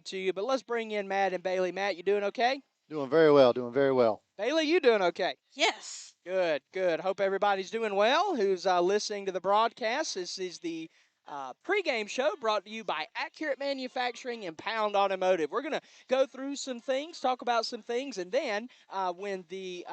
to you. But let's bring in Matt and Bailey. Matt, you doing okay? Doing very well, doing very well. Bailey, you doing okay? Yes. Good, good. Hope everybody's doing well who's listening to the broadcast. This is the pregame show brought to you by Accurate Manufacturing and Pound Automotive. We're going to go through some things, talk about some things, and then when the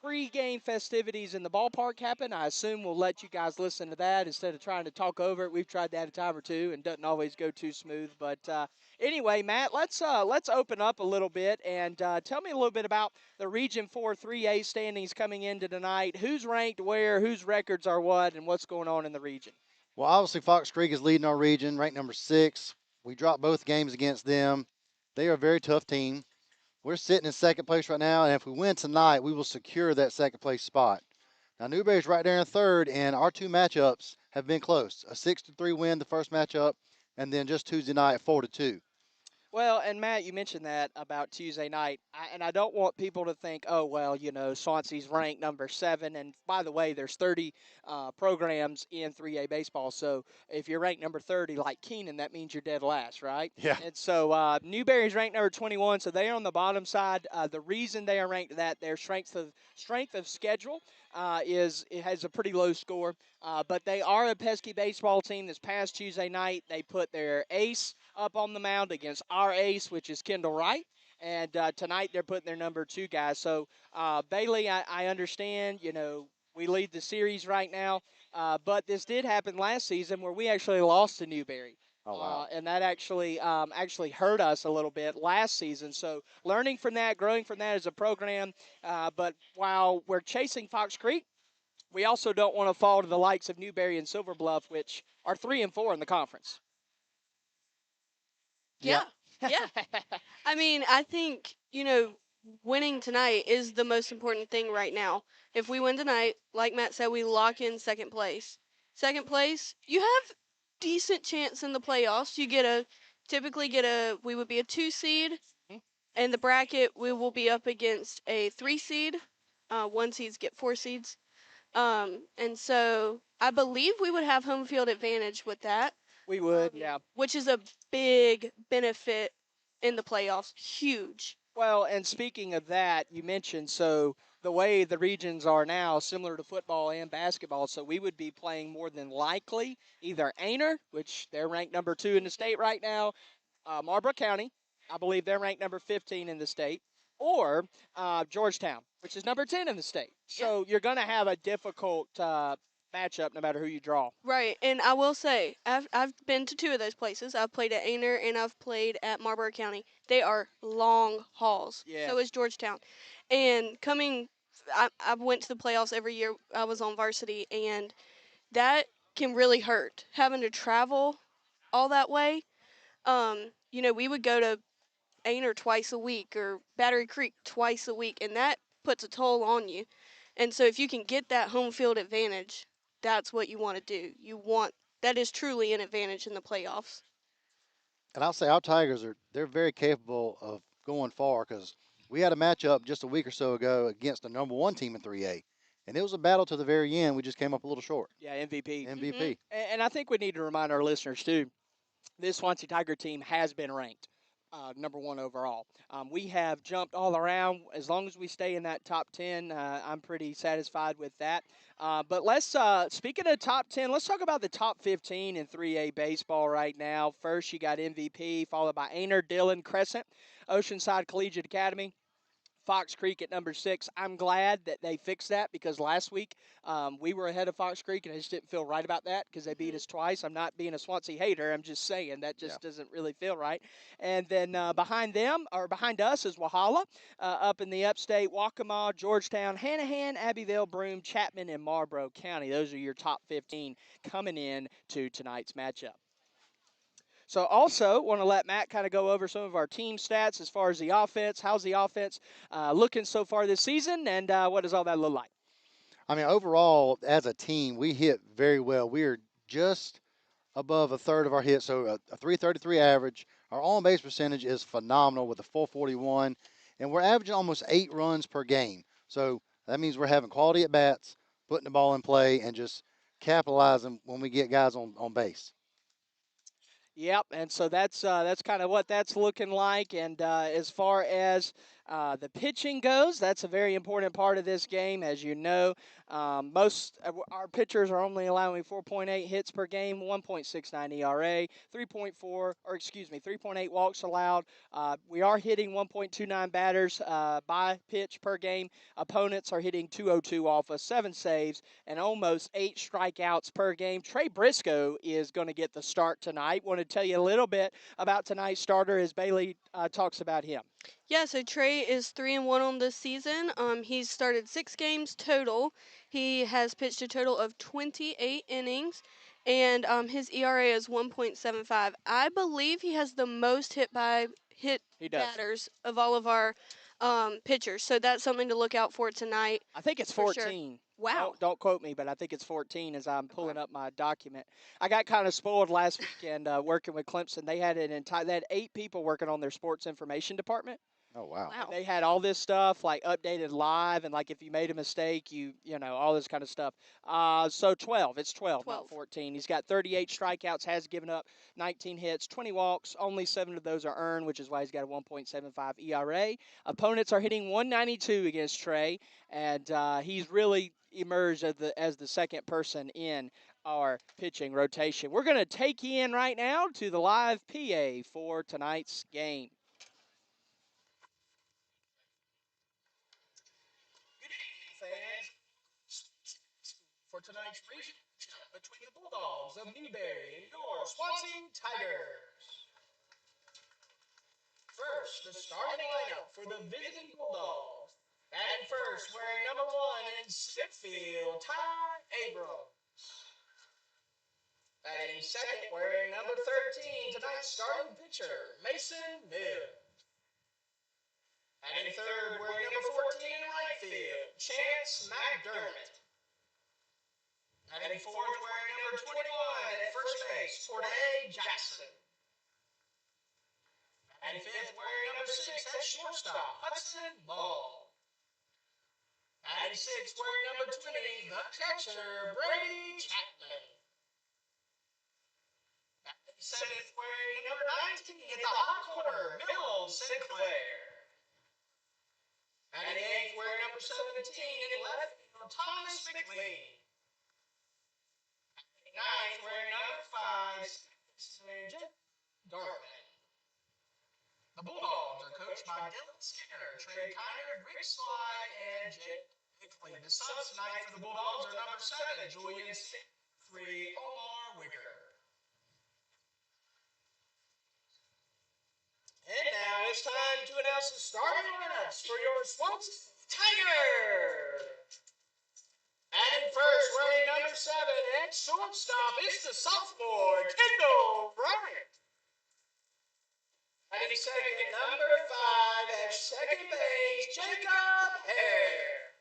pregame festivities in the ballpark happen, I assume we'll let you guys listen to that instead of trying to talk over it. We've tried that a time or two and doesn't always go too smooth. But anyway, Matt, let's open up a little bit and tell me a little bit about the Region 4 3A standings coming into tonight. Who's ranked where, whose records are what, and what's going on in the region? Well, obviously, Fox Creek is leading our region, ranked number 6. We dropped both games against them. They are a very tough team. We're sitting in second place right now, and if we win tonight, we will secure that second place spot. Now, Newberry's right there in third, and our two matchups have been close. A 6-3 win the first matchup, and then just Tuesday night, 4-2. Well, and Matt, you mentioned that about Tuesday night, and I don't want people to think, oh, well, Swansea's ranked number 7, and by the way, there's 30 programs in 3A baseball, so if you're ranked number 30 like Keenan, that means you're dead last, right? Yeah. And so Newberry's ranked number 21, so they are on the bottom side. The reason they are ranked that, their strength of schedule is it has a pretty low score, but they are a pesky baseball team. This past Tuesday night, they put their ace up on the mound against our ace, which is Kendall Wright. And tonight they're putting their number 2 guy. So, Bailey, I understand, we lead the series right now. But this did happen last season where we actually lost to Newberry. Oh, wow. And that actually hurt us a little bit last season. So learning from that, growing from that as a program. But while we're chasing Fox Creek, we also don't want to fall to the likes of Newberry and Silver Bluff, which are 3 and 4 in the conference. Yeah. Yeah. I mean, I think, winning tonight is the most important thing right now. If we win tonight, like Matt said, we lock in second place. Second place, you have decent chance in the playoffs. We would be a 2 seed. In the bracket, we will be up against a 3 seed. 1 seeds get 4 seeds. And so I believe we would have home field advantage with that. We would, yeah. Which is a big benefit in the playoffs. Huge. Well, and speaking of that, you mentioned so the way the regions are now, similar to football and basketball, so we would be playing more than likely either Aner, which they're ranked number 2 in the state right now, Marlborough County, I believe they're ranked number 15 in the state, or Georgetown, which is number 10 in the state. So you're going to have a difficult matchup no matter who you draw. Right, and I will say, I've been to 2 of those places. I've played at Aner and I've played at Marlborough County. They are long hauls. Yeah. So is Georgetown. And I went to the playoffs every year I was on varsity, and that can really hurt, having to travel all that way. We would go to Aner twice a week or Battery Creek twice a week, and that puts a toll on you. And so if you can get that home field advantage, that's what you want to do. That is truly an advantage in the playoffs. And I'll say our Tigers they're very capable of going far because we had a matchup just a week or so ago against the number 1 team in 3A. And it was a battle to the very end. We just came up a little short. Yeah, MVP. MVP. And I think we need to remind our listeners, too, this Swansea Tiger team has been ranked number 1 overall. We have jumped all around. As long as we stay in that top 10, I'm pretty satisfied with that. But speaking of top 10, let's talk about the top 15 in 3A baseball right now. First, you got MVP, followed by Aner, Dillon, Crescent, Oceanside Collegiate Academy, Fox Creek at number 6. I'm glad that they fixed that because last week we were ahead of Fox Creek, and I just didn't feel right about that because they beat us twice. I'm not being a Swansea hater. I'm just saying that just doesn't really feel right. And then behind us is Wahala up in the upstate, Waccamaw, Georgetown, Hanahan, Abbeville, Broome, Chapman, and Marlborough County. Those are your top 15 coming in to tonight's matchup. So also want to let Matt kind of go over some of our team stats as far as the offense. How's the offense looking so far this season, and what does all that look like? I mean, overall, as a team, we hit very well. We are just above a third of our hits, so a 333 average. Our on-base percentage is phenomenal with a 441, and we're averaging almost 8 runs per game. So that means we're having quality at-bats, putting the ball in play, and just capitalizing when we get guys on base. Yep, and so that's kind of what that's looking like. And as far as the pitching goes, that's a very important part of this game. As you know, most of our pitchers are only allowing 4.8 hits per game, 1.69 ERA, 3.4, or excuse me, 3.8 walks allowed. We are hitting 1.29 batters by pitch per game. Opponents are hitting 202 off of 7 saves and almost 8 strikeouts per game. Trey Briscoe is going to get the start tonight. Want to tell you a little bit about tonight's starter as Bailey talks about him. Yeah, so Trey is 3-1 on this season. He's started 6 games total. He has pitched a total of 28 innings, and his ERA is 1.75. I believe he has the most hit He does. batters of all of our pitchers. So that's something to look out for tonight. I think it's For sure. 14. Wow. Don't quote me, but I think it's 14 as I'm pulling Okay. up my document. I got kind of spoiled last weekend working with Clemson. They had they had 8 people working on their sports information department. Oh, wow. Wow. They had all this stuff like updated live, and like if you made a mistake, you know all this kind of stuff. So 12, it's 12, not 12. 14. He's got 38 strikeouts, has given up 19 hits, 20 walks. Only 7 of those are earned, which is why he's got a 1.75 ERA. Opponents are hitting 192 against Trey, and he's really emerged as the second person in our pitching rotation. We're going to take you in right now to the live PA for tonight's game. Good evening, fans. For tonight's region between the Bulldogs of Newberry and your Swansea Tigers. First, the starting lineup for the visiting Bulldogs. Batting first, wearing number 1 in Smithfield, Ty Abrams. Batting second, wearing number 13, tonight's starting pitcher, Mason Mills. Batting third, wearing number 14 in right field, Chance McDermott. Batting fourth, wearing number 21 at first base, Jorge Jackson. Batting fifth, wearing number 6 at shortstop, Hudson Ball. Batting sixth, wearing number 20, the catcher, Brady Chapman. Batting seventh, wearing number 19 at the hot corner, Mills Sinclair. Batting eighth, wearing number 17 in left field, Thomas McLean. Ninth, wearing number 5, Jeff Garland. The Bulldogs are coached by Dylan Skinner, Trey Kiner, Rick Sly, and Jake Bickley. The subs tonight for the Bulldogs are number 7, Julian Stick, 3, Omar Wicker. And now it's time to announce the starting lineups for your Swansea Tigers. Batting first, wearing number 7 at shortstop, is the sophomore, Kendall Bryant. Batting second, number 5 at second base, Jacob Hare.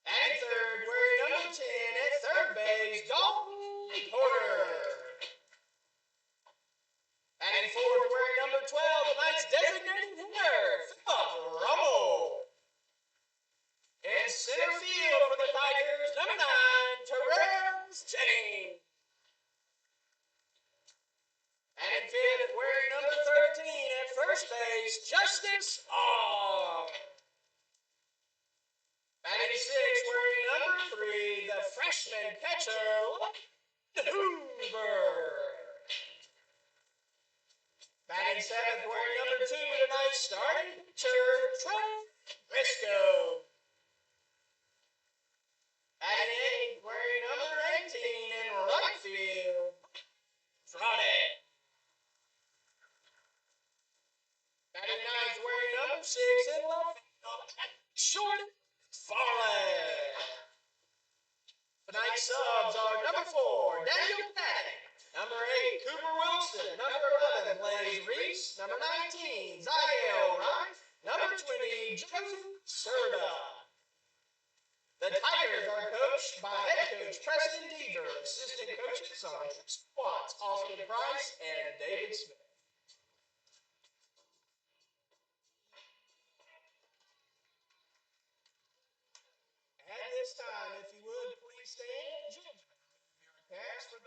Batting third, wearing number 10 at third base, Dalton Porter. Batting fourth, wearing number 12, tonight's designated hitter, Philip Rummel. In center field for the Tigers, number 9, Terrence Jennings. And fifth, wearing number 13 at first base, Justice Ong. Batting sixth, wearing number 3, the freshman catcher, Hoover. Batting seventh, wearing number 2, tonight's starting pitcher, Trey Briscoe. Batting eighth, wearing number 18 in right field, Friday. Batting ninth, wearing number 6 in left field, Short Farland. Tonight's subs are number 4, Daniel Paddock. Number 8, Cooper Wilson. Number 11, Blaze Reese. Number 19, Ziel Wright. Number 20, Joseph Serta. The Tigers are coached by head coach Preston Deaver. Assistant coaches are Chris Watts, Austin Price, and David Smith. At this time, if you would, please stand and join your cast for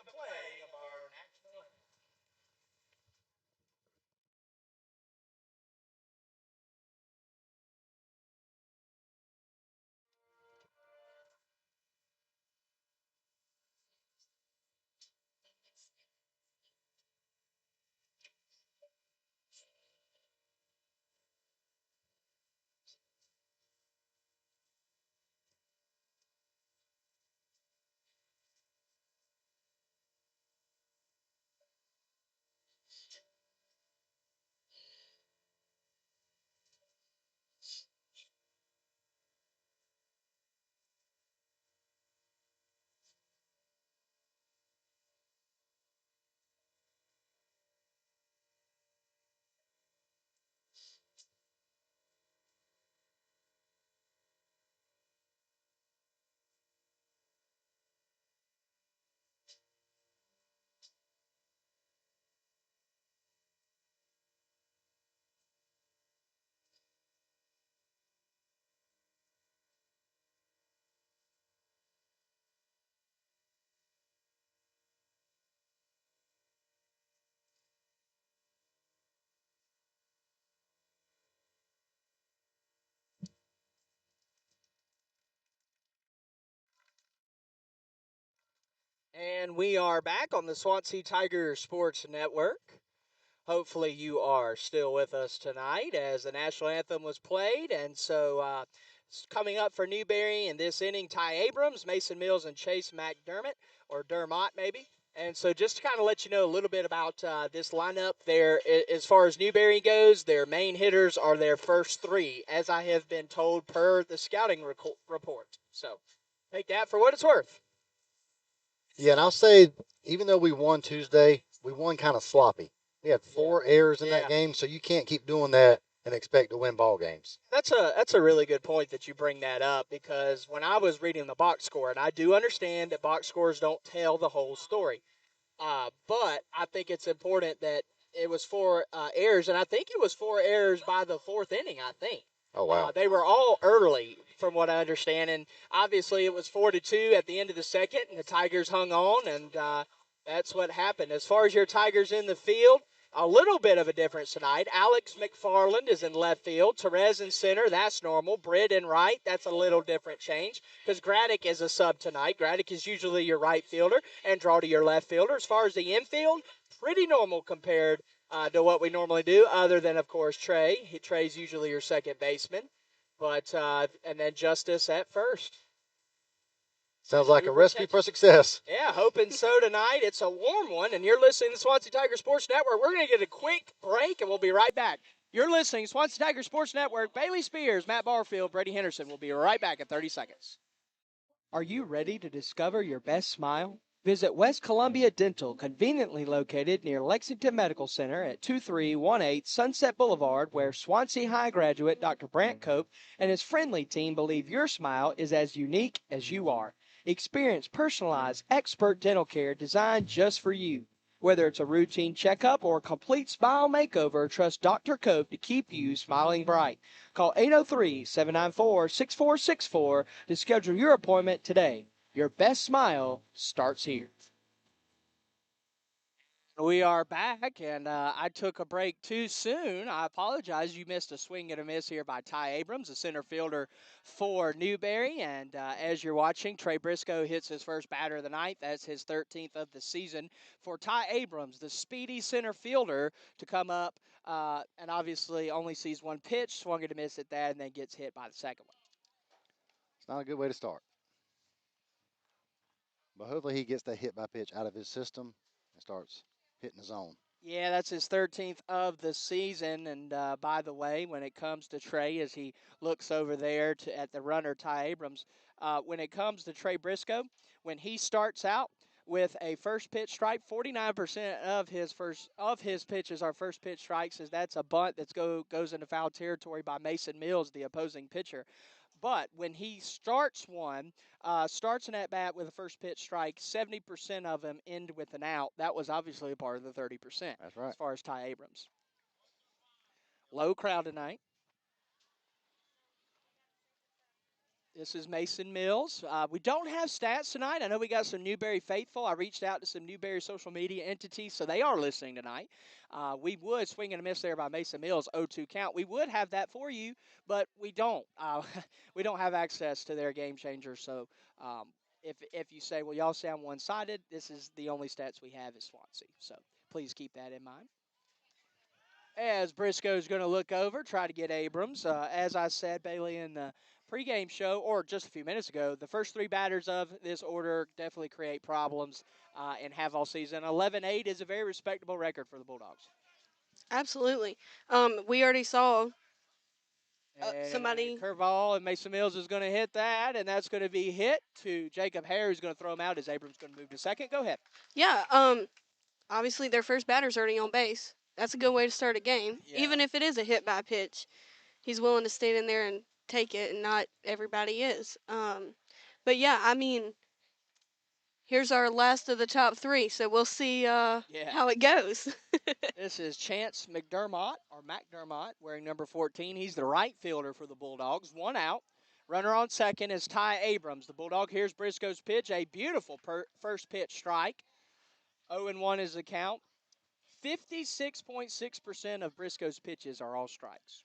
And we are back on the Swansea Tiger Sports Network. Hopefully, you are still with us tonight as the national anthem was played. And so, coming up for Newberry in this inning, Ty Abrams, Mason Mills, and Chase McDermott, or Dermott maybe. And so, just to kind of let you know a little bit about this lineup, there, as far as Newberry goes, their main hitters are their first three, as I have been told per the scouting report. So, take that for what it's worth. Yeah, and I'll say, even though we won Tuesday, we won kind of sloppy. We had 4 errors in that game, so you can't keep doing that and expect to win ball games. That's a really good point that you bring that up, because when I was reading the box score, and I do understand that box scores don't tell the whole story, but I think it's important that it was 4 errors, and I think it was 4 errors by the fourth inning. I think. Oh, wow. They were all early, from what I understand, and obviously it was 4-2 at the end of the second, and the Tigers hung on, and that's what happened. As far as your Tigers in the field, a little bit of a difference tonight. Alex McFarland is in left field. Therese in center. That's normal. Britt in right. That's a little different change because Graddick is a sub tonight. Graddick is usually your right fielder and draw to your left fielder. As far as the infield, pretty normal compared to what we normally do, other than, of course, Trey. Trey's usually your second baseman. But and then Justice at first. Sounds like a recipe for success. Yeah, hoping so tonight. It's a warm one, and you're listening to the Swansea Tiger Sports Network. We're going to get a quick break, and we'll be right back. You're listening to Swansea Tiger Sports Network. Bailey Spears, Matt Barfield, Brady Henderson. We'll be right back in 30 seconds. Are you ready to discover your best smile? Visit West Columbia Dental, conveniently located near Lexington Medical Center at 2318 Sunset Boulevard, where Swansea High graduate Dr. Brant Cope and his friendly team believe your smile is as unique as you are. Experience personalized, expert dental care designed just for you. Whether it's a routine checkup or a complete smile makeover, trust Dr. Cope to keep you smiling bright. Call 803-794-6464 to schedule your appointment today. Your best smile starts here. We are back, and I took a break too soon. I apologize. You missed a swing and a miss here by Ty Abrams, the center fielder for Newberry. And as you're watching, Trey Briscoe hits his first batter of the night. That's his 13th of the season for Ty Abrams, the speedy center fielder, to come up and obviously only sees one pitch, swung and a miss at that, and then gets hit by the second one. It's not a good way to start. But hopefully he gets that hit by pitch out of his system and starts hitting the zone. Yeah, that's his 13th of the season. And by the way, when it comes to Trey, as he looks over there at the runner, Ty Abrams, when it comes to Trey Briscoe, when he starts out with a first pitch strike, 49% of his pitches are first pitch strikes, as that's a bunt that goes into foul territory by Mason Mills, the opposing pitcher. But when he starts an at bat with a first pitch strike, 70% of them end with an out. That was obviously a part of the 30%. That's right. As far as Ty Abrams. Low crowd tonight. This is Mason Mills. We don't have stats tonight. I know we got some Newberry faithful. I reached out to some Newberry social media entities, so they are listening tonight. We would swing and a miss there by Mason Mills, 0-2 count. We would have that for you, but we don't. We don't have access to their game changer. So if you say, well, y'all sound one-sided, this is the only stats we have is Swansea. So please keep that in mind. As Briscoe's going to look over, try to get Abrams. As I said, Bailey, in the pregame show, or just a few minutes ago, the first three batters of this order definitely create problems and have all season. 11-8 is a very respectable record for the Bulldogs. Absolutely. We already saw And somebody. curveball, and Mason Mills is going to hit that, and that's going to be hit to Jacob Hare, who's going to throw him out as Abrams going to move to second. Go ahead. Yeah. Obviously, their first batter's already on base. That's a good way to start a game. Yeah. Even if it is a hit by pitch, he's willing to stand in there and take it, and not everybody is. But yeah, I mean, here's our last of the top three, so we'll see how it goes. This is Chance McDermott, wearing number 14. He's the right fielder for the Bulldogs. One out. Runner on second is Ty Abrams. The Bulldog here's Briscoe's pitch. A beautiful first pitch strike. 0-1 is the count. 56.6% of Briscoe's pitches are all strikes.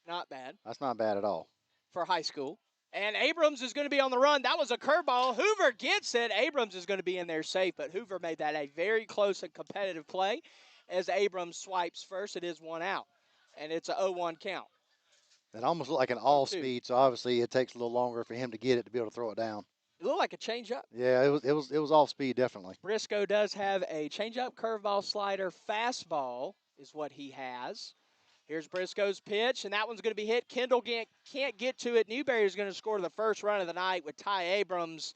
Not bad. That's not bad at all. For high school. And Abrams is going to be on the run. That was a curveball. Hoover gets it. Abrams is going to be in there safe, but Hoover made that a very close and competitive play as Abrams swipes first. It is one out, and it's a 0-1 count. It almost looked like an all speed, so obviously it takes a little longer for him to get it to be able to throw it down. It looked like a changeup. Yeah, it was off speed, definitely. Briscoe does have a changeup, curveball, slider, fastball is what he has. Here's Briscoe's pitch, and that one's going to be hit. Kendall can't get to it. Newberry is going to score the first run of the night with Ty Abrams.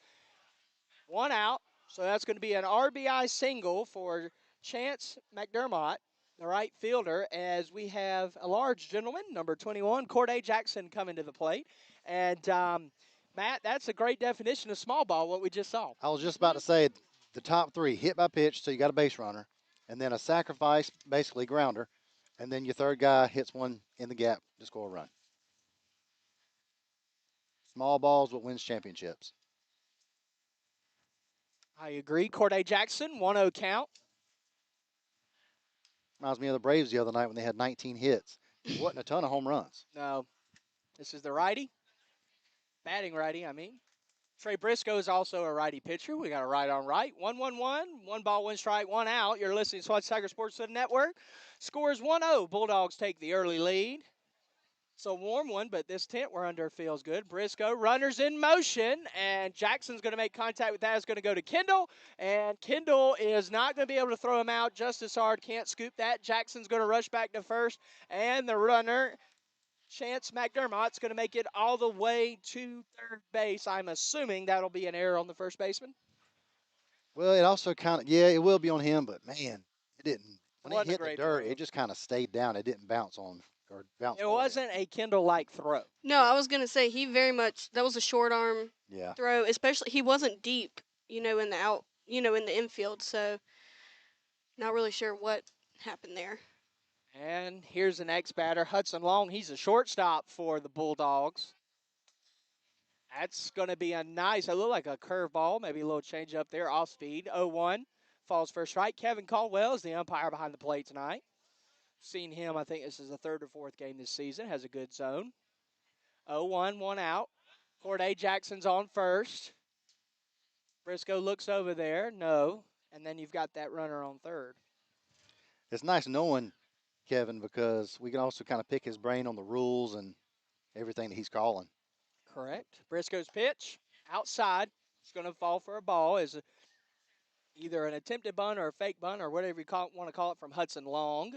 One out, so that's going to be an RBI single for Chance McDermott, the right fielder, as we have a large gentleman, number 21, Corday Jackson, coming to the plate. And, Matt, that's a great definition of small ball, what we just saw. I was just about to say the top three, hit by pitch, so you got a base runner, and then a sacrifice, basically grounder, and then your third guy hits one in the gap to score a run. Small ball is what wins championships. I agree. Corday Jackson, 1-0 count. Reminds me of the Braves the other night when they had 19 hits. It wasn't a ton of home runs. No, this is the righty. Batting righty, I mean. Trey Briscoe is also a righty pitcher. We got a right on right. 1-1-1. One ball, one strike, one out. You're listening to Swansea Tiger Sports Network. Scores 1-0. Bulldogs take the early lead. It's a warm one, but this tent we're under feels good. Briscoe, runners in motion, and Jackson's going to make contact with that. It's going to go to Kendall, and Kendall is not going to be able to throw him out just as hard. Can't scoop that. Jackson's going to rush back to first, and the runner, Chance McDermott's going to make it all the way to third base. I'm assuming that'll be an error on the first baseman. Well, it also kind of, yeah, it will be on him, but man, it didn't. When it hit the dirt, throw. it just kind of stayed down. It didn't bounce on or bounce. It wasn't a Kendall-like throw. No, I was gonna say he very much. That was a short arm throw, especially he wasn't deep, in the in the infield. So, not really sure what happened there. And here's the next batter, Hudson Long. He's a shortstop for the Bulldogs. That's going to be a nice, it looked like a curveball, maybe a little change up there, off speed. 0-1, falls for a strike. Kevin Caldwell is the umpire behind the plate tonight. Seen him, I think this is the third or fourth game this season, has a good zone. 0-1, one out. Corday Jackson's on first. Briscoe looks over there, no. And then you've got that runner on third. It's nice knowing Kevin because we can also kind of pick his brain on the rules and everything that he's calling. Correct. Briscoe's pitch, outside. It's going to fall for a ball. Is either an attempted bunt or a fake bunt or whatever you want to call it from Hudson Long.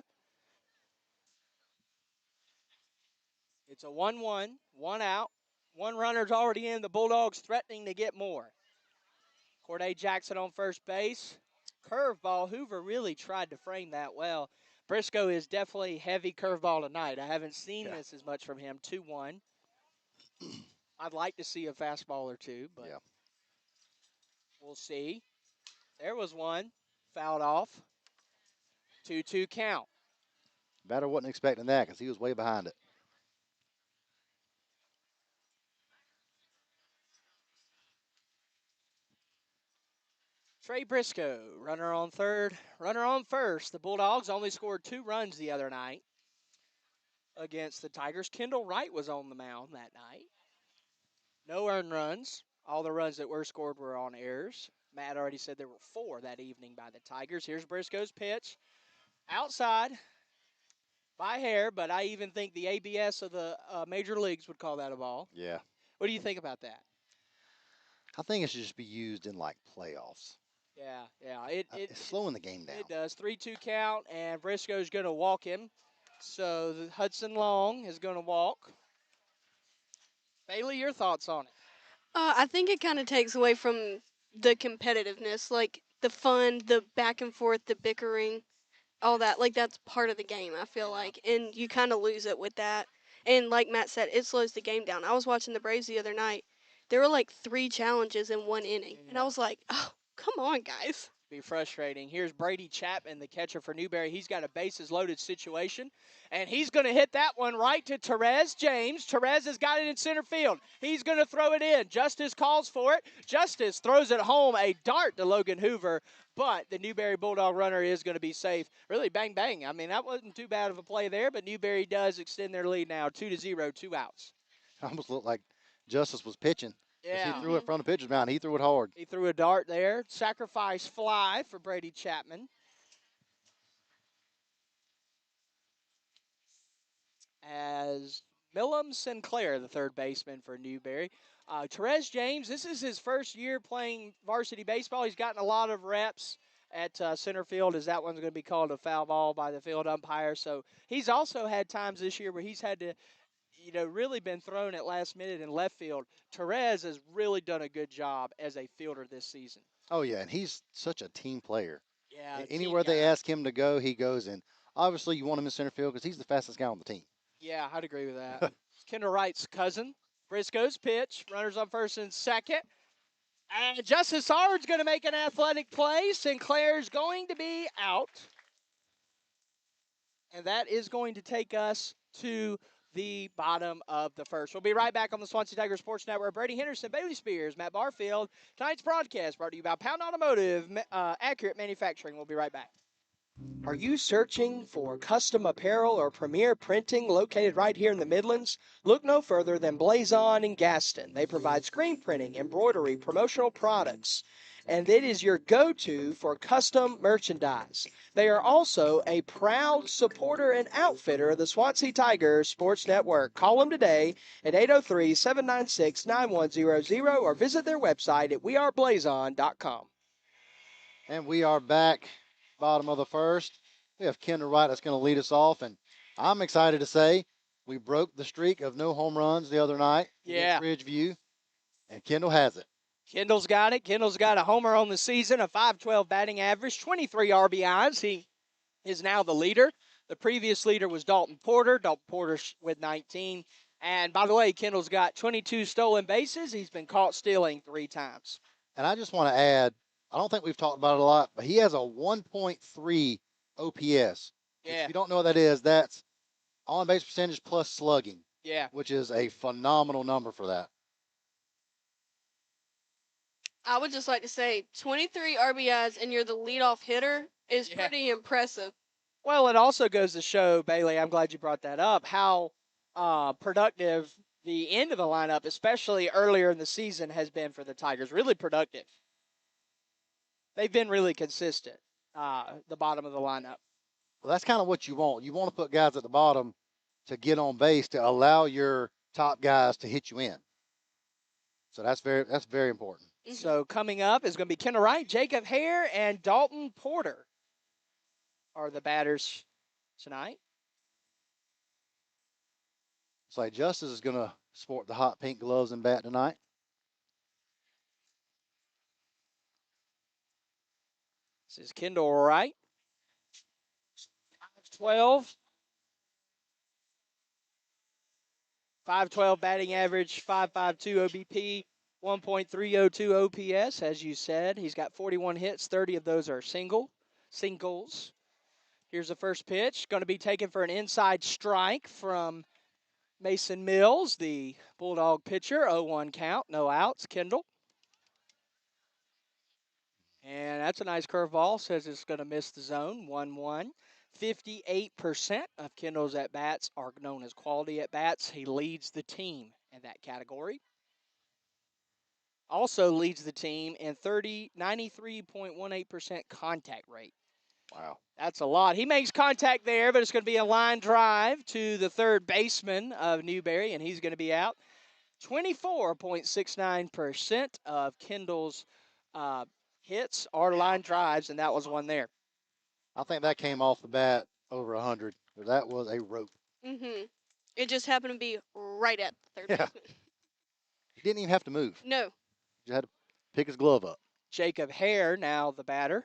It's a 1-1, one out. One runner's already in. The Bulldogs threatening to get more. Corday Jackson on first base. Curveball. Hoover really tried to frame that well. Briscoe is definitely heavy curveball tonight. I haven't seen this as much from him. 2-1. I'd like to see a fastball or two, but we'll see. There was one. Fouled off. 2-2 count. Batter wasn't expecting that because he was way behind it. Trey Briscoe, runner on third, runner on first. The Bulldogs only scored 2 runs the other night against the Tigers. Kendall Wright was on the mound that night. No earned runs. All the runs that were scored were on errors. Matt already said there were 4 that evening by the Tigers. Here's Briscoe's pitch. Outside by hair, but I even think the ABS of the major leagues would call that a ball. Yeah. What do you think about that? I think it should just be used in like playoffs. Yeah. It's slowing the game down. It does. 3-2 count, and Briscoe's going to walk him. So Hudson Long is going to walk. Bailey, your thoughts on it? I think it kind of takes away from the competitiveness, like the fun, the back and forth, the bickering, all that. Like that's part of the game, I feel like, and you kind of lose it with that. And like Matt said, it slows the game down. I was watching the Braves the other night. There were like 3 challenges in 1 inning, and I was like, oh, come on, guys. Be frustrating. Here's Brady Chapman, the catcher for Newberry. He's got a bases loaded situation, and he's going to hit that one right to Therese James. Therese has got it in center field. He's going to throw it in. Justice calls for it. Justice throws it home, a dart to Logan Hoover, but the Newberry Bulldog runner is going to be safe. Really, bang, bang. I mean, that wasn't too bad of a play there, but Newberry does extend their lead now, 2-0, 2 outs. It almost looked like Justice was pitching. Yeah. He threw it from the pitcher's mound. He threw it hard. He threw a dart there. Sacrifice fly for Brady Chapman. As Millum Sinclair, the third baseman for Newberry. Therese James, this is his first year playing varsity baseball. He's gotten a lot of reps at center field, as that one's going to be called a foul ball by the field umpire. So he's also had times this year where he's had to, really been thrown at last minute in left field. Therese has really done a good job as a fielder this season. Oh, yeah, and he's such a team player. Yeah. Anywhere they ask him to go, he goes. And obviously you want him in center field because he's the fastest guy on the team. Yeah, I'd agree with that. Kendall Wright's cousin. Briscoe's pitch. Runners on first and second. And Justice Hard's going to make an athletic play. Sinclair's going to be out. And that is going to take us to the bottom of the first. We'll be right back on the Swansea Tiger Sports Network. Brady Henderson, Bailey Spears, Matt Barfield. Tonight's broadcast brought to you by Pound Automotive, Accurate Manufacturing. We'll be right back. Are you searching for custom apparel or premier printing located right here in the Midlands? Look no further than Blazon in Gaston. They provide screen printing, embroidery, promotional products, and it is your go-to for custom merchandise. They are also a proud supporter and outfitter of the Swansea Tiger Sports Network. Call them today at 803-796-9100 or visit their website at weareblazon.com. And we are back, bottom of the first. We have Kendall Wright that's going to lead us off, and I'm excited to say we broke the streak of no home runs the other night against Ridgeview, and Kendall has it. Kendall's got it. Kendall's got a homer on the season, a .512 batting average, 23 RBIs. He is now the leader. The previous leader was Dalton Porter. Dalton Porter with 19. And by the way, Kendall's got 22 stolen bases. He's been caught stealing 3 times. And I just want to add, I don't think we've talked about it a lot, but he has a 1.3 OPS. Yeah. If you don't know what that is, that's on-base percentage plus slugging. Yeah. Which is a phenomenal number for that. I would just like to say 23 RBIs and you're the leadoff hitter is pretty impressive. Well, it also goes to show, Bailey, I'm glad you brought that up, how productive the end of the lineup, especially earlier in the season, has been for the Tigers. Really productive. They've been really consistent, the bottom of the lineup. Well, that's kind of what you want. You want to put guys at the bottom to get on base to allow your top guys to hit you in. So that's very important. So coming up is going to be Kendall Wright, Jacob Hare, and Dalton Porter are the batters tonight. It's like Justice is going to sport the hot pink gloves and bat tonight. This is Kendall Wright. 5'12". 5'12 batting average, 5.52 OBP, 1.302 OPS, as you said. He's got 41 hits, 30 of those are singles. Here's the first pitch, going to be taken for an inside strike from Mason Mills, the Bulldog pitcher. 0-1 count, no outs. Kendall. And that's a nice curveball. Says it's going to miss the zone. 1-1. 58% of Kendall's at bats are known as quality at bats. He leads the team in that category. Also leads the team in 93.18% contact rate. Wow. That's a lot. He makes contact there, but it's going to be a line drive to the third baseman of Newberry, and he's going to be out. 24.69% of Kendall's hits are line drives, and that was one there. I think that came off the bat over 100. That was a rope. Mhm. It just happened to be right at the third Yeah. baseman. He didn't even have to move. No. Just had to pick his glove up. Jacob Hare now the batter.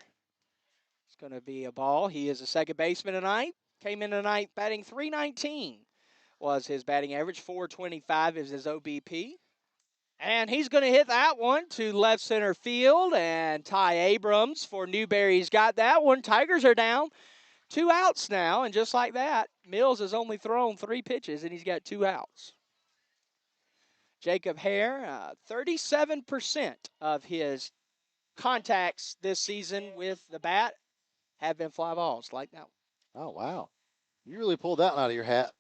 It's going to be a ball. He is a second baseman tonight. Came in tonight batting .319 was his batting average. .425 is his OBP. And he's going to hit that one to left center field. And Ty Abrams for Newberry's got that one. Tigers are down. 2 outs now. And just like that, Mills has only thrown 3 pitches, and he's got 2 outs. Jacob Hare, 37% of his contacts this season with the bat have been fly balls like that. Oh, wow. You really pulled that one out of your hat.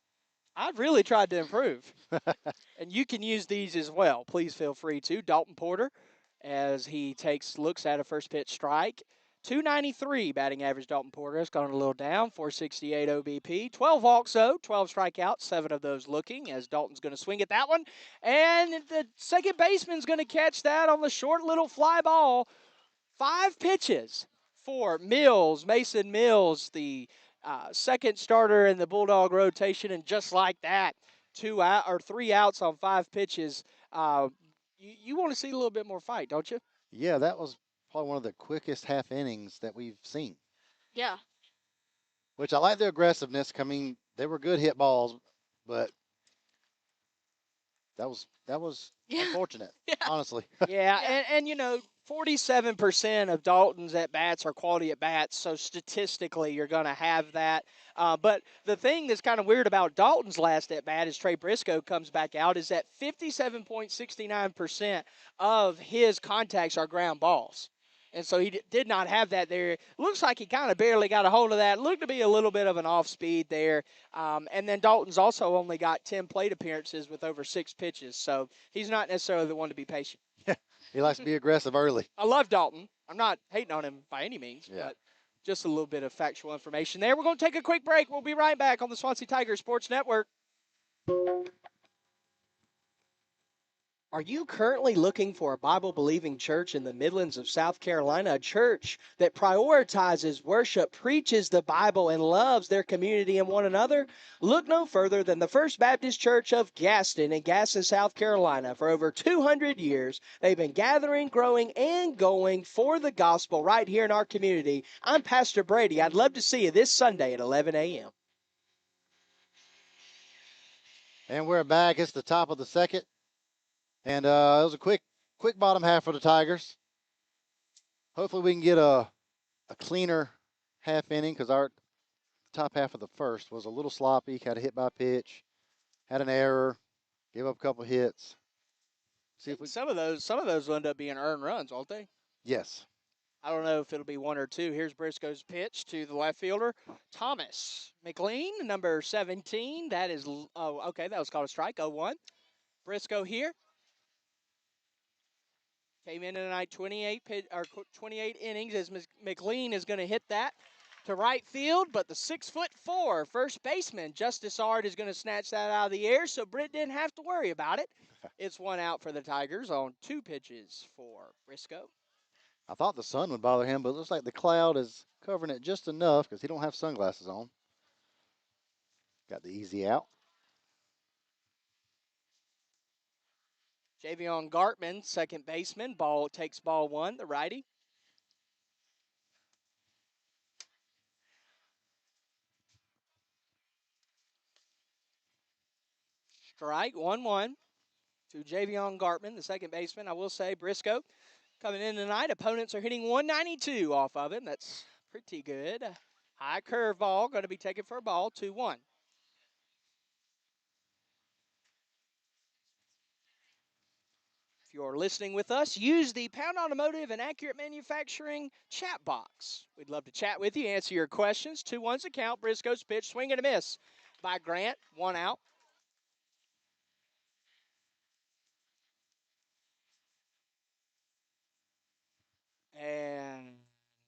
I've really tried to improve. And you can use these as well. Please feel free to. Dalton Porter, as he looks at a first pitch strike. .293 batting average. Dalton Porter has gone a little down. .468 OBP. 12 walks, though. 12 strikeouts. 7 of those looking, as Dalton's going to swing at that one. And the second baseman's going to catch that on the short little fly ball. 5 pitches for Mills, Mason Mills, the second starter in the Bulldog rotation, and just like that, 3 outs on 5 pitches. You want to see a little bit more fight, don't you? Yeah, that was probably one of the quickest half innings that we've seen. Yeah. Which I like the aggressiveness. I mean, they were good hit balls, but that was unfortunate, Yeah. honestly. Yeah, Yeah. and 47% of Dalton's at bats are quality at bats, so statistically you're going to have that. But the thing that's kind of weird about Dalton's last at bat, as Trey Briscoe comes back out, is that 57.69% of his contacts are ground balls. And so he did not have that there. Looks like he kind of barely got a hold of that. Looked to be a little bit of an off speed there. And then Dalton's also only got 10 plate appearances with over 6 pitches. So he's not necessarily the one to be patient. He likes to be aggressive early. I love Dalton. I'm not hating on him by any means, Yeah. but just a little bit of factual information there. We're going to take a quick break. We'll be right back on the Swansea Tigers Sports Network. Are you currently looking for a Bible-believing church in the Midlands of South Carolina, a church that prioritizes worship, preaches the Bible, and loves their community and one another? Look no further than the First Baptist Church of Gaston in Gaston, South Carolina. For over 200 years, they've been gathering, growing, and going for the gospel right here in our community. I'm Pastor Brady. I'd love to see you this Sunday at 11 a.m. And we're back. It's the top of the second. And it was a quick bottom half for the Tigers. Hopefully we can get a cleaner half inning because our top half of the first was a little sloppy. Had a hit by pitch, had an error, gave up a couple hits. See if we. Some of those will end up being earned runs, won't they? Yes. I don't know if it'll be 1 or 2. Here's Briscoe's pitch to the left fielder, Thomas McLean, number 17. That is, okay, that was called a strike, 0-1. Briscoe here. Came in tonight 28 innings as McLean is going to hit that to right field, but the 6'4" first baseman, Justice Ard, is going to snatch that out of the air, so Britt didn't have to worry about it. It's 1 out for the Tigers on 2 pitches for Briscoe. I thought the sun would bother him, but it looks like the cloud is covering it just enough because he don't have sunglasses on. Got the easy out. Javion Gartman, second baseman, takes ball 1, the righty. Strike 1-1 to Javion Gartman, the second baseman. I will say Briscoe coming in tonight. Opponents are hitting 192 off of him. That's pretty good. High curveball going to be taken for a ball, 2-1. you're listening with us, use the Pound Automotive and Accurate Manufacturing chat box. We'd love to chat with you, answer your questions. 2-1's account. Briscoe's pitch, swing and a miss by Grant. 1 out. And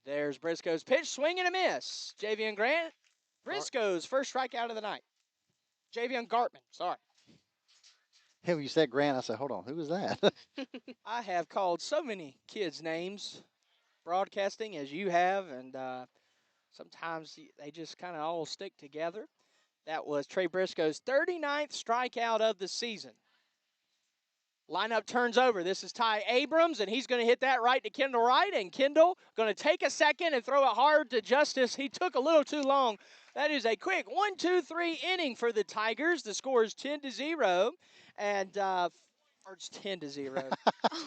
there's Briscoe's pitch, swing and a miss. Javion Grant, Briscoe's first strikeout of the night. Javion Gartman, sorry. Hey, when you said Grant, I said, hold on, who was that? I have called so many kids' names broadcasting as you have, and sometimes they just kind of all stick together. That was Trey Briscoe's 39th strikeout of the season. Lineup turns over. This is Ty Abrams, and he's going to hit that right to Kendall Wright. And Kendall going to take a second and throw it hard to Justice. He took a little too long. That is a quick 1-2-3 inning for the Tigers. The score is 10-0, and or it's 10-0,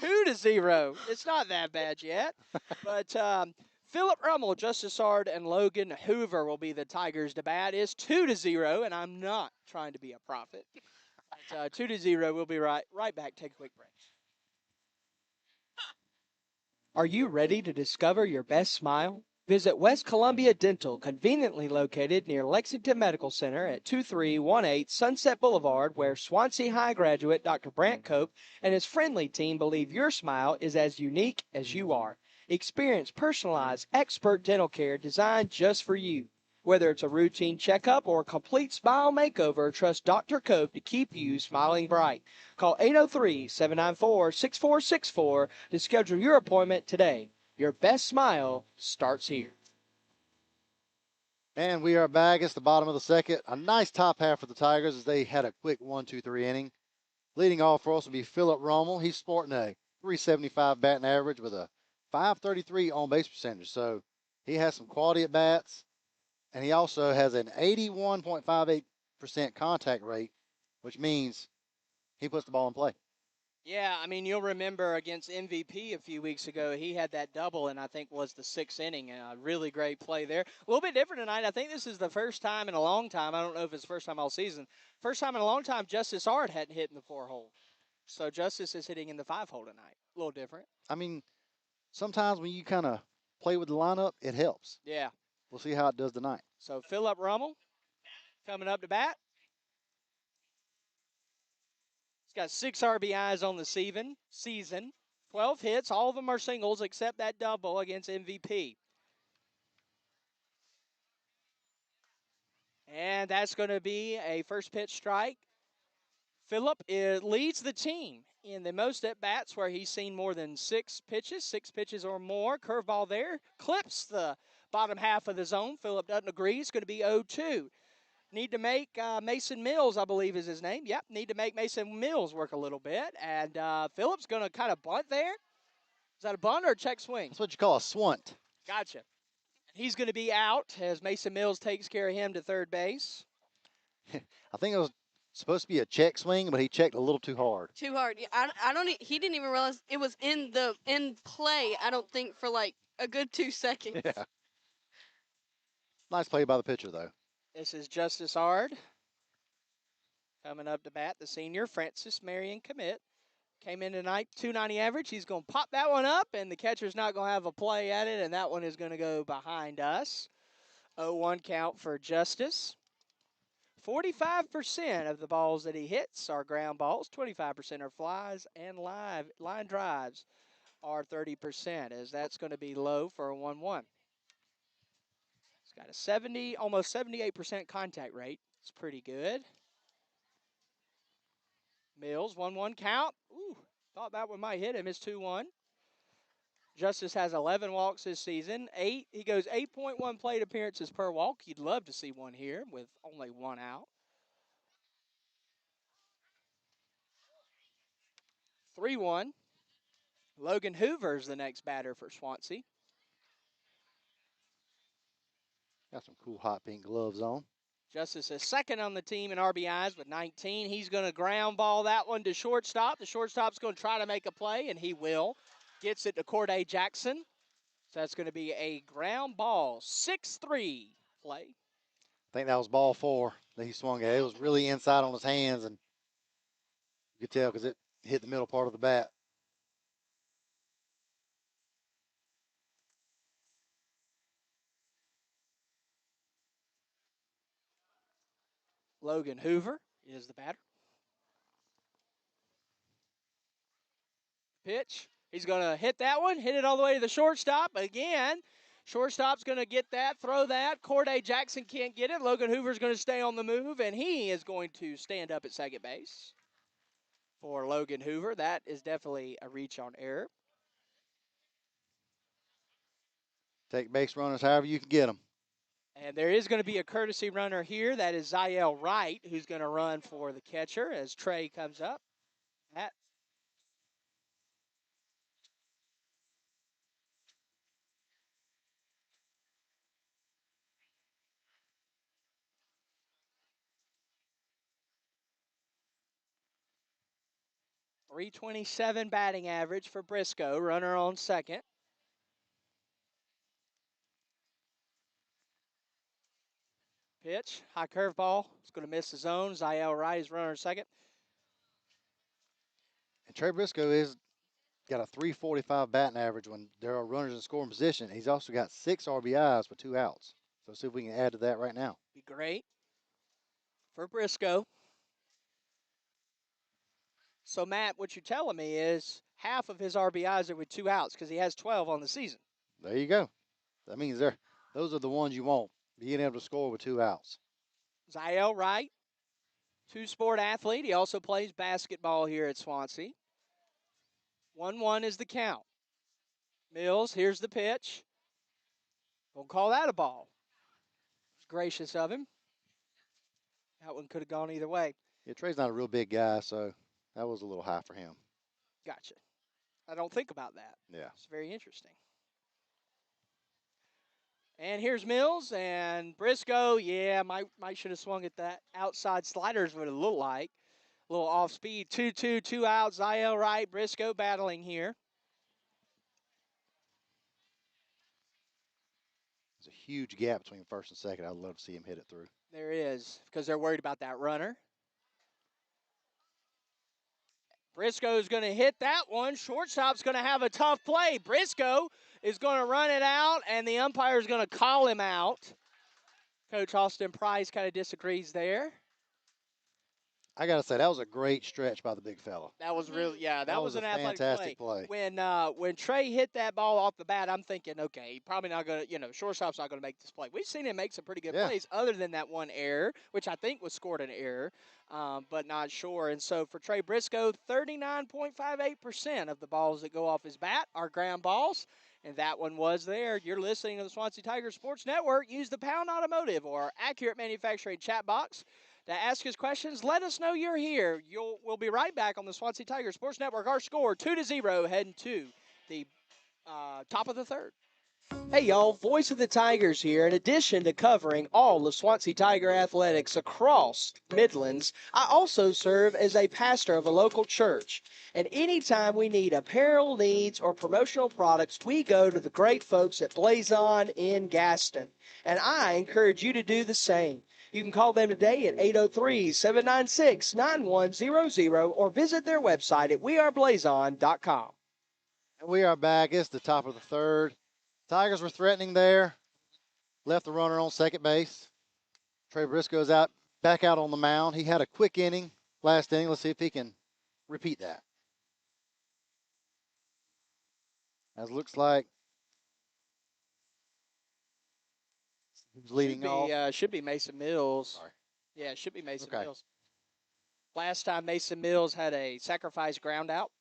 2-0. It's not that bad yet, but. Philip Rummel, Justice Ard, and Logan Hoover will be the Tigers to bat. It's 2-0, and I'm not trying to be a prophet. 2-0. We'll be right back. Take a quick break. Are you ready to discover your best smile? Visit West Columbia Dental, conveniently located near Lexington Medical Center at 2318 Sunset Boulevard, where Swansea High graduate Dr. Brant Cope and his friendly team believe your smile is as unique as you are. Experience personalized, expert dental care designed just for you. Whether it's a routine checkup or a complete smile makeover, trust Dr. Cope to keep you smiling bright. Call 803-794-6464 to schedule your appointment today. Your best smile starts here. And we are back. It's the bottom of the second. A nice top half for the Tigers as they had a quick 1-2-3 inning. Leading off for us will be Philip Rommel. He's sporting a 375 batting average with a 533 on base percentage. So he has some quality at bats. And he also has an 81.58% contact rate, which means he puts the ball in play. Yeah, I mean, you'll remember against MVP a few weeks ago, he had that double, and I think was the 6th inning. A really great play there. A little bit different tonight. I think this is the first time in a long time. I don't know if it's the first time all season. First time in a long time Justice Ard hadn't hit in the 4-hole. So Justice is hitting in the 5-hole tonight. A little different. I mean, sometimes when you kind of play with the lineup, it helps. Yeah. We'll see how it does tonight. So Philip Rummel coming up to bat. He's got 6 RBIs on the season. 12 hits. All of them are singles except that double against MVP. And that's going to be a first pitch strike. Philip leads the team in the most at-bats where he's seen more than 6 pitches or more. Curveball there. Clips the bottom half of the zone. Philip doesn't agree. It's going to be 0-2. Need to make Mason Mills, I believe is his name. Yep, need to make Mason Mills work a little bit. And Philip's going to kind of bunt there. Is that a bunt or a check swing? That's what you call a swunt. Gotcha. And he's going to be out as Mason Mills takes care of him to third base. I think it was supposed to be a check swing, but he checked a little too hard. Too hard. Yeah, I don't. He didn't even realize it was in play. I don't think for like a good 2 seconds. Yeah. Nice play by the pitcher, though. This is Justice Ard. Coming up to bat, the senior, Francis Marion Commit. Came in tonight, 290 average. He's going to pop that one up, and the catcher's not going to have a play at it, and that one is going to go behind us. 0-1 count for Justice. 45% of the balls that he hits are ground balls, 25% are flies, and line drives are 30%, as that's going to be low for a 1-1. He's got a almost 78% contact rate. It's pretty good. Mills, 1-1 count. Ooh, thought that one might hit him. It's 2-1. Justice has 11 walks this season. He goes 8.1 plate appearances per walk. You'd love to see one here with only 1 out. 3-1. Logan Hoover's the next batter for Swansea. Got some cool hot pink gloves on. Justice is second on the team in RBIs with 19. He's going to ground ball that one to shortstop. The shortstop's going to try to make a play, and he will. Gets it to Corday Jackson. So that's going to be a ground ball. 6-3 play. I think that was ball 4 that he swung at. It was really inside on his hands, and you could tell because it hit the middle part of the bat. Logan Hoover is the batter. Pitch. He's going to hit that one, hit it all the way to the shortstop. Again, shortstop's going to get that, throw that. Corday Jackson can't get it. Logan Hoover's going to stay on the move, and he is going to stand up at second base for Logan Hoover. That is definitely a reach on error. Take base runners however you can get them. And there is going to be a courtesy runner here. That is Ziel Wright, who's going to run for the catcher as Trey comes up. That 327 batting average for Briscoe. Runner on second. Pitch, high curveball. It's going to miss the zone. Ziel Wright is runner second. And Trey Briscoe is got a 345 batting average when there are runners in scoring position. He's also got 6 RBIs with 2 outs. So see if we can add to that right now. Be great for Briscoe. So, Matt, what you're telling me is half of his RBIs are with 2 outs because he has 12 on the season. There you go. That means those are the ones you want, being able to score with 2 outs. Ziel Wright, 2-sport athlete. He also plays basketball here at Swansea. 1-1 is the count. Mills, here's the pitch. Don't call that a ball. It's gracious of him. That one could have gone either way. Yeah, Trey's not a real big guy, so that was a little high for him. Gotcha. I don't think about that. Yeah. It's very interesting. And here's Mills and Briscoe. Yeah, might should have swung at that outside sliders what it looked like. A little off speed. 2-2, 2 outs. Ziel Wright, Briscoe battling here. There's a huge gap between first and second. I'd love to see him hit it through. There is, because they're worried about that runner. Briscoe's going to hit that one. Shortstop's going to have a tough play. Briscoe is going to run it out, and the umpire's going to call him out. Coach Austin Price kind of disagrees there. I got to say, that was a great stretch by the big fella. That was really, yeah, that was an a athletic fantastic play. When Trey hit that ball off the bat, I'm thinking, okay, probably not going to, shortstop's not going to make this play. We've seen him make some pretty good plays other than that one error, which I think was scored an error, but not sure. And so for Trey Briscoe, 39.58% of the balls that go off his bat are ground balls. And that one was there. You're listening to the Swansea Tiger Sports Network. Use the Pound Automotive or Accurate Manufacturing chat box to ask us questions. Let us know you're here. We'll be right back on the Swansea Tiger Sports Network. Our score 2-0 heading to the top of the third. Hey y'all, Voice of the Tigers here. In addition to covering all of Swansea Tiger athletics across Midlands, I also serve as a pastor of a local church. And anytime we need apparel needs or promotional products, we go to the great folks at Blazon in Gaston. And I encourage you to do the same. You can call them today at 803-796-9100 or visit their website at weareblazon.com. And we are back. It's the top of the third. Tigers were threatening there. Left the runner on second base. Trey Briscoe's back out on the mound. He had a quick inning last inning. Let's see if he can repeat that. As looks like he's leading off. Should be Mason Mills. Sorry. Yeah, it should be Mason Mills. Last time Mason Mills had a sacrifice ground out.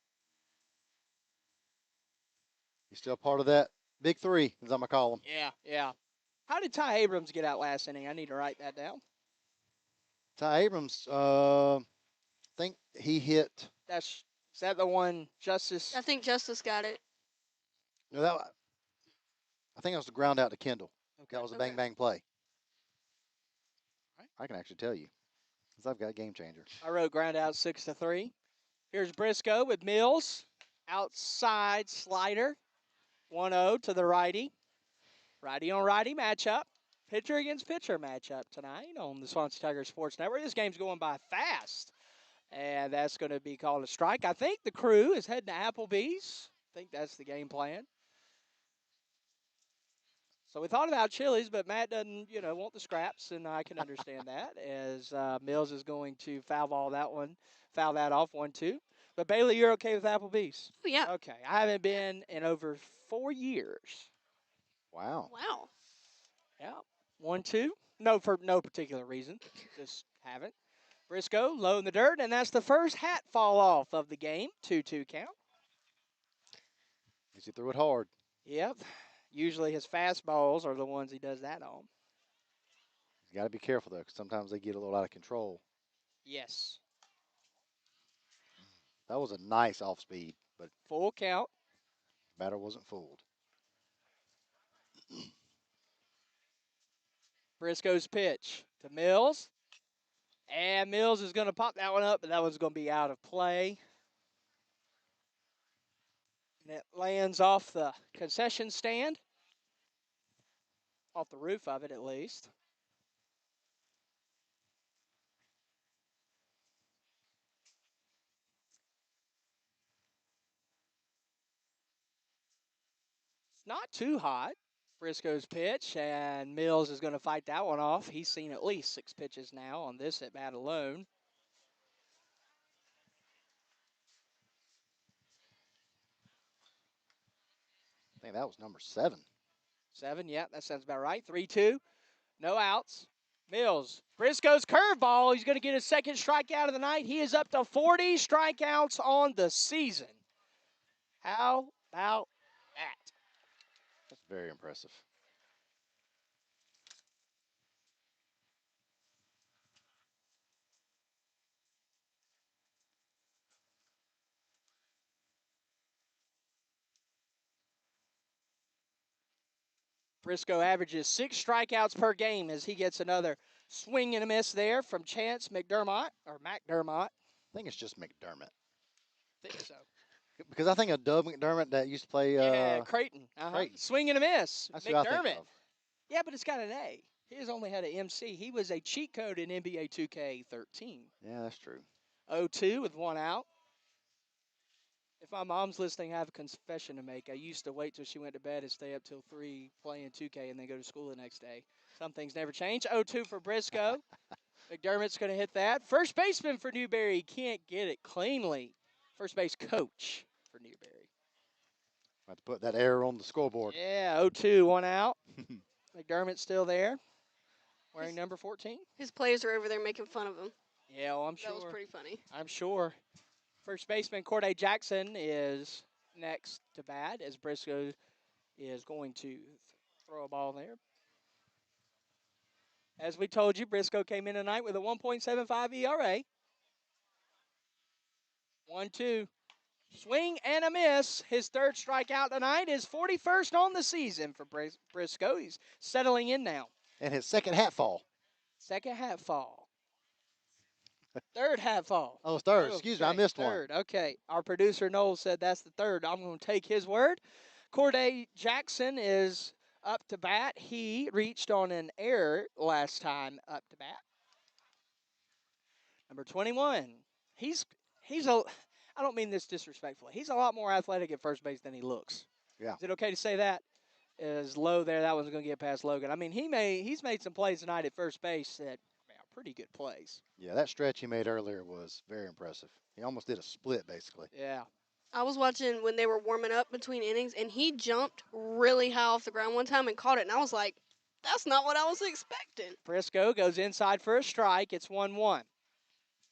He's still part of that big three, as I'm going to call him. Yeah. How did Ty Abrams get out last inning? I need to write that down. Ty Abrams, I think he hit. Is that the one, Justice? I think Justice got it. No, I think it was the ground out to Kendall. Okay. That was a bang play. Right. I can actually tell you, because I've got Game Changer. I wrote ground out 6-3. Here's Briscoe with Mills. Outside slider. 1-0 to the righty. Righty on righty matchup. Pitcher against pitcher matchup tonight on the Swansea Tiger Sports Network. This game's going by fast. And that's going to be called a strike. I think the crew is heading to Applebee's. I think that's the game plan. So we thought about Chili's, but Matt doesn't, want the scraps, and I can understand that as Mills is going to foul that off 1-2. But Bailey, you're okay with Applebee's? Oh yeah. Okay, I haven't been in over 4 years. Wow. Wow. Yeah, 1-2. No, for no particular reason, just haven't. Briscoe low in the dirt, and that's the first hat fall off of the game. 2-2 count. He threw it hard. Yep. Usually his fastballs are the ones he does that on. You got to be careful, though, because sometimes they get a little out of control. Yes. That was a nice off speed, but Full count. batter wasn't fooled. Briscoe's pitch to Mills. And Mills is going to pop that one up, but that one's going to be out of play. And it lands off the concession stand. Off the roof of it, at least. It's not too hot. Briscoe's pitch, and Mills is going to fight that one off. He's seen at least 6 pitches now on this at bat alone. I think that was number 7. 7, yeah, that sounds about right. 3-2, no outs. Mills, Briscoe's curveball. He's going to get his second strikeout of the night. He is up to 40 strikeouts on the season. How about that? That's very impressive. Briscoe averages 6 strikeouts per game as he gets another swing and a miss there from Chance McDermott, or McDermott. I think it's just McDermott. I think so. Because I think of Doug McDermott that used to play Yeah, Creighton. Creighton. Swing and a miss. That's who I think McDermott. of. Yeah, but it's got an A. His only had an MC. He was a cheat code in NBA 2K13. Yeah, that's true. 0-2 with 1 out. If my mom's listening, I have a confession to make. I used to wait till she went to bed and stay up till 3 playing 2K and then go to school the next day. Some things never change. 0-2 for Briscoe. McDermott's going to hit that. First baseman for Newberry can't get it cleanly. First base coach for Newberry. I have to put that error on the scoreboard. Yeah, 0-2, 1 out. McDermott's still there, wearing number 14. His players are over there making fun of him. Yeah, well, I'm sure. That was pretty funny. I'm sure. First baseman Corday Jackson is next to bat as Briscoe is going to throw a ball there. As we told you, Briscoe came in tonight with a 1.75 ERA. 1-2. Swing and a miss. His third strikeout tonight is 41st on the season for Briscoe. He's settling in now. And his second hat fall. Second hat fall. Third hat fall. Oh, third. Excuse me, I missed third. one. Okay. Our producer, Noel, said that's the third. I'm going to take his word. Corday Jackson is up to bat. He reached on an error last time up to bat. Number 21. He's a, I don't mean this disrespectfully. He's a lot more athletic at first base than he looks. Yeah. Is it okay to say that? Is low there. That one's going to get past Logan. I mean, he's made some plays tonight at first base that are pretty good plays. Yeah, that stretch he made earlier was very impressive. He almost did a split, basically. Yeah. I was watching when they were warming up between innings, and he jumped really high off the ground one time and caught it, and I was like, that's not what I was expecting. Briscoe goes inside for a strike. It's 1-1.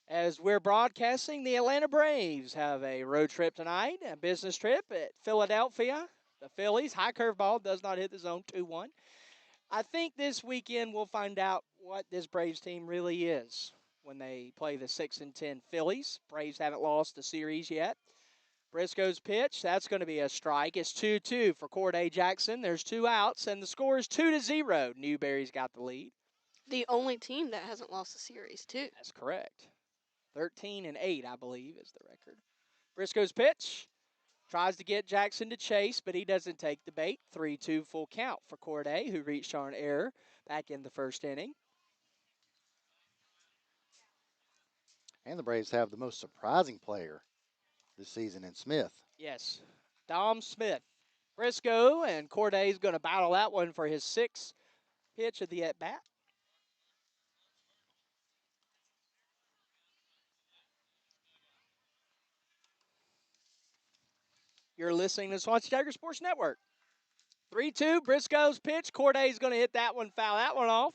As we're broadcasting, the Atlanta Braves have a road trip tonight, a business trip at Philadelphia. The Phillies, high curveball, does not hit the zone, 2-1. I think this weekend we'll find out what this Braves team really is when they play the 6-10 Phillies. Braves haven't lost a series yet. Briscoe's pitch, that's going to be a strike. It's 2-2 for Corday Jackson. There's 2 outs, and the score is 2-0. Newberry's got the lead. The only team that hasn't lost a series, too. That's correct. 13-8, I believe, is the record. Briscoe's pitch tries to get Jackson to chase, but he doesn't take the bait. 3-2 full count for Corday, who reached on an error back in the first inning. And the Braves have the most surprising player this season in Smith. Yes, Dom Smith. Briscoe, and Corday is going to battle that one for his 6th pitch of the at-bat. You're listening to Swansea Tiger Sports Network. 3-2, Briscoe's pitch. Corday's going to hit that one, foul that one off.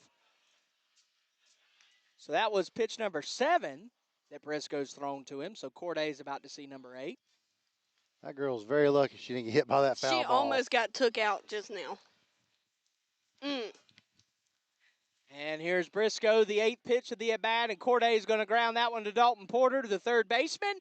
So that was pitch number 7 that Briscoe's thrown to him. So Corday's about to see number 8. That girl's very lucky she didn't get hit by that foul She ball. almost got took out just now. And here's Briscoe, the 8th pitch of the at-bat, and Corday's going to ground that one to Dalton Porter, to the third baseman,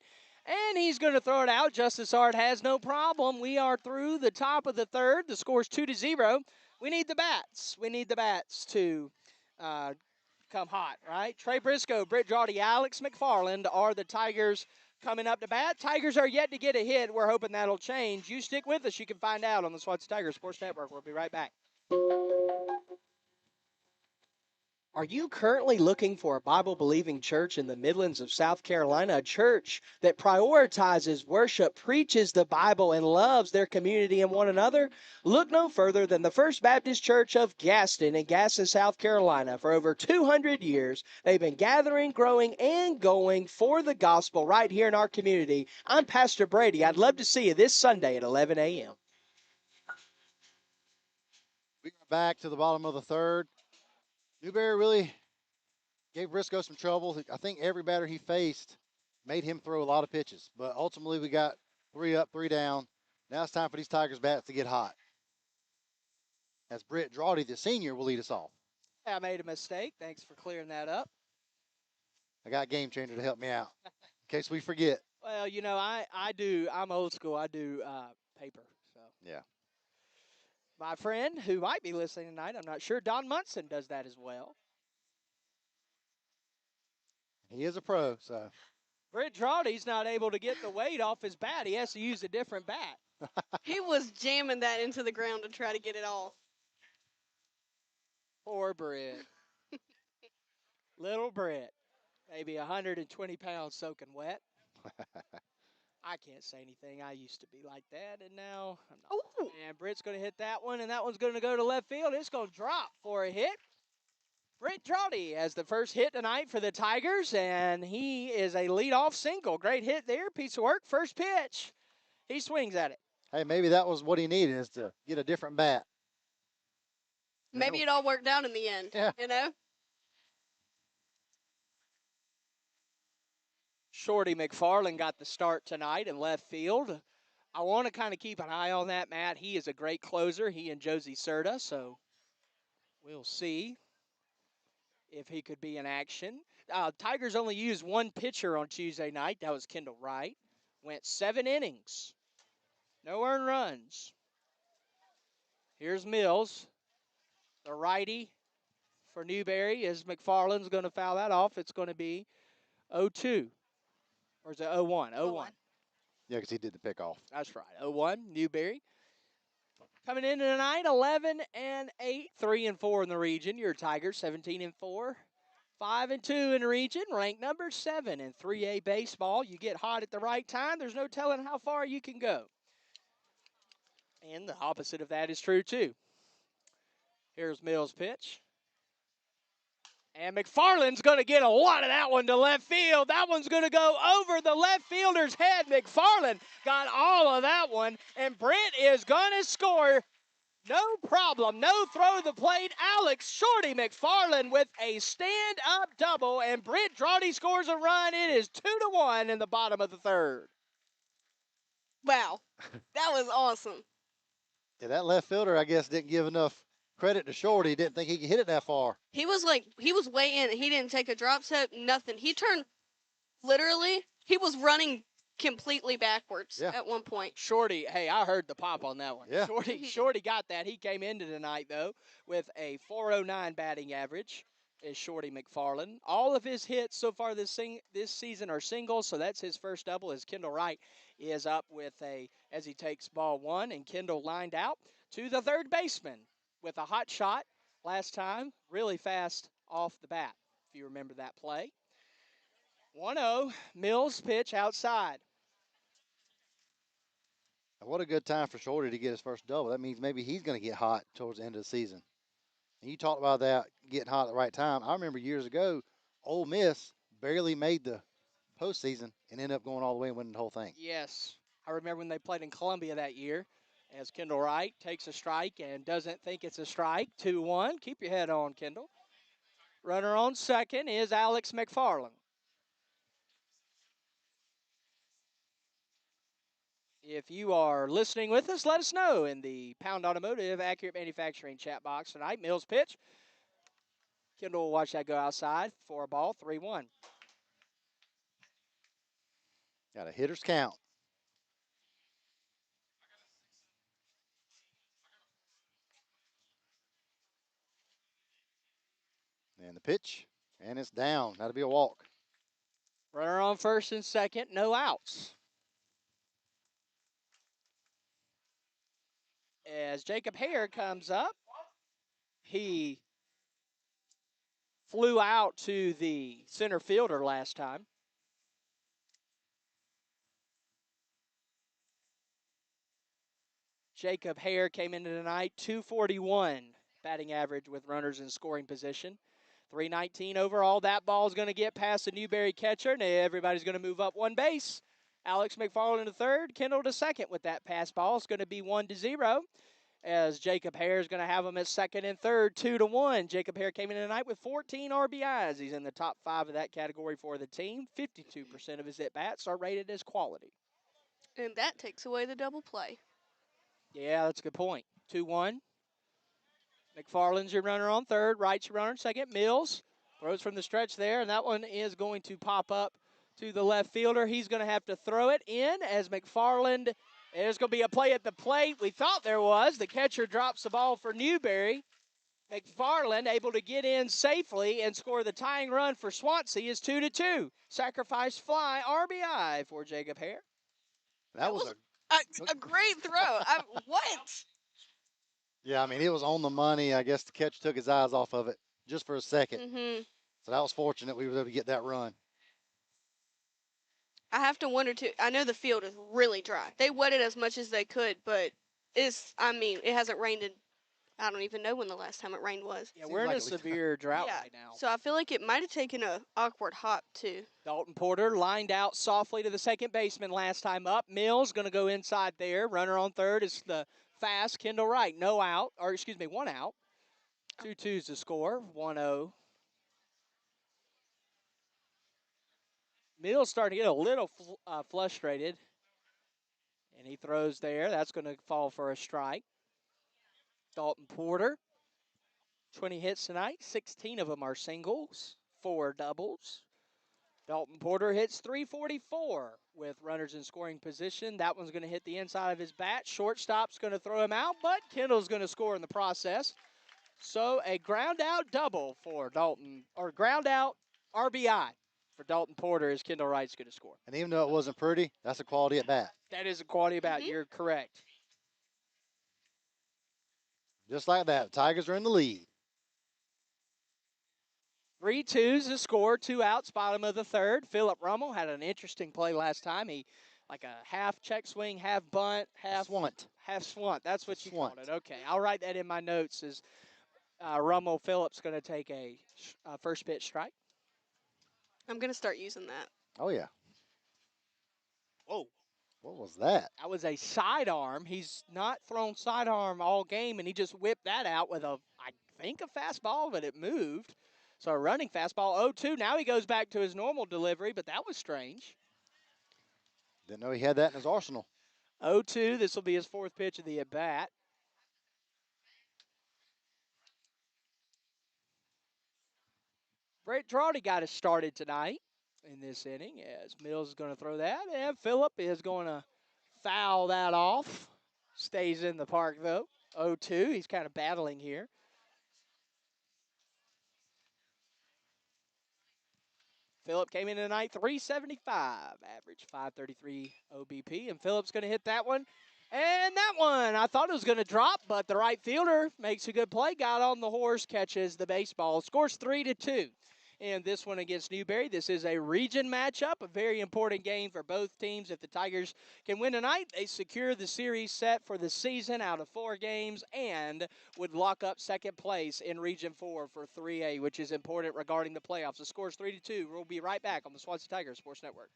and he's going to throw it out. Justice Hart has no problem. We are through the top of the third. The score's 2-0. We need the bats. We need the bats to come hot, right? Trey Briscoe, Britt Drawdy, Alex McFarland are the Tigers coming up to bat. Tigers are yet to get a hit. We're hoping that'll change. You stick with us. You can find out on the Swansea Tigers Sports Network. We'll be right back. Are you currently looking for a Bible-believing church in the Midlands of South Carolina, a church that prioritizes worship, preaches the Bible, and loves their community and one another? Look no further than the First Baptist Church of Gaston in Gaston, South Carolina. For over 200 years, they've been gathering, growing, and going for the gospel right here in our community. I'm Pastor Brady. I'd love to see you this Sunday at 11 a.m. We are back to the bottom of the third. Newberry really gave Briscoe some trouble. I think every batter he faced made him throw a lot of pitches. But ultimately, we got 3 up, 3 down. Now it's time for these Tigers bats to get hot. As Britt Drawdy, the senior, will lead us off. I made a mistake. Thanks for clearing that up. I got Game Changer to help me out in case we forget. Well, you know, I'm old school. I do paper. So Yeah. my friend who might be listening tonight, I'm not sure, Don Munson does that as well. He is a pro, so. Britt Drawdy's not able to get the weight off his bat. He has to use a different bat. He was jamming that into the ground to try to get it off. Poor Britt. Little Britt. Maybe 120 pounds soaking wet. I can't say anything. I used to be like that, and now I'm not. Ooh. And Britt's going to hit that one, and that one's going to go to left field. It's going to drop for a hit. Britt Drawdy has the first hit tonight for the Tigers, and he is a leadoff single. Great hit there. Piece of work. First pitch. He swings at it. Hey, maybe that was what he needed, is to get a different bat. Maybe it all worked out in the end. Yeah. You know? Shorty McFarland got the start tonight in left field. I want to kind of keep an eye on that, Matt. He is a great closer, he and Josie Serta, so we'll see if he could be in action. Tigers only used one pitcher on Tuesday night. That was Kendall Wright. Went 7 innings. No earned runs. Here's Mills, the righty for Newberry, as McFarland's going to foul that off. It's going to be 0-2. Or is it 0-1? 0-1. Yeah, because he did the pickoff. That's right. 0-1, Newberry. Coming in tonight, 11-8, 3-4 in the region. Your Tigers, 17-4, 5-2 in the region. Ranked number 7 in 3A baseball. You get hot at the right time, there's no telling how far you can go. And the opposite of that is true, too. Here's Mills' pitch. And McFarland's going to get a lot of that one to left field. That one's going to go over the left fielder's head. McFarland got all of that one. And Brent is going to score. No problem. No throw to the plate. Alex Shorty McFarland with a stand-up double. And Brent Drawdy scores a run. It is 2-1 in the bottom of the third. Wow. That was awesome. Yeah, that left fielder, I guess, didn't give enough credit to Shorty. He didn't think he could hit it that far. He was way in. He didn't take a drop step, nothing. He turned, literally, he was running completely backwards at one point. Shorty, hey, I heard the pop on that one. Yeah. Shorty got that. He came into tonight, though, with a .409 batting average, is Shorty McFarland. All of his hits so far this season are singles, so that's his first double, as Kendall Wright is up with as he takes ball 1, and Kendall lined out to the third baseman with a hot shot last time, really fast off the bat, if you remember that play. 1-0, Mills pitch outside. What a good time for Shorty to get his first double. That means maybe he's going to get hot towards the end of the season. And you talked about that getting hot at the right time. I remember years ago, Ole Miss barely made the postseason and ended up going all the way and winning the whole thing. Yes. I remember when they played in Columbia that year as Kendall Wright takes a strike and doesn't think it's a strike. 2-1. Keep your head on, Kendall. Runner on second is Alex McFarland. If you are listening with us, let us know in the Pound Automotive Accurate Manufacturing chat box tonight. Mills pitch. Kendall will watch that go outside for a ball, 3-1. Got a hitter's count. And the pitch, and it's down. That'll be a walk. Runner on first and second, no outs. As Jacob Hare comes up, he flew out to the center fielder last time. Jacob Hare came into tonight, 241 batting average with runners in scoring position. 319 overall. That ball's going to get past the Newberry catcher, and everybody's going to move up one base. Alex McFarland to third, Kendall to second with that pass ball. It's going to be 1-0. As Jacob Hare is going to have him at second and third, 2-1. Jacob Hare came in tonight with 14 RBIs. He's in the top 5 of that category for the team. 52% of his at-bats are rated as quality. And that takes away the double play. Yeah, that's a good point. 2-1. McFarland's your runner on third. Wright's your runner on second. Mills throws from the stretch there, and that one is going to pop up to the left fielder. He's going to have to throw it in as McFarland. There's going to be a play at the plate. We thought there was. The catcher drops the ball for Newberry. McFarland able to get in safely and score the tying run for Swansea is 2-2. Sacrifice fly RBI for Jacob Hare. That was a great throw. What? Yeah, I mean, it was on the money. I guess the catcher took his eyes off of it just for a second. Mm-hmm. So that was fortunate we were able to get that run. I have to wonder too. I know the field is really dry. They wet it as much as they could, but it hasn't rained in. I don't even know when the last time it rained was. Yeah, we're in a severe drought Yeah, right now. So I feel like it might have taken a awkward hop too. Dalton Porter lined out softly to the second baseman last time up. Mills going to go inside there. Runner on third is the fast Kendall Wright. No out, or excuse me, 1 out. 2-2's the score, 1-0. Mills starting to get a little frustrated. And he throws there. That's going to fall for a strike. Dalton Porter, 20 hits tonight. 16 of them are singles, 4 doubles. Dalton Porter hits .344 with runners in scoring position. That one's going to hit the inside of his bat. Shortstop's going to throw him out, but Kendall's going to score in the process. So a ground out double for Dalton, or ground out RBI for Dalton Porter as Kendall Wright's going to score. And even though it wasn't pretty, that's a quality at bat. That is a quality at bat. You're correct. Just like that, the Tigers are in the lead. 3-2's the score, 2 outs, bottom of the third. Philip Rummel had an interesting play last time. He, like a half check swing, half bunt, half swant. Half swant. That's what you Swant. called it. Okay, I'll write that in my notes. Is Rummel Phillips going to take a first pitch strike? I'm going to start using that. Oh, yeah. Whoa. What was that? That was a sidearm. He's not thrown sidearm all game, and he just whipped that out with I think a fastball, but it moved. So a running fastball, 0-2. Now he goes back to his normal delivery, but that was strange. Didn't know he had that in his arsenal. 0-2. This will be his 4th pitch of the at-bat. Brett Drawdy got us started tonight in this inning as Mills is going to throw that, and Phillip is going to foul that off. Stays in the park, though. 0-2. He's kind of battling here. Phillip came in tonight 375, average 533 OBP, and Phillip's going to hit that one. And that one, I thought it was going to drop, but the right fielder makes a good play, got on the horse, catches the baseball, scores 3-2. in this one against Newberry. This is a region matchup, a very important game for both teams. If the Tigers can win tonight, they secure the series set for the season out of 4 games and would lock up second place in Region 4 for 3A, which is important regarding the playoffs. The score is 3-2. We'll be right back on the Swansea Tigers Sports Network.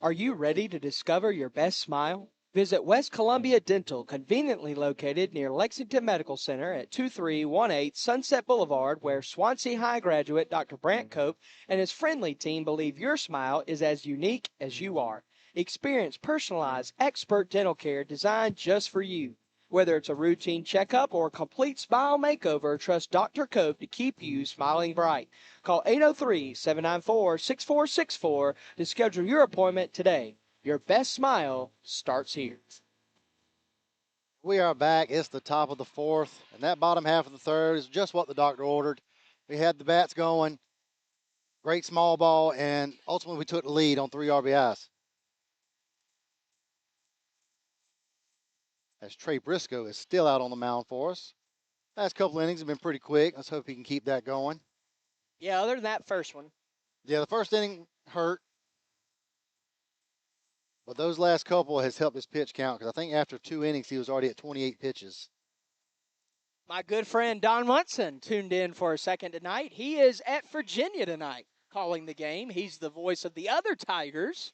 Are you ready to discover your best smile? Visit West Columbia Dental, conveniently located near Lexington Medical Center at 2318 Sunset Boulevard, where Swansea High graduate Dr. Brant Cope and his friendly team believe your smile is as unique as you are. Experience personalized, expert dental care designed just for you. Whether it's a routine checkup or a complete smile makeover, trust Dr. Cope to keep you smiling bright. Call 803-794-6464 to schedule your appointment today. Your best smile starts here. We are back. It's the top of the 4th, and that bottom half of the 3rd is just what the doctor ordered. We had the bats going, great small ball, and ultimately we took the lead on 3 RBIs. As Trey Briscoe is still out on the mound for us. Last couple innings have been pretty quick. Let's hope he can keep that going. Yeah, other than that first one. Yeah, the first inning hurt. But those last couple has helped his pitch count because I think after 2 innings he was already at 28 pitches. My good friend Don Munson tuned in for a second tonight. He is at Virginia tonight calling the game. He's the voice of the other Tigers,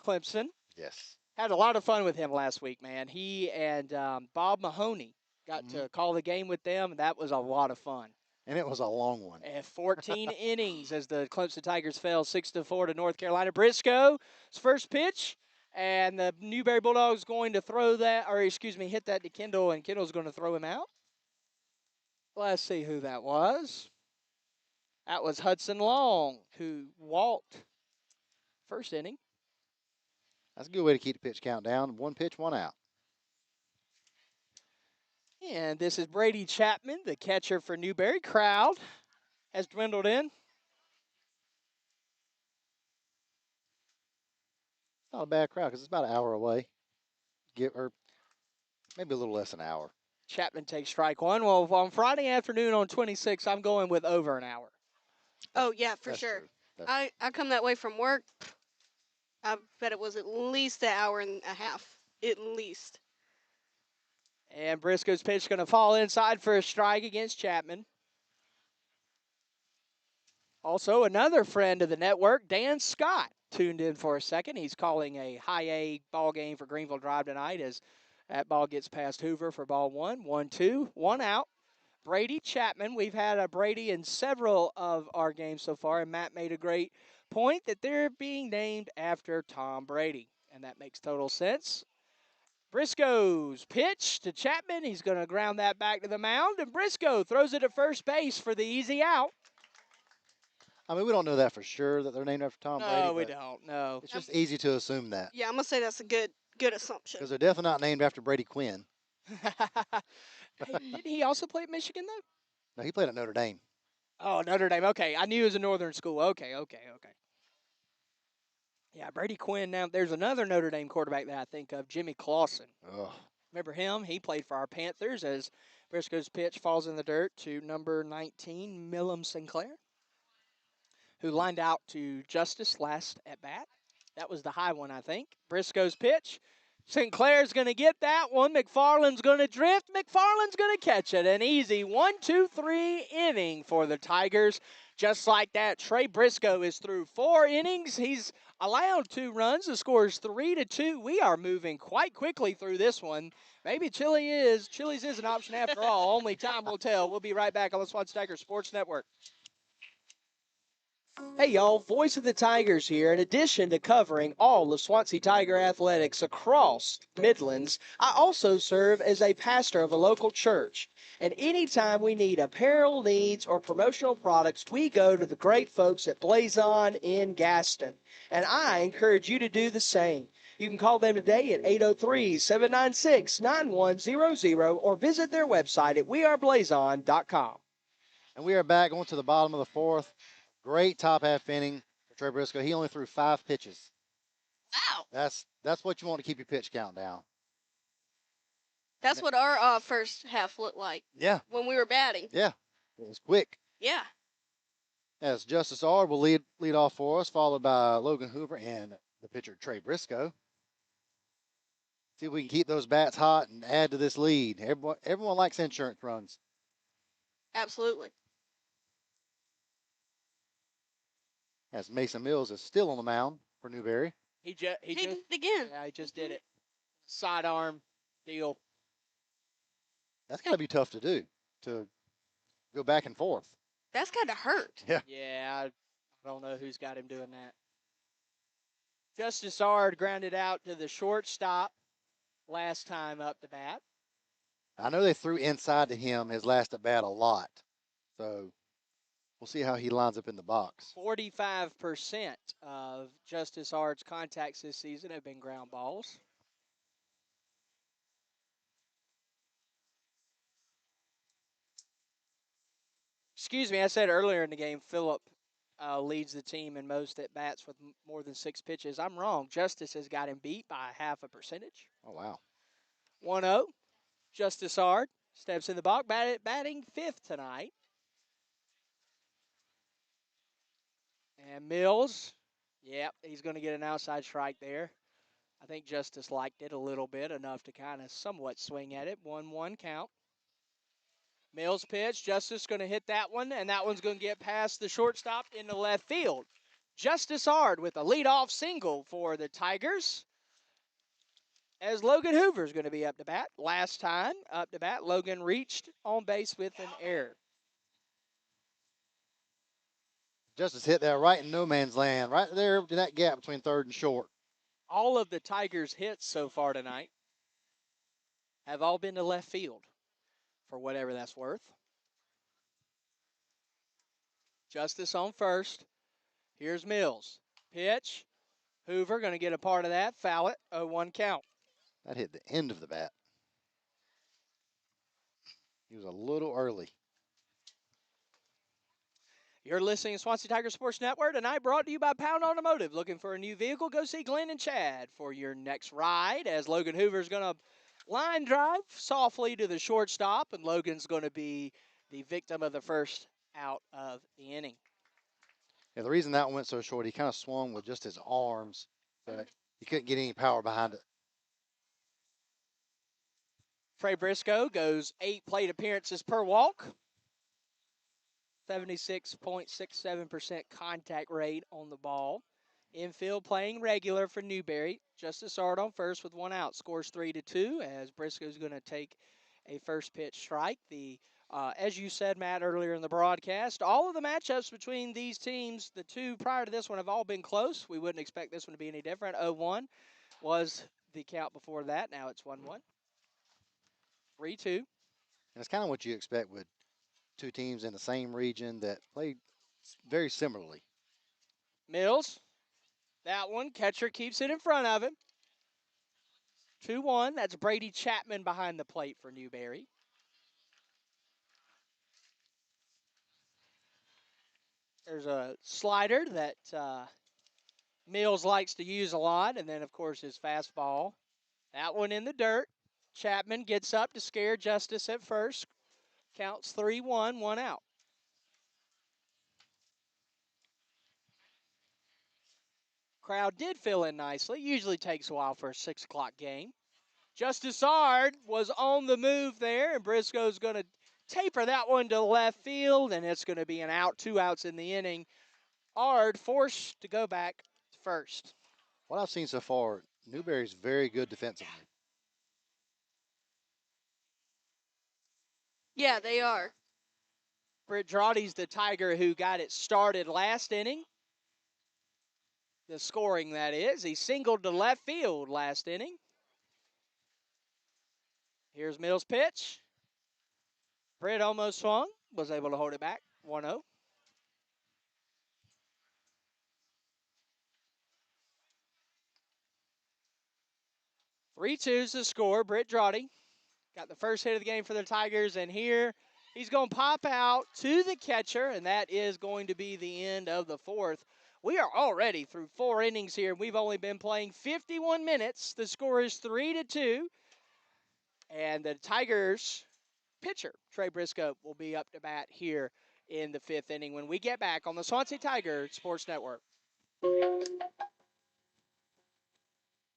Clemson. Yes. Had a lot of fun with him last week, man. He and Bob Mahoney got to call the game with them. That was a lot of fun. And it was a long one. 14 innings as the Clemson Tigers fell 6-4 to North Carolina. Briscoe's first pitch, and the Newberry Bulldogs going to throw that, or excuse me, hit that to Kendall, and Kendall's going to throw him out. Let's see who that was. That was Hudson Long, who walked first inning. That's a good way to keep the pitch count down. 1 pitch, 1 out. And this is Brady Chapman, the catcher for Newberry. Crowd has dwindled in. Not a bad crowd because it's about an hour away. Or maybe a little less than an hour. Chapman takes strike 1. Well, on Friday afternoon on 26, I'm going with over an hour. Oh, yeah, for sure. I come that way from work. I bet it was at least an hour and a half. At least. And Briscoe's pitch going to fall inside for a strike against Chapman. Also, another friend of the network, Dan Scott, tuned in for a second. He's calling a high A ball game for Greenville Drive tonight as that ball gets past Hoover for ball 1. 1-2, 1 out. Brady Chapman. We've had a Brady in several of our games so far, and Matt made a great point that they're being named after Tom Brady, and that makes total sense. Briscoe's pitch to Chapman. He's going to ground that back to the mound, and Briscoe throws it at first base for the easy out. I mean, we don't know that for sure that they're named after Tom Brady. No, we don't. No. It's just easy to assume that. Yeah, I'm going to say that's a good assumption. Because they're definitely not named after Brady Quinn. Hey, didn't he also play at Michigan, though? No, he played at Notre Dame. Oh, Notre Dame. Okay, I knew it was a northern school. Okay. Yeah, Brady Quinn. Now, there's another Notre Dame quarterback that I think of, Jimmy Clausen. Oh. Remember him? He played for our Panthers as Briscoe's pitch falls in the dirt to number 19, Millum Sinclair, who lined out to Justice last at bat. That was the high one, I think. Briscoe's pitch. Sinclair's going to get that one. McFarland's going to drift. McFarland's going to catch it. An easy 1-2-3 inning for the Tigers. Just like that, Trey Briscoe is through 4 innings. He's allowed 2 runs. The score is 3-2. We are moving quite quickly through this one. Maybe Chili's is an option after all. Only time will tell. We'll be right back on the Swansea Tigers Sports Network. Hey y'all, Voice of the Tigers here. In addition to covering all the Swansea Tiger athletics across Midlands, I also serve as a pastor of a local church. And anytime we need apparel needs or promotional products, we go to the great folks at Blazon in Gaston. And I encourage you to do the same. You can call them today at 803-796-9100 or visit their website at weareblazon.com. And we are back going to the bottom of the 4th. Great top half inning for Trey Briscoe. He only threw 5 pitches. Wow. That's what you want to keep your pitch count down. That's what our first half looked like. Yeah. When we were batting. Yeah. It was quick. Yeah. As Justice Ard will lead off for us, followed by Logan Hoover and the pitcher Trey Briscoe. See if we can keep those bats hot and add to this lead. Everyone likes insurance runs. Absolutely. As Mason Mills is still on the mound for Newberry. He He just did it again. yeah, he just did it. Sidearm deal. That's got to be tough to do, to go back and forth. That's got to hurt. Yeah. Yeah, I don't know who's got him doing that. Justice Ard grounded out to the shortstop last time up the bat. I know they threw inside to him his last at bat a lot. So we'll see how he lines up in the box. 45% of Justice Ard's contacts this season have been ground balls. Excuse me, I said earlier in the game, Phillip leads the team in most at bats with more than 6 pitches. I'm wrong. Justice has got him beat by half a percentage. Oh, wow. 1-0. Justice Ard steps in the box, batting 5th tonight. And Mills, yep, he's going to get an outside strike there. I think Justice liked it a little bit, enough to kind of somewhat swing at it. 1-1 count. Mills pitch. Justice going to hit that one, and that one's going to get past the shortstop into left field. Justice Ard with a leadoff single for the Tigers. As Logan Hoover is going to be up to bat. Last time up to bat, Logan reached on base with an error. Justice hit that right in no man's land, right there in that gap between third and short. All of the Tigers' hits so far tonight have all been to left field, for whatever that's worth. Justice on first. Here's Mills. Pitch. Hoover going to get a part of that. Foul it. 0-1 count. That hit the end of the bat. He was a little early. You're listening to Swansea Tiger Sports Network, and I brought to you by Pound Automotive. Looking for a new vehicle? Go see Glenn and Chad for your next ride. As Logan Hoover's going to line drive softly to the shortstop, and Logan's going to be the victim of the first out of the inning. Yeah, the reason that one went so short, he kind of swung with just his arms, but he couldn't get any power behind it. Trey Briscoe goes 8 plate appearances per walk. 76.67% contact rate on the ball. Infield playing regular for Newberry. Justice Ard on first with 1 out. Scores 3-2 as Briscoe's going to take a first pitch strike. As you said, Matt, earlier in the broadcast, all of the matchups between these teams, the two prior to this one, have all been close. We wouldn't expect this one to be any different. 0-1 was the count before that. Now it's 1-1. 3-2. And it's kind of what you expect with two teams in the same region that play very similarly. Mills, that one, catcher keeps it in front of him. 2-1, that's Brady Chapman behind the plate for Newberry. There's a slider that Mills likes to use a lot, and then, of course, his fastball. That one in the dirt. Chapman gets up to scare Justice at first. Counts 3-1, 1 out. Crowd did fill in nicely. Usually takes a while for a 6 o'clock game. Justice Ard was on the move there, and Briscoe's going to taper that one to left field, and it's going to be an out, 2 outs in the inning. Ard forced to go back first. What I've seen so far, Newberry's very good defensively. Yeah, they are. Brady the Tiger who got it started last inning. The scoring, that is. He singled to left field last inning. Here's Mills' pitch. Britt almost swung, was able to hold it back. 1-0. Three twos the score. Britt Drawdy got the first hit of the game for the Tigers, and here he's going to pop out to the catcher, and that is going to be the end of the 4th. We are already through 4 innings here, and we've only been playing 51 minutes. The score is 3-2, and the Tigers pitcher, Trey Briscoe, will be up to bat here in the 5th inning when we get back on the Swansea Tiger Sports Network.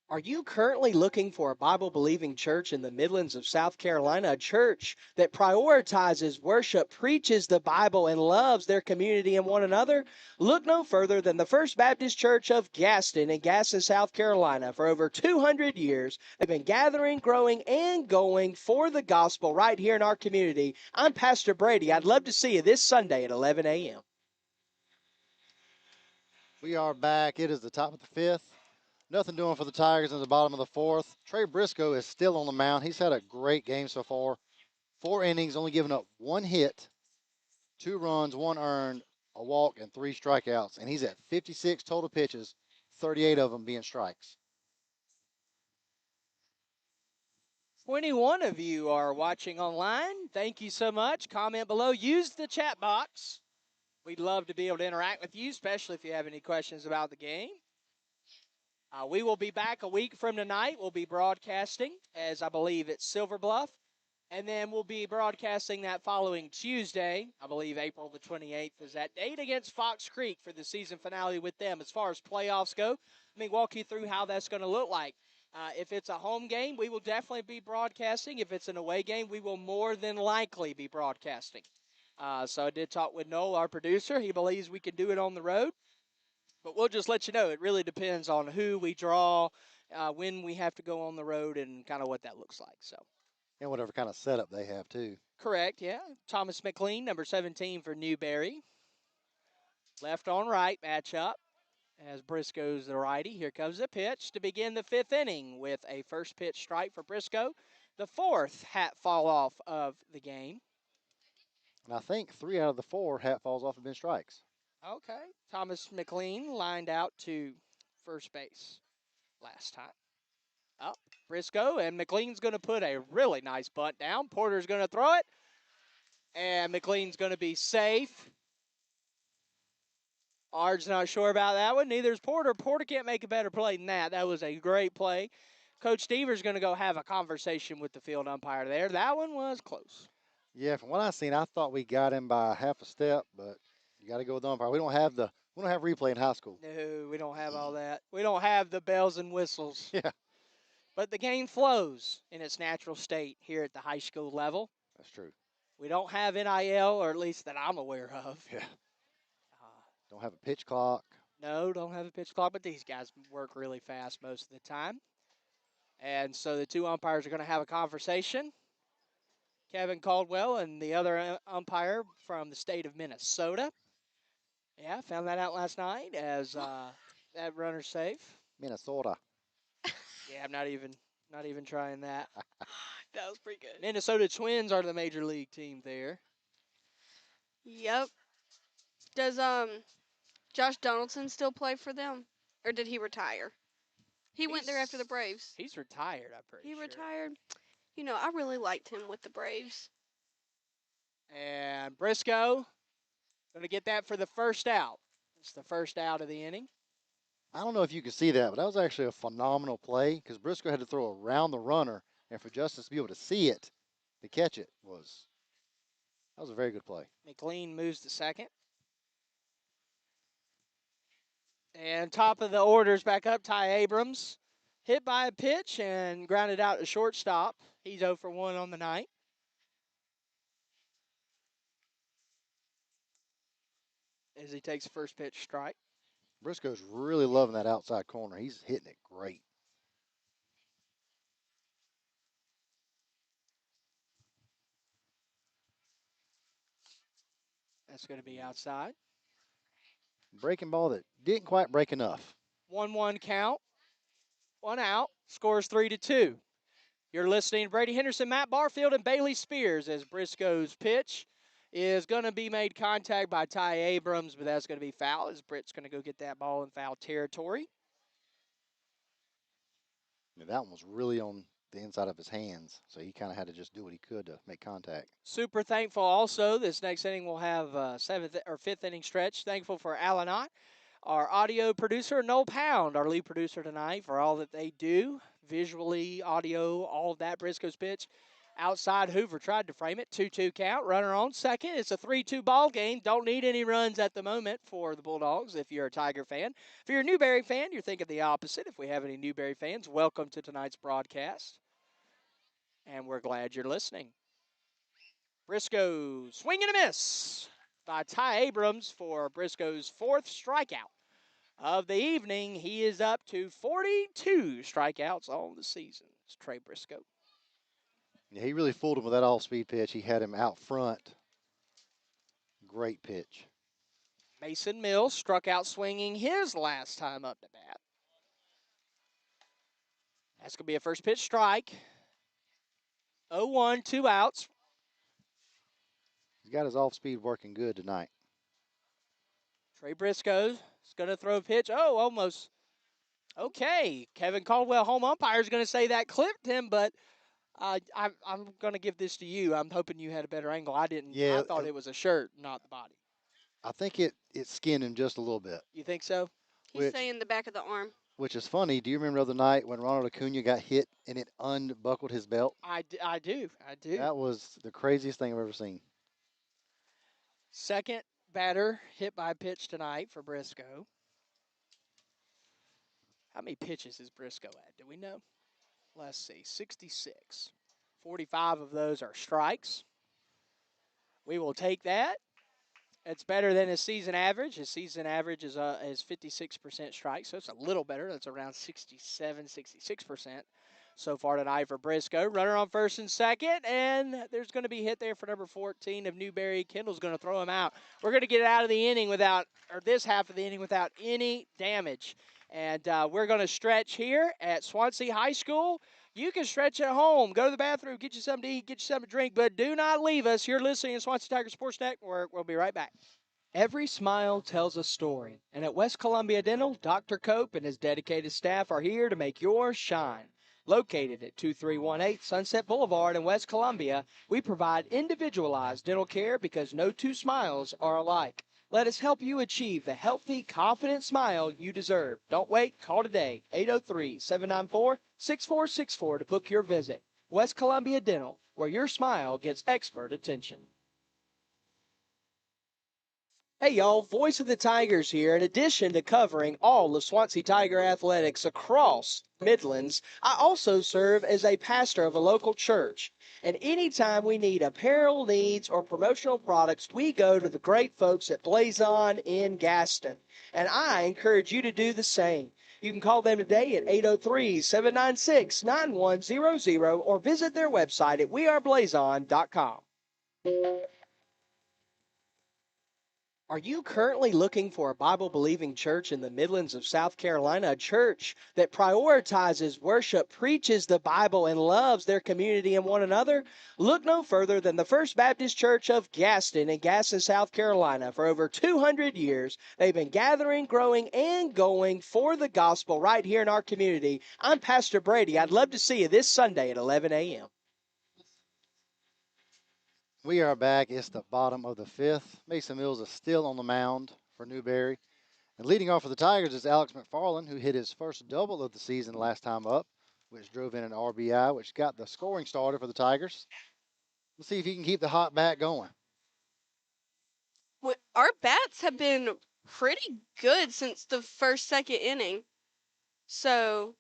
Are you currently looking for a Bible-believing church in the Midlands of South Carolina, a church that prioritizes worship, preaches the Bible, and loves their community and one another? Look no further than the First Baptist Church of Gaston in Gaston, South Carolina. For over 200 years, they've been gathering, growing, and going for the gospel right here in our community. I'm Pastor Brady. I'd love to see you this Sunday at 11 a.m. We are back. It is the top of the 5th. Nothing doing for the Tigers in the bottom of the 4th. Trey Briscoe is still on the mound. He's had a great game so far. 4 innings, only giving up 1 hit, 2 runs, 1 earned, a walk, and 3 strikeouts. And he's at 56 total pitches, 38 of them being strikes. 21 of you are watching online. Thank you so much. Comment below. Use the chat box. We'd love to be able to interact with you, especially if you have any questions about the game. We will be back a week from tonight. We'll be broadcasting, as I believe it's Silver Bluff. And then we'll be broadcasting that following Tuesday. I believe April the 28th is that date against Fox Creek for the season finale with them. As far as playoffs go, let me walk you through how that's going to look like. If it's a home game, we will definitely be broadcasting. If it's an away game, we will more than likely be broadcasting. So I did talk with Noel, our producer. He believes we can do it on the road. But we'll just let you know. It really depends on who we draw, when we have to go on the road, and kind of what that looks like. So, And whatever kind of setup they have, too. correct, yeah. Thomas McLean, number 17 for Newberry. Left on right matchup as Briscoe's the righty. Here comes the pitch to begin the 5th inning with a first pitch strike for Briscoe. The 4th hat fall off of the game. And I think 3 out of the 4 hat falls off have been strikes. Okay. Thomas McLean lined out to first base last time. Up, Briscoe, and McLean's going to put a really nice bunt down. Porter's going to throw it, and McLean's going to be safe. Ard's not sure about that one. Neither is Porter. Porter can't make a better play than that. That was a great play. Coach Stever's going to go have a conversation with the field umpire there. That one was close. Yeah, from what I seen, I thought we got him by half a step, but you got to go with the umpire. We don't have replay in high school. No, we don't have all that. We don't have the bells and whistles. Yeah, But the game flows in its natural state here at the high school level. that's true. We don't have NIL, or at least that I'm aware of. Yeah. Don't have a pitch clock. No, don't have a pitch clock, but these guys work really fast most of the time. And so the two umpires are going to have a conversation. Kevin Caldwell and the other umpire from the state of Minnesota. Yeah, found that out last night as that runner's safe. Minnesota. Yeah, I'm not even trying that. That was pretty good. Minnesota Twins are the major league team there. Yep. Does Josh Donaldson still play for them, or did he retire? He went there after the Braves. He's retired, I'm pretty He sure. retired. You know, I really liked him with the Braves. And Briscoe going to get that for the first out. It's the first out of the inning. I don't know if you can see that, but that was actually a phenomenal play because Briscoe had to throw around the runner, and for Justice to be able to see it, to catch it that was a very good play. McLean moves to second. And top of the orders back up, Ty Abrams. Hit by a pitch and grounded out to shortstop. He's 0 for 1 on the night. As he takes first pitch strike. Briscoe's really loving that outside corner. He's hitting it great. That's going to be outside. Breaking ball that didn't quite break enough. 1-1 count. 1 out. Scores 3-2. You're listening to Brady Henderson, Matt Barfield, and Bailey Spears as Briscoe's pitch is going to be made contact by Ty Abrams, but that's going to be foul as Britt's going to go get that ball in foul territory. And that one was really on the inside of his hands, so he kind of had to just do what he could to make contact. Super thankful also. This next inning will have a 7th or 5th inning stretch. Thankful for Alan Ott, our audio producer, Noel Pound, our lead producer tonight, for all that they do, visually, audio, all of that, Briscoe's pitch. Outside, Hoover tried to frame it. 2-2 count. Runner on second. It's a 3-2 ball game. Don't need any runs at the moment for the Bulldogs if you're a Tiger fan. If you're a Newberry fan, you're thinking the opposite. If we have any Newberry fans, welcome to tonight's broadcast. And we're glad you're listening. Briscoe swing and a miss by Ty Abrams for Briscoe's fourth strikeout of the evening. He is up to 42 strikeouts on the season. It's Trey Briscoe. Yeah, he really fooled him with that off-speed pitch. He had him out front. Great pitch. Mason Mills struck out swinging his last time up to bat. That's going to be a first pitch strike. 0-1, 2 outs. He's got his off-speed working good tonight. Trey Briscoe is going to throw a pitch. Oh, almost. Okay. Kevin Caldwell, home umpire, is going to say that clipped him, but I'm going to give this to you. I'm hoping you had a better angle. I didn't. Yeah, I thought it was a shirt, not the body. I think it skinned him just a little bit. You think so? He's saying the back of the arm. Which is funny. Do you remember the other night when Ronald Acuna got hit and it unbuckled his belt? I do. That was the craziest thing I've ever seen. Second batter hit by pitch tonight for Briscoe. How many pitches is Briscoe at? Do we know? Let's see. 66. 45 of those are strikes. We will take that. It's better than his season average. His season average is 56% strikes, so it's a little better. That's around 67, 66% so far tonight for Briscoe. Runner on first and second, and there's going to be hit there for number 14 of Newberry. Kendall's going to throw him out. We're going to get out of the inning this half of the inning without any damage. And we're going to stretch here at Swansea High School. You can stretch at home, go to the bathroom, get you something to eat, get you something to drink, but do not leave us. You're listening to Swansea Tiger Sports Network. We'll be right back. Every smile tells a story, and at West Columbia Dental, Dr. Cope and his dedicated staff are here to make yours shine. Located at 2318 Sunset Boulevard in West Columbia, we provide individualized dental care because no two smiles are alike. Let us help you achieve the healthy, confident smile you deserve. Don't wait. Call today, 803-794-6464 to book your visit. West Columbia Dental, where your smile gets expert attention. Hey y'all, Voice of the Tigers here. In addition to covering all the Swansea Tiger athletics across Midlands, I also serve as a pastor of a local church. And anytime we need apparel needs or promotional products, we go to the great folks at Blazon in Gaston. And I encourage you to do the same. You can call them today at 803-796-9100 or visit their website at weareblazon.com. Are you currently looking for a Bible-believing church in the Midlands of South Carolina, a church that prioritizes worship, preaches the Bible, and loves their community and one another? Look no further than the First Baptist Church of Gaston in Gaston, South Carolina. For over 200 years, they've been gathering, growing, and going for the gospel right here in our community. I'm Pastor Brady. I'd love to see you this Sunday at 11 a.m. We are back. It's the bottom of the fifth. Mason Mills is still on the mound for Newberry. And leading off for the Tigers is Alex McFarland, who hit his first double of the season last time up, which drove in an RBI, which got the scoring starter for the Tigers. We'll see if he can keep the hot bat going. Our bats have been pretty good since the second inning. So,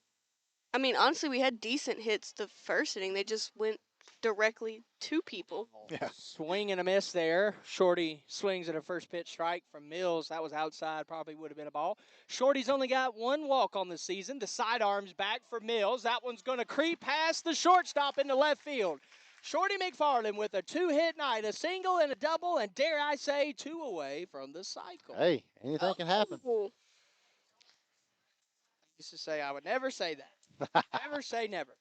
I mean, honestly, we had decent hits the first inning. They just went directly to people. Yeah. Swing and a miss there. Shorty swings at a first pitch strike from Mills. That was outside, probably would have been a ball. Shorty's only got one walk on the season. The sidearm's back for Mills. That one's going to creep past the shortstop into left field. Shorty McFarland with a two-hit night, a single and a double, and dare I say, two away from the cycle. Hey, anything can happen. Oh. I used to say I would never say that. Never say never.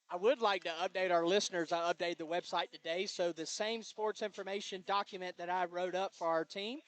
I would like to update our listeners. I updated the website today, so the same sports information document that I wrote up for our team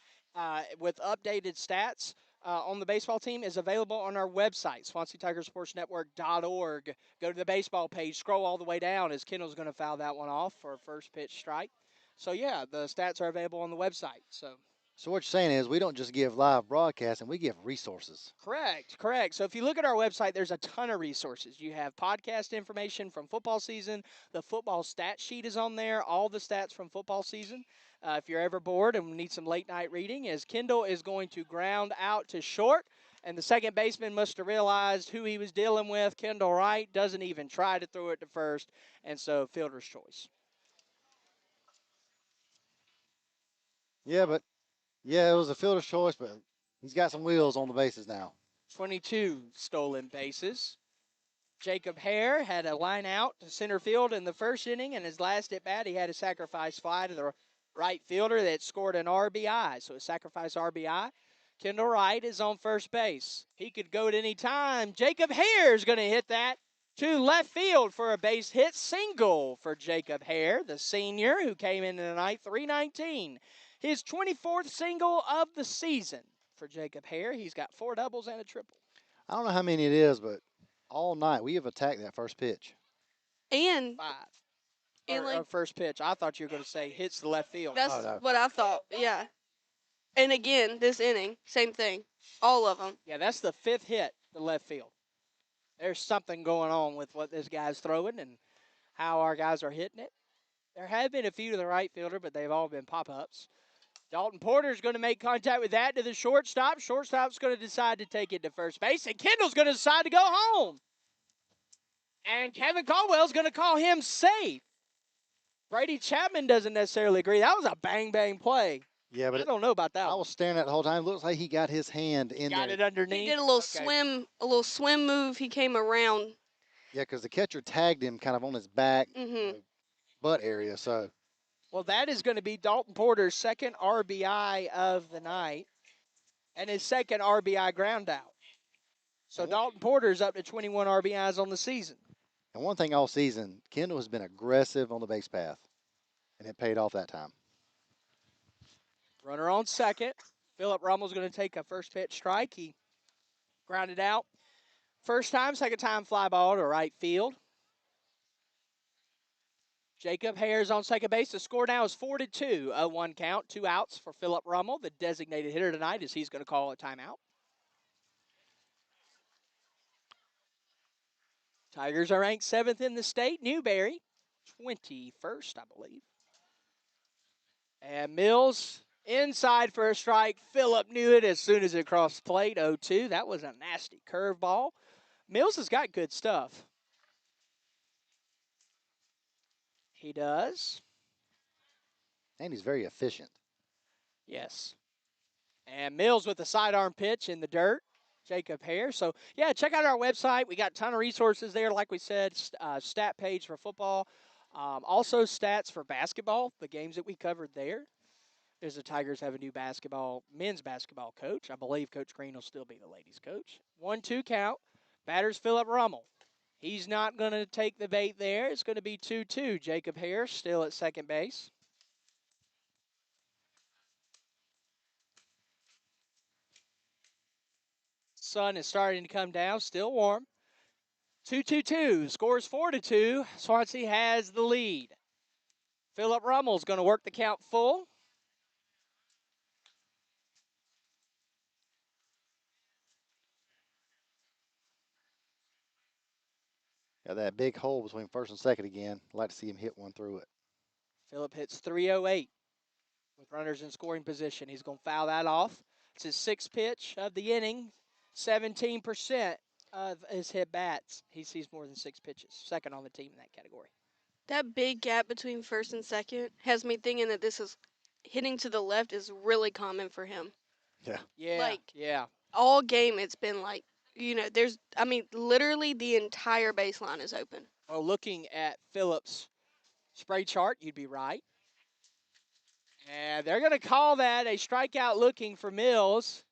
with updated stats on the baseball team is available on our website, SwanseaTigerSportsNetwork.org. Go to the baseball page, scroll all the way down as Kendall's going to foul that one off for a first pitch strike. So, yeah, the stats are available on the website. So So what you're saying is we don't just give live broadcasting, we give resources. Correct. So if you look at our website, there's a ton of resources. You have podcast information from football season. The football stat sheet is on there, all the stats from football season. If you're ever bored and need some late night reading, as Kendall is going to ground out to short, and the second baseman must have realized who he was dealing with. Kendall Wright doesn't even try to throw it to first, and so fielder's choice. Yeah, it was a fielder's choice, but he's got some wheels on the bases now. 22 stolen bases. Jacob Hare had a line out to center field in the first inning, and his last at bat, he had a sacrifice fly to the right fielder that scored an RBI. So a sacrifice RBI. Kendall Wright is on first base. He could go at any time. Jacob Hare is going to hit that to left field for a base hit single for Jacob Hare, the senior who came in tonight, 319. His 24th single of the season for Jacob Hare. He's got 4 doubles and a triple. I don't know how many it is, but all night we have attacked that first pitch. And 5. And, Or first pitch. I thought you were going to say hits the left field. that's Oh, no. what I thought. Yeah. And again, this inning, same thing. All of them. Yeah, that's the 5th hit to left field. There's something going on with what this guy's throwing and how our guys are hitting it. There have been a few to the right fielder, but they've all been pop-ups. Dalton Porter's going to make contact with that to the shortstop. Shortstop's going to decide to take it to first base, and Kendall's going to decide to go home. And Kevin Caldwell's going to call him safe. Brady Chapman doesn't necessarily agree. That was a bang-bang play. Yeah, but I don't know about that I one. was staring at it the whole time. It looks like he got his hand in Got there. it underneath. He did a little swim move. He came around. Yeah, because the catcher tagged him kind of on his back, Mm-hmm. butt area. So Well, that is going to be Dalton Porter's second RBI of the night and his second RBI ground out. So Dalton Porter's up to 21 RBIs on the season. and one thing all season, Kendall has been aggressive on the base path, and it paid off that time. Runner on second. Philip Rummel's going to take a first pitch strike. He grounded out. First time, second time fly ball to right field. Jacob Hare's on second base. The score now is 4-2. A 1 count, 2 outs for Philip Rummel, the designated hitter tonight, as he's going to call a timeout. Tigers are ranked 7th in the state. Newberry, 21st, I believe. And Mills inside for a strike. Phillip knew it as soon as it crossed the plate. 0-2. That was a nasty curveball. Mills has got good stuff. He does. And he's very efficient. Yes. And Mills with the sidearm pitch in the dirt. Jacob Hare. So, yeah, check out our website. We got a ton of resources there. Like we said, stat page for football. Also stats for basketball, the games that we covered there. There's the Tigers have a new men's basketball coach. I believe Coach Green will still be the ladies' coach. 1-2 count. Batters Philip Rummel. He's not going to take the bait there. It's going to be 2-2. Jacob Hare still at second base. Sun is starting to come down, still warm. 2-2-2. Scores 4-2. Swansea has the lead. Philip Rummel's going to work the count full. Got that big hole between first and second again. I'd like to see him hit one through it. Philip hits 308 with runners in scoring position. He's going to foul that off. It's his 6th pitch of the inning. 17% of his hit bats. He sees more than 6 pitches. Second on the team in that category. That big gap between first and second has me thinking that this is hitting to the left is really common for him. Yeah. All game it's been like, literally the entire baseline is open. Well, looking at Phillips' spray chart, you'd be right. And they're going to call that a strikeout looking for Mills.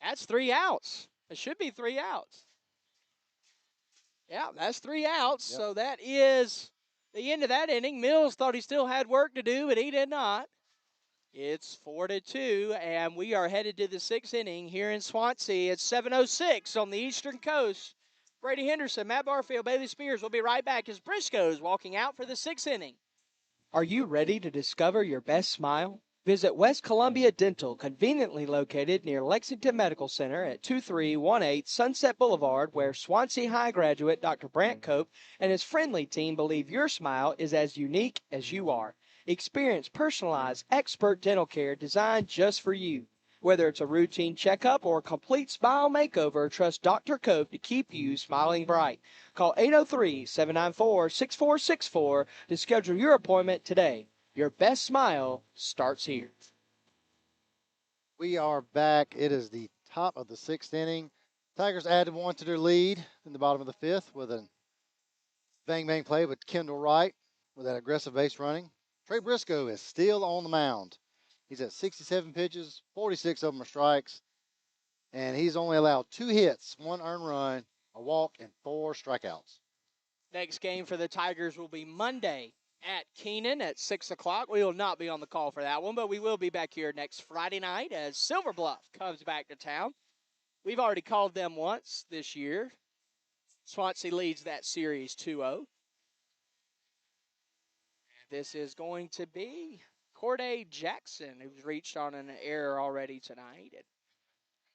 That's 3 outs. It should be 3 outs. Yeah, that's 3 outs. Yep. So that is the end of that inning. Mills thought he still had work to do, but he did not. It's 4-2, and we are headed to the 6th inning here in Swansea. It's 7:06 on the Eastern Coast. Brady Henderson, Matt Barfield, Bailey Spears will be right back as Briscoe's walking out for the 6th inning. Are you ready to discover your best smile? Visit West Columbia Dental, conveniently located near Lexington Medical Center at 2318 Sunset Boulevard, where Swansea High graduate Dr. Brant Cope and his friendly team believe your smile is as unique as you are. Experience personalized, expert dental care designed just for you. Whether it's a routine checkup or a complete smile makeover, trust Dr. Cope to keep you smiling bright. Call 803-794-6464 to schedule your appointment today. Your best smile starts here. We are back. It is the top of the sixth inning. Tigers added one to their lead in the bottom of the fifth with a bang bang play with Kendall Wright with that aggressive base running. Trey Briscoe is still on the mound. He's at 67 pitches, 46 of them are strikes, and he's only allowed 2 hits, 1 earned run, a walk, and 4 strikeouts. Next game for the Tigers will be Monday at Keenan at 6 o'clock. We will not be on the call for that one, but we will be back here next Friday night as Silver Bluff comes back to town. We've already called them once this year. Swansea leads that series 2-0. This is going to be Corday Jackson, who's reached on an error already tonight. I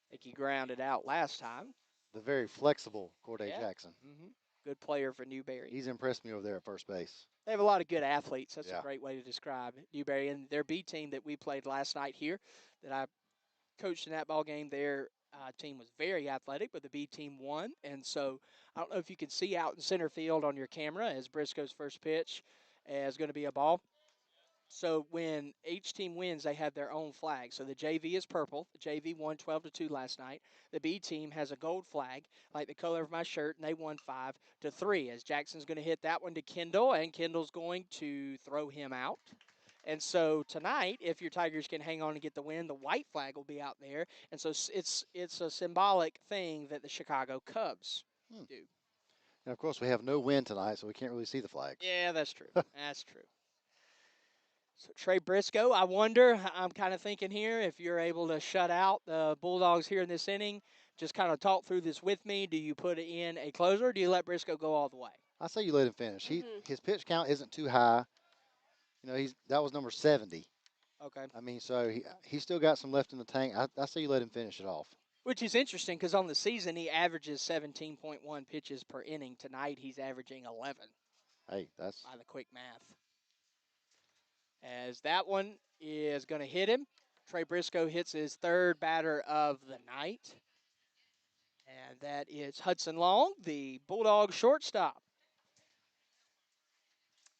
think he grounded out last time. The very flexible Corday Yeah. Jackson. Good player for Newberry. He's impressed me over there at first base. They have a lot of good athletes. That's Yeah. a great way to describe Newberry. And their B team that we played last night here, that I coached in that ball game, their team was very athletic, but the B team won. And so I don't know if you can see out in center field on your camera as Briscoe's first pitch is going to be a ball. So when each team wins, they have their own flag. So the JV is purple. The JV won 12-2 last night. The B team has a gold flag, like the color of my shirt, and they won 5-3. As Jackson's going to hit that one to Kendall, and Kendall's going to throw him out. And so tonight, if your Tigers can hang on and get the win, the white flag will be out there. And so it's a symbolic thing that the Chicago Cubs do. And of course, we have no wind tonight, so we can't really see the flags. Yeah, that's true. That's true. So Trey Briscoe, I wonder, I'm kind of thinking here, if you're able to shut out the Bulldogs here in this inning, just kind of talk through this with me. Do you put in a closer, or do you let Briscoe go all the way? I say you let him finish. His pitch count isn't too high. You know, that was number 70. Okay. I mean, so he's still got some left in the tank. I say you let him finish it off. Which is interesting because on the season he averages 17.1 pitches per inning. Tonight he's averaging 11. Hey, that's by the quick math. As that one is going to hit him. Trey Briscoe hits his third batter of the night. And that is Hudson Long, the Bulldog shortstop.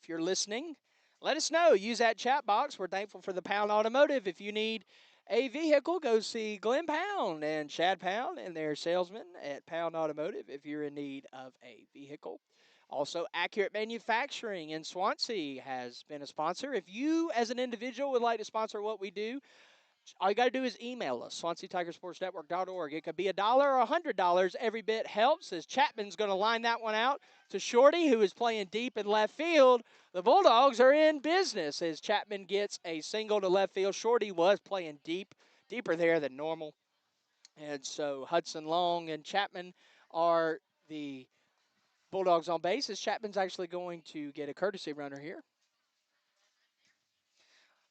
If you're listening, let us know. Use that chat box. We're thankful for the Pound Automotive. If you need a vehicle, go see Glenn Pound and Chad Pound and their salesmen at Pound Automotive if you're in need of a vehicle. Also, Accurate Manufacturing in Swansea has been a sponsor. If you, as an individual, would like to sponsor what we do, all you got to do is email us, SwanseaTigerSportsNetwork.org. It could be $1 or $100. Every bit helps, as Chapman's going to line that one out to Shorty, who is playing deep in left field. The Bulldogs are in business as Chapman gets a single to left field. Shorty was playing deeper there than normal. And so Hudson Long and Chapman are the Bulldogs on base, as Chapman's actually going to get a courtesy runner here.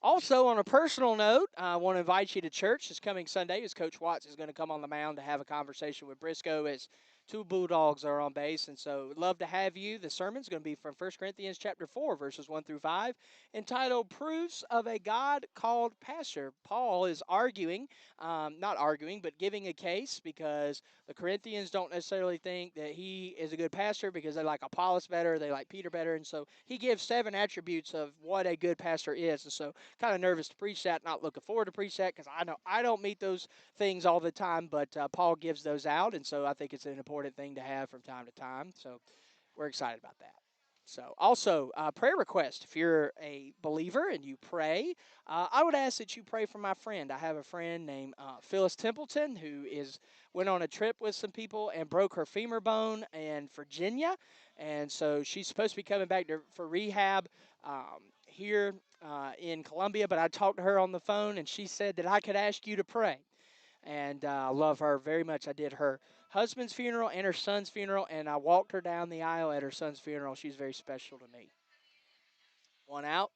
Also, on a personal note, I want to invite you to church this coming Sunday as Coach Watts is going to come on the mound to have a conversation with Briscoe as two Bulldogs are on base. And so we'd love to have you. The sermon's going to be from 1 Corinthians chapter 4, verses 1 through 5, entitled Proofs of a God Called Pastor. Paul is arguing, not arguing, but giving a case because the Corinthians don't necessarily think that he is a good pastor because they like Apollos better, they like Peter better. And so he gives 7 attributes of what a good pastor is. And so kind of nervous to preach that, not looking forward to preach that because I know I don't meet those things all the time, but Paul gives those out, and so I think it's an important thing to have from time to time. So we're excited about that. So also, prayer request. If you're a believer and you pray, I would ask that you pray for my friend. I have a friend named Phyllis Templeton who went on a trip with some people and broke her femur bone in Virginia, and so she's supposed to be coming back for rehab here in Columbia. But I talked to her on the phone, and she said that I could ask you to pray. And I love her very much. I did her husband's funeral and her son's funeral, and I walked her down the aisle at her son's funeral. She's very special to me. One out.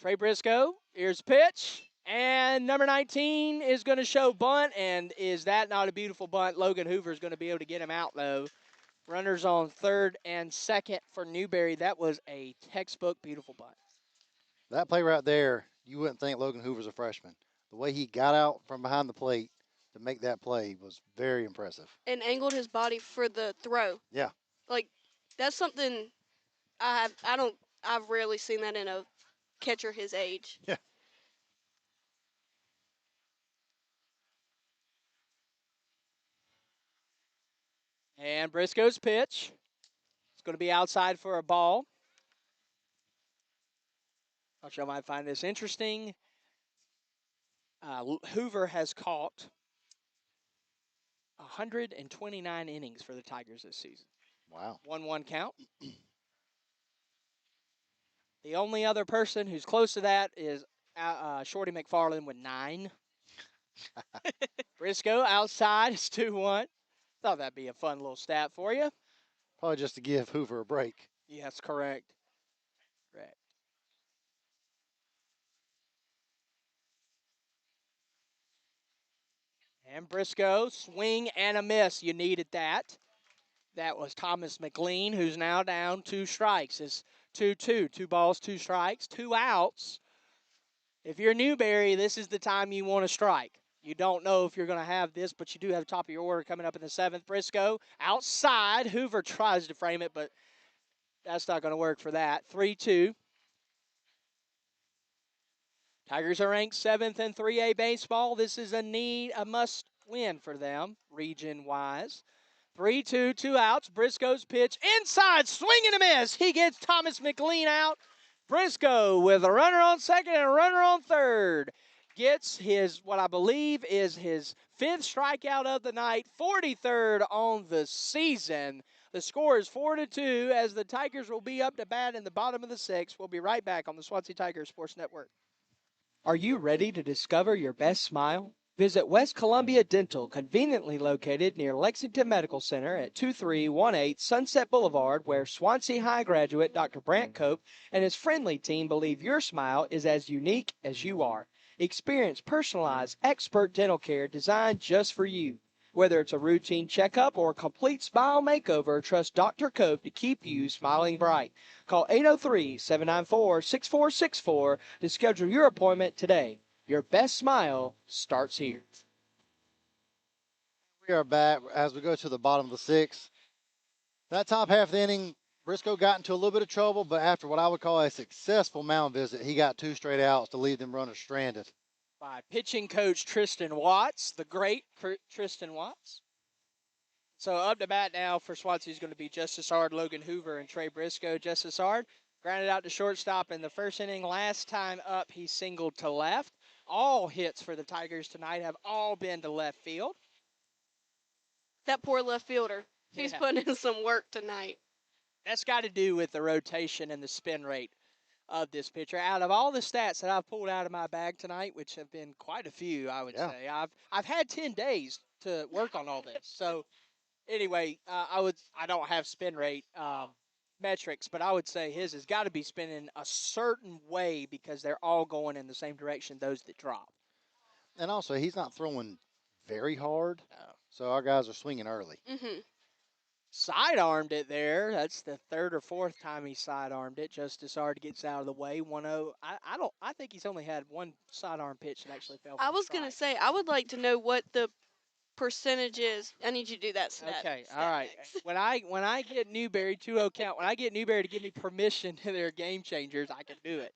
Trey Briscoe, here's pitch. And number 19 is going to show bunt. And is that not a beautiful bunt? Logan Hoover is going to be able to get him out, though. Runners on third and second for Newberry. That was a textbook beautiful bunt. That play right there, you wouldn't think Logan Hoover's a freshman. The way he got out from behind the plate to make that play was very impressive. And angled his body for the throw. Yeah. Like, that's something I've rarely seen that in a catcher his age. Yeah. And Briscoe's pitch. It's going to be outside for a ball. Thought y'all might find this interesting. Hoover has caught 129 innings for the Tigers this season. Wow. 1-1 count. The only other person who's close to that is Shorty McFarland with 9. Briscoe outside is 2-1. Thought that'd be a fun little stat for you. Probably just to give Hoover a break. Yes, correct. Correct. And Briscoe, swing and a miss. You needed that. That was Thomas McLean, who's now down 2 strikes. It's 2-2. 2 balls, 2 strikes, 2 outs. If you're Newberry, this is the time you want to strike. You don't know if you're going to have this, but you do have the top of your order coming up in the 7th. Briscoe outside. Hoover tries to frame it, but that's not going to work for that. 3-2. Tigers are ranked 7th in 3A baseball. This is a must win for them, region-wise. 3-2, 2 outs. Briscoe's pitch inside, swing and a miss. He gets Thomas McLean out. Briscoe with a runner on second and a runner on third gets what I believe is his 5th strikeout of the night, 43rd on the season. The score is 4-2 as the Tigers will be up to bat in the bottom of the 6th. We'll be right back on the Swansea Tigers Sports Network. Are you ready to discover your best smile? Visit West Columbia Dental, conveniently located near Lexington Medical Center at 2318 Sunset Boulevard, where Swansea High graduate Dr. Brant Cope and his friendly team believe your smile is as unique as you are. Experience personalized, expert dental care designed just for you. Whether it's a routine checkup or a complete smile makeover, trust Dr. Cope to keep you smiling bright. Call 803-794-6464 to schedule your appointment today. Your best smile starts here. We are back as we go to the bottom of the 6th. That top half of the inning, Briscoe got into a little bit of trouble, but after what I would call a successful mound visit, he got 2 straight outs to leave them runners stranded. By pitching coach Tristan Watts, the great Tristan Watts. So up to bat now for Swansea is going to be Justice Hard, Logan Hoover, and Trey Briscoe. Justice Hard grounded out to shortstop in the first inning. Last time up, he singled to left. All hits for the Tigers tonight have all been to left field. That poor left fielder. He's putting in some work tonight. That's got to do with the rotation and the spin rate of this pitcher. Out of all the stats that I've pulled out of my bag tonight, which have been quite a few, I would say, I've had 10 days to work on all this. So anyway, I don't have spin rate metrics, but I would say his has got to be spinning a certain way because they're all going in the same direction, those that drop. And also, he's not throwing very hard, No. so our guys are swinging early. Mm-hmm. Side-armed it there. That's the 3rd or 4th time he side-armed it. Justice Hard gets out of the way. 1-0. I think he's only had one side-arm pitch that actually fell. I was going to say, I would like to know what the percentage is. I need you to do that stat. Okay, stat all right. next. When I get Newberry 2-0 count, when I get Newberry to give me permission to their game changers, I can do it.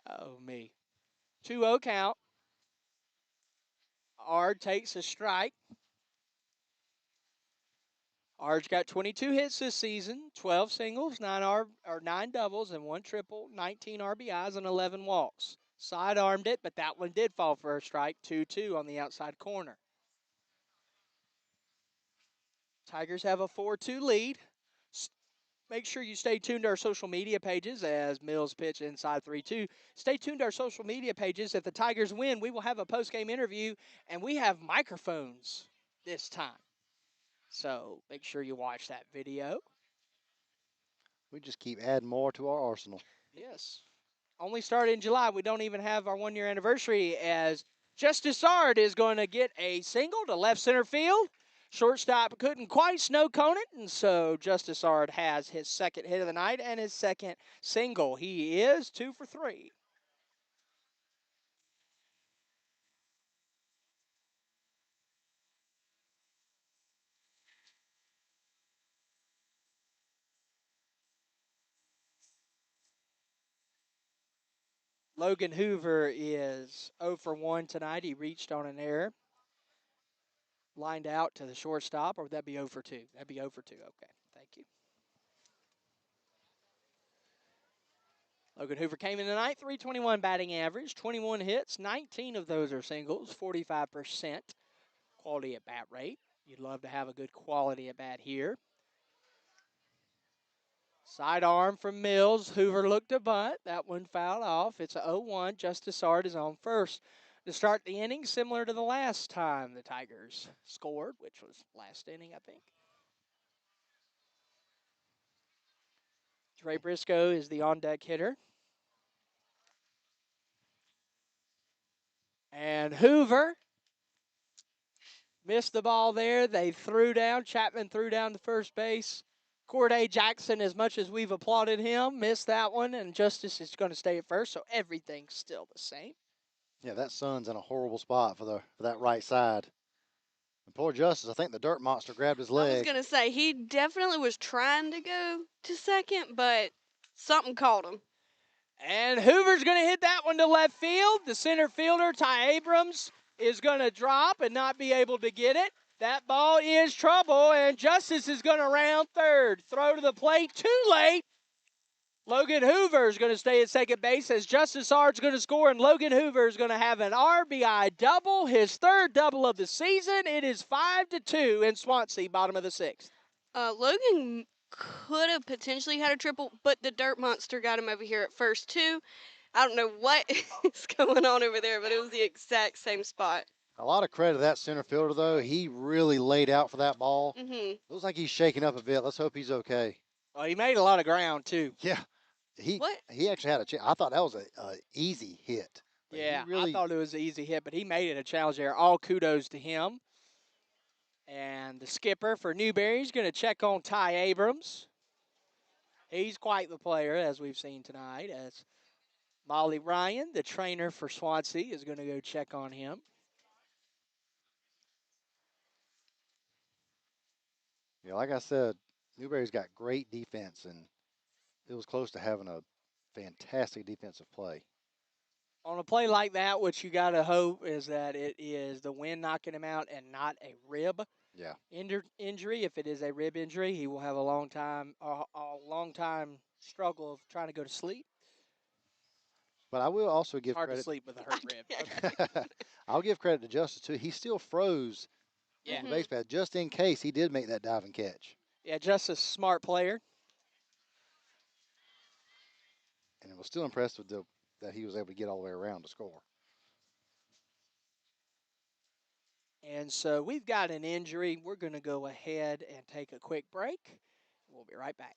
Oh, me. 2-0 count. Ard takes a strike. Ard's got 22 hits this season, 12 singles, 9 doubles, and 1 triple, 19 RBIs, and 11 walks. Side-armed it, but that one did fall for a strike, 2-2 on the outside corner. Tigers have a 4-2 lead. Make sure you stay tuned to our social media pages as Mills pitch inside 3-2. Stay tuned to our social media pages. If the Tigers win, we will have a post-game interview, and we have microphones this time. So make sure you watch that video. We just keep adding more to our arsenal. Yes. only started in July. We don't even have our 1-year anniversary as Justice Ard is going to get a single to left center field. Shortstop couldn't quite snow cone it, and so Justice Ard has his second hit of the night and his second single. He is 2 for 3. Logan Hoover is 0 for 1 tonight. He reached on an error, lined out to the shortstop, or would that be 0 for 2? That'd be 0 for 2. Okay, thank you. Logan Hoover came in tonight, 321 batting average, 21 hits, 19 of those are singles, 45% quality at bat rate. You'd love to have a good quality at bat here. Sidearm from Mills. Hoover looked to bunt. That one fouled off. It's a 0-1. Justice Ard is on first to start the inning, similar to the last time the Tigers scored, which was last inning, I think. Trey Briscoe is the on-deck hitter. And Hoover missed the ball there. They threw down. Chapman threw down to first base. Corday Jackson, as much as we've applauded him, missed that one, and Justice is going to stay at first, so everything's still the same. Yeah, that sun's in a horrible spot for that right side. And poor Justice, I think the dirt monster grabbed his leg. I was going to say, he definitely was trying to go to second, but something caught him. And Hoover's going to hit that one to left field. The center fielder, Ty Abrams, is going to drop and not be able to get it. That ball is trouble, and Justice is going to round third. Throw to the plate, too late. Logan Hoover is going to stay at second base as Justice Ard's going to score, and Logan Hoover is going to have an RBI double, his third double of the season. It is 5-2 in Swansea, bottom of the sixth. Logan could have potentially had a triple, but the dirt monster got him over here at first, too. I don't know what is going on over there, but it was the exact same spot. A lot of credit to that center fielder, though. He really laid out for that ball. Mm-hmm. Looks like he's shaking up a bit. Let's hope he's okay. Well, he made a lot of ground, too. Yeah. He actually had a chance. I thought that was a easy hit. Yeah, really... I thought it was an easy hit, but he made it a challenge there. All kudos to him. And the skipper for Newberry is going to check on Ty Abrams. He's quite the player, as we've seen tonight, as Molly Ryan, the trainer for Swansea, is going to go check on him. Yeah, like I said, Newberry's got great defense, and it was close to having a fantastic defensive play. On a play like that, what you got to hope is that it is the wind knocking him out and not a rib injury. If it is a rib injury, he will have a long time struggle of trying to go to sleep. But I will also give hard credit. To sleep with a hurt rib. Okay. I'll give credit to Justice, too. He still froze the base pad just in case he did make that diving catch. Yeah, Justice, smart player. And it was still impressive that he was able to get all the way around to score. And so we've got an injury. We're going to go ahead and take a quick break. We'll be right back.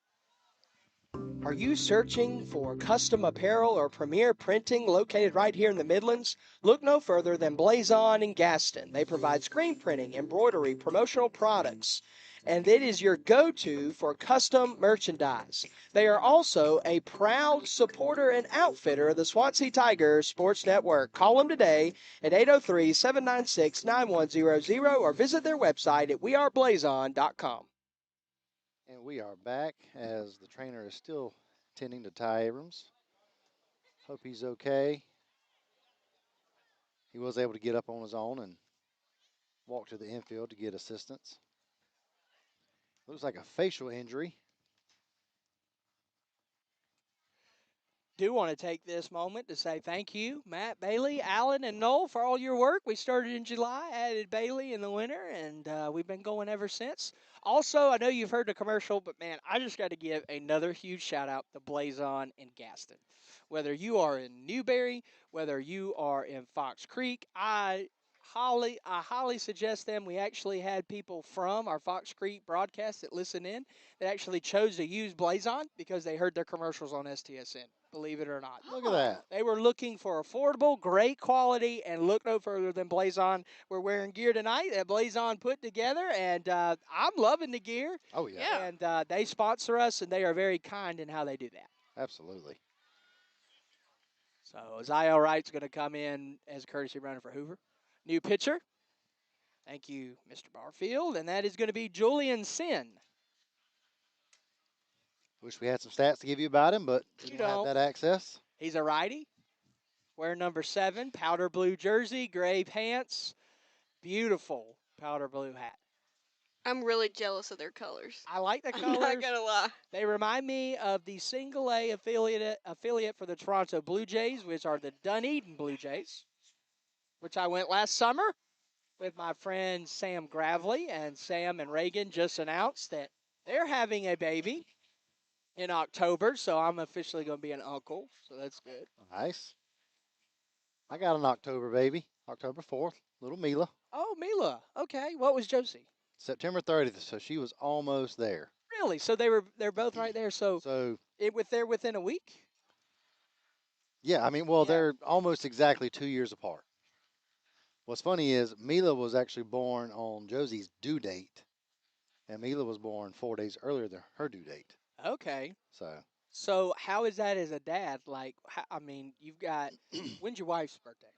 Are you searching for custom apparel or premier printing located right here in the Midlands? Look no further than Blazon in Gaston. They provide screen printing, embroidery, promotional products, and it is your go-to for custom merchandise. They are also a proud supporter and outfitter of the Swansea Tigers Sports Network. Call them today at 803-796-9100 or visit their website at weareblazon.com. And we are back as the trainer is still tending to Ty Abrams. Hope he's okay. He was able to get up on his own and walk to the infield to get assistance. Looks like a facial injury. Do want to take this moment to say thank you, Matt, Bailey, Allen, and Noel, for all your work. We started in July, added Bailey in the winter, and we've been going ever since. Also, I know you've heard the commercial, but, man, I just got to give another huge shout-out to Blazon in Gaston. Whether you are in Newberry, whether you are in Fox Creek, I I highly suggest them. We actually had people from our Fox Creek broadcast that listen in that actually chose to use Blazon because they heard their commercials on STSN. Believe it or not. Look at Oh. that. They were looking for affordable, great quality, and look no further than Blazon. We're wearing gear tonight that Blazon put together, and I'm loving the gear. Oh, yeah. Yeah. And they sponsor us, and they are very kind in how they do that. Absolutely. So Zio Wright's going to come in as a courtesy runner for Hoover. New pitcher. Thank you, Mr. Barfield. And that is going to be Julian Sin. Wish we had some stats to give you about him, but we You don't have don't. that access. He's a righty. Wearing number 7, powder blue jersey, gray pants, beautiful powder blue hat. I'm really jealous of their colors. I like the I'm colors. not gonna lie. They remind me of the single A affiliate for the Toronto Blue Jays, which are the Dunedin Blue Jays, which I went last summer with my friend Sam Gravely, and Sam and Reagan just announced that they're having a baby in October, so I'm officially going to be an uncle, so that's good. Nice. I got an October baby, October 4th, little Mila. Oh, Mila. Okay, what was Josie? September 30th, so she was almost there. Really? So they're both right there. So So, they're within a week. yeah, I mean, well, Yeah. they're almost exactly 2 years apart. What's funny is Mila was actually born on Josie's due date, and Mila was born 4 days earlier than her due date. Okay. So, So how is that as a dad? Like, I mean, you've got when's your wife's birthday?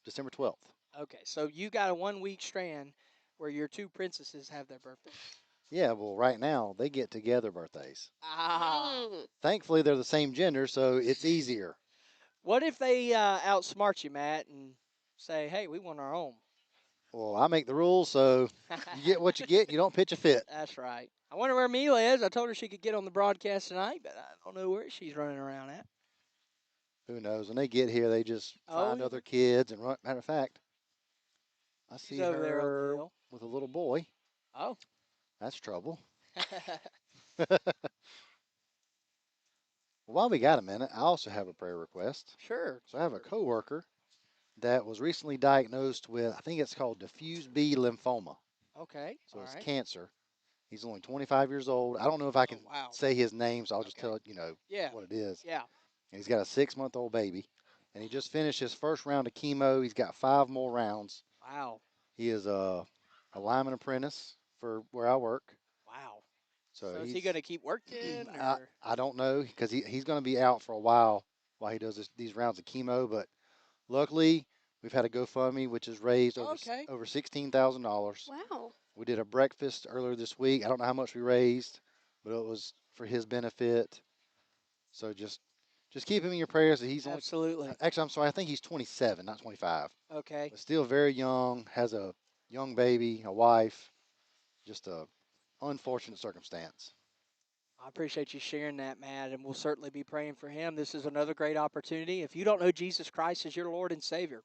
December 12th. Okay, so you got a 1 week strand where your two princesses have their birthday. Yeah, well, right now they get together birthdays. Ah. Thankfully, they're the same gender, so it's easier. What if they outsmart you, Matt, and say, "Hey, we want our own"? Well, I make the rules, so you get what you get. You don't pitch a fit. That's right. I wonder where Mila is. I told her she could get on the broadcast tonight, but I don't know where she's running around at. Who knows? When they get here, they just Oh, find yeah. other kids and run. Matter of fact, I She's see over there on the her hill. with a little boy. Oh. That's trouble. While we got a minute, I also have a prayer request. Sure. So I have a coworker that was recently diagnosed with, I think it's called diffuse B lymphoma. Okay. So All it's right. cancer. He's only 25 years old. I don't know if I Oh, can wow. say his name, so I'll just Okay. tell Yeah. what it is. Yeah. And he's got a 6-month-old baby, and he just finished his first round of chemo. He's got 5 more rounds. Wow. He is a lineman apprentice for where I work. Wow. So So is he he's going to keep working, I, or? I don't know because he's going to be out for a while he does these rounds of chemo. But luckily, we've had a GoFundMe which has raised Okay. over $16,000. Wow. We did a breakfast earlier this week. I don't know how much we raised, but it was for his benefit. So just keep him in your prayers. That he's only Absolutely. actually I'm sorry, I think he's 27, not 25, Okay. but still very young. Has a young baby, a wife. Just a unfortunate circumstance. I appreciate you sharing that, Matt, and we'll certainly be praying for him. This is another great opportunity. If you don't know Jesus Christ as your Lord and Savior,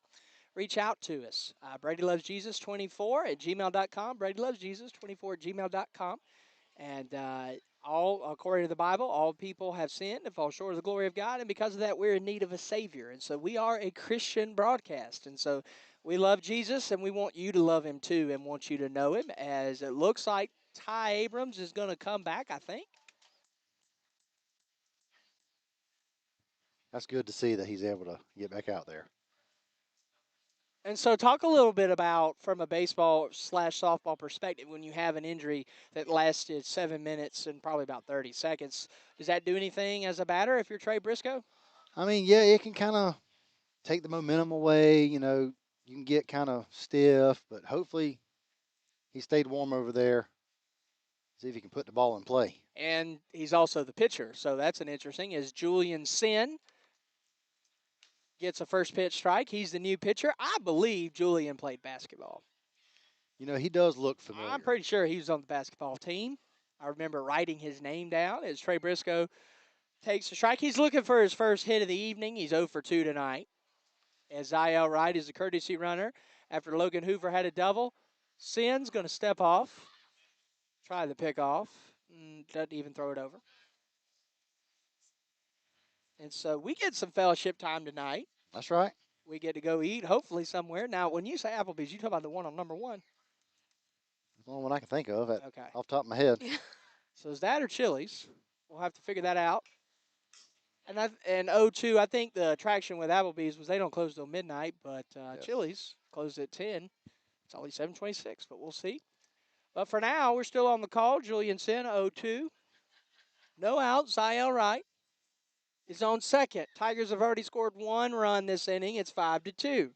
reach out to us. Brady Loves Jesus 24 at gmail.com. Brady Loves Jesus 24 at gmail.com. And all, according to the Bible, all people have sinned and fall short of the glory of God. And because of that, we're in need of a Savior. And so we are a Christian broadcast. And so we love Jesus and we want you to love him too and want you to know him, as it looks like Ty Abrams is going to come back, I think. That's good to see that he's able to get back out there. And so, talk a little bit about, from a baseball slash softball perspective, when you have an injury that lasted 7 minutes and probably about 30 seconds, does that do anything as a batter if you're Trey Briscoe? I mean, yeah, it can kind of take the momentum away. You can get kind of stiff, but hopefully he stayed warm over there. See if he can put the ball in play. And he's also the pitcher, so that's an interesting. Is Julian Sin gets a first pitch strike? He's the new pitcher. I believe Julian played basketball. He does look familiar. I'm pretty sure he was on the basketball team. I remember writing his name down as Trey Briscoe takes a strike. He's looking for his first hit of the evening. He's 0 for 2 tonight. As Ziel Wright is a courtesy runner after Logan Hoover had a double. Sin's going to step off, try the pick off, doesn't even throw it over. And so we get some fellowship time tonight. That's right. we get to go eat, hopefully somewhere. Now, when you say Applebee's, you talk about the one on number 1. The only one I can think of Okay. off the top of my head. So is that or Chili's? We'll have to figure that out. And 02, I think the attraction with Applebee's was they don't close till midnight, but Yes. Chili's closed at 10. It's only 7:26, but we'll see. But for now, we're still on the call. Julian Sin, 0-2. No out. Ziel Wright is on second. Tigers have already scored 1 run this inning. It's 5-2.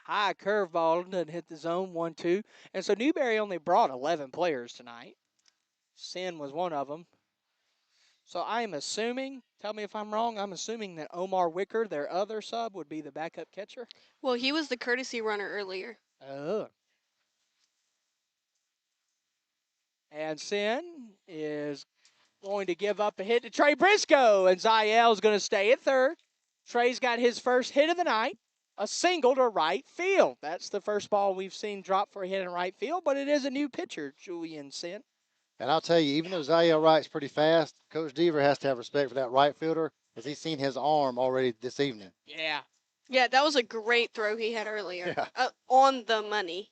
High curveball doesn't hit the zone. 1-2. And so Newberry only brought 11 players tonight. Sin was one of them. So I'm assuming, tell me if I'm wrong, I'm assuming that Omar Wicker, their other sub, would be the backup catcher. Well, he was the courtesy runner earlier. Oh. And Sin is going to give up a hit to Trey Briscoe, and Ziel's going to stay at third. Trey's got his first hit of the night, a single to right field. That's the first ball we've seen drop for a hit in right field, but it is a new pitcher, Julian Sin. And I'll tell you, even though Ziel Wright's pretty fast, Coach Deaver has to have respect for that right fielder as he's seen his arm already this evening. Yeah. Yeah, that was a great throw he had earlier. Yeah. On the money.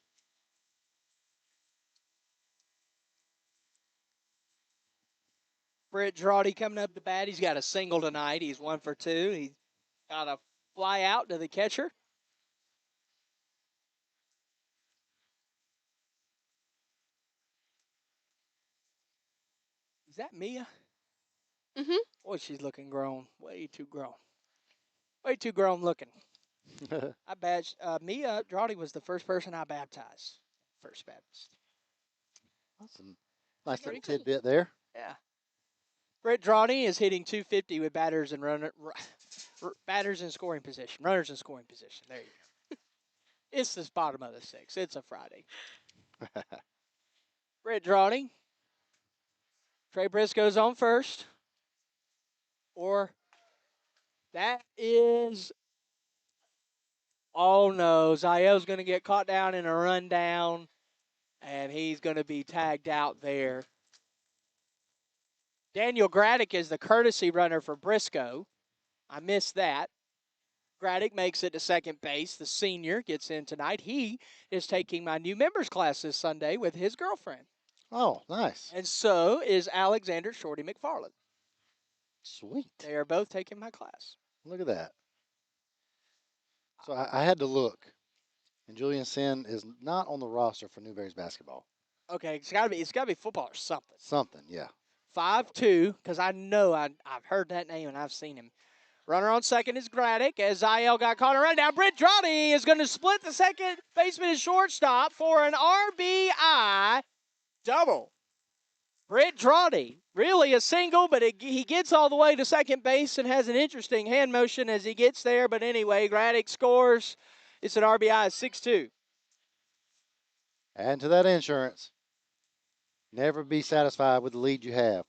Britt Drawdy coming up to bat. He's got a single tonight. He's 1 for 2. He's got a fly out to the catcher. Is that Mia? Mm-hmm. Boy, she's looking grown. Way too grown. Way too grown looking. I badged Mia Drawdy was the first person I baptized. First Baptist. That's a nice Pretty little cool. tidbit there. Yeah. Britt Drawdy is hitting 250 with batters and batters in scoring position. Runners in scoring position. There you go. It's the bottom of the 6th. It's a Friday. Britt Drawdy. Trey Briscoe's on first. Or that is. Oh no. Ziel's going to get caught down in a rundown, and he's going to be tagged out there. Daniel Graddick is the courtesy runner for Briscoe. I missed that. Graddick makes it to second base. The senior gets in tonight. He is taking my new members class this Sunday with his girlfriend. Oh, nice. And so is Alexander Shorty McFarland. Sweet. They are both taking my class. Look at that. So I had to look, and Julian Sin is not on the roster for Newberry's basketball. Okay, it's gotta be football or something. Something, yeah. 5-2, because I know I've heard that name and I've seen him. Runner on second is Graddick as Ziel got caught around. Now Britt Drawdy is going to split the second baseman and shortstop for an RBI double. Britt Drawdy, really a single, but he gets all the way to second base and has an interesting hand motion as he gets there. But anyway, Graddick scores. It's an RBI 6-2. Add to that insurance. Never be satisfied with the lead you have.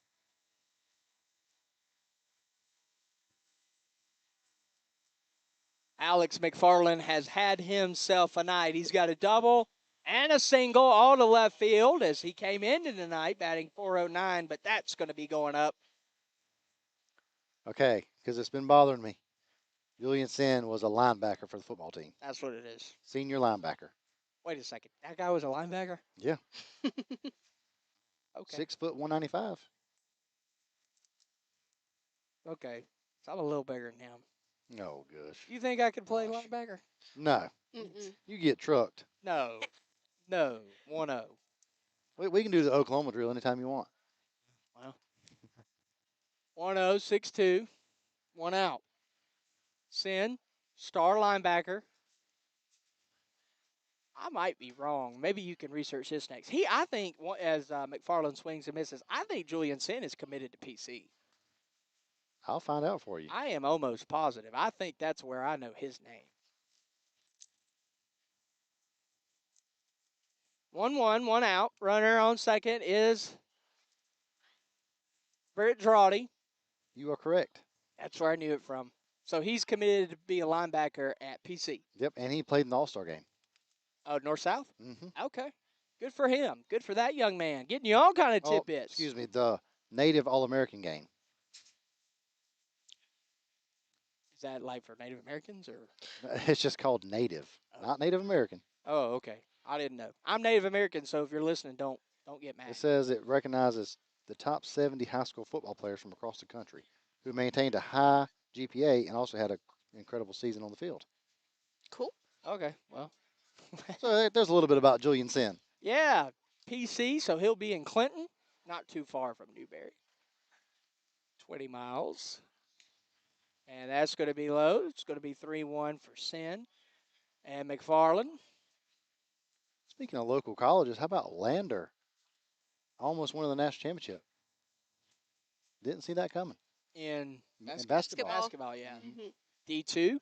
Alex McFarland has had himself a night. He's got a double and a single all to left field as he came into the night batting .409, but that's going to be going up. Okay, because it's been bothering me. Julian Sin was a linebacker for the football team. That's what it is. Senior linebacker. Wait a second. That guy was a linebacker? Yeah. Okay. 6 foot 195. Okay. So I'm a little bigger than him. No, gosh. You think I could play linebacker? No. Mm-mm. You get trucked. No. No. 1-0. We can do the Oklahoma drill anytime you want. Well. 1-0, 6-2. 1 out. Sin, star linebacker. I might be wrong. Maybe you can research this next. I think, as McFarland swings and misses, I think Julian Sin is committed to PC. I'll find out for you. I am almost positive. I think that's where I know his name. 1-1, 1 out. Runner on second is Britt Drawdy. You are correct. That's where I knew it from. So he's committed to be a linebacker at PC. Yep, and he played in the All-Star game. Oh, North-South? Mm-hmm. Okay. Good for him. Good for that young man. Getting you all kind of Oh, tidbits. excuse me, the Native All-American game. Is that like for Native Americans or? It's just called Native, Oh, not Native American. oh, okay. I didn't know. I'm Native American, so if you're listening, don't get mad. It says it recognizes the top 70 high school football players from across the country who maintained a high GPA and also had an incredible season on the field. Cool. Okay, well. So there's a little bit about Julian Sin. Yeah, PC, so he'll be in Clinton, not too far from Newberry. 20 miles. And that's going to be low. It's going to be 3-1 for Sin. And McFarland. Speaking of local colleges, how about Lander? Almost won the national championship. Didn't see that coming. In basketball. basketball, yeah. Mm-hmm. D2.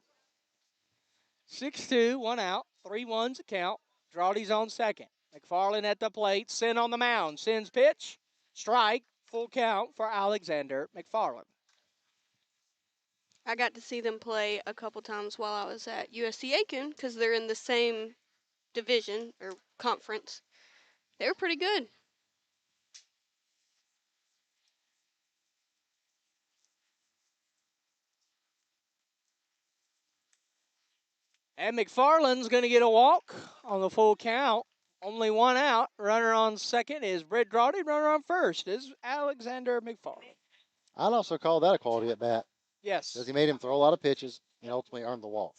6-2, one out. 3-1's a count. Drawdy's on second. McFarland at the plate. Sin on the mound. Sin's pitch. Strike. Full count for Alexander McFarland. I got to see them play a couple times while I was at USC Aiken because they're in the same division or conference. They were pretty good. And McFarland's going to get a walk on the full count. Only one out. Runner on second is Brett Drawdy. Runner on first is Alexander McFarland. I'd also call that a quality at bat Yes. because he made him throw a lot of pitches and ultimately earned the walk.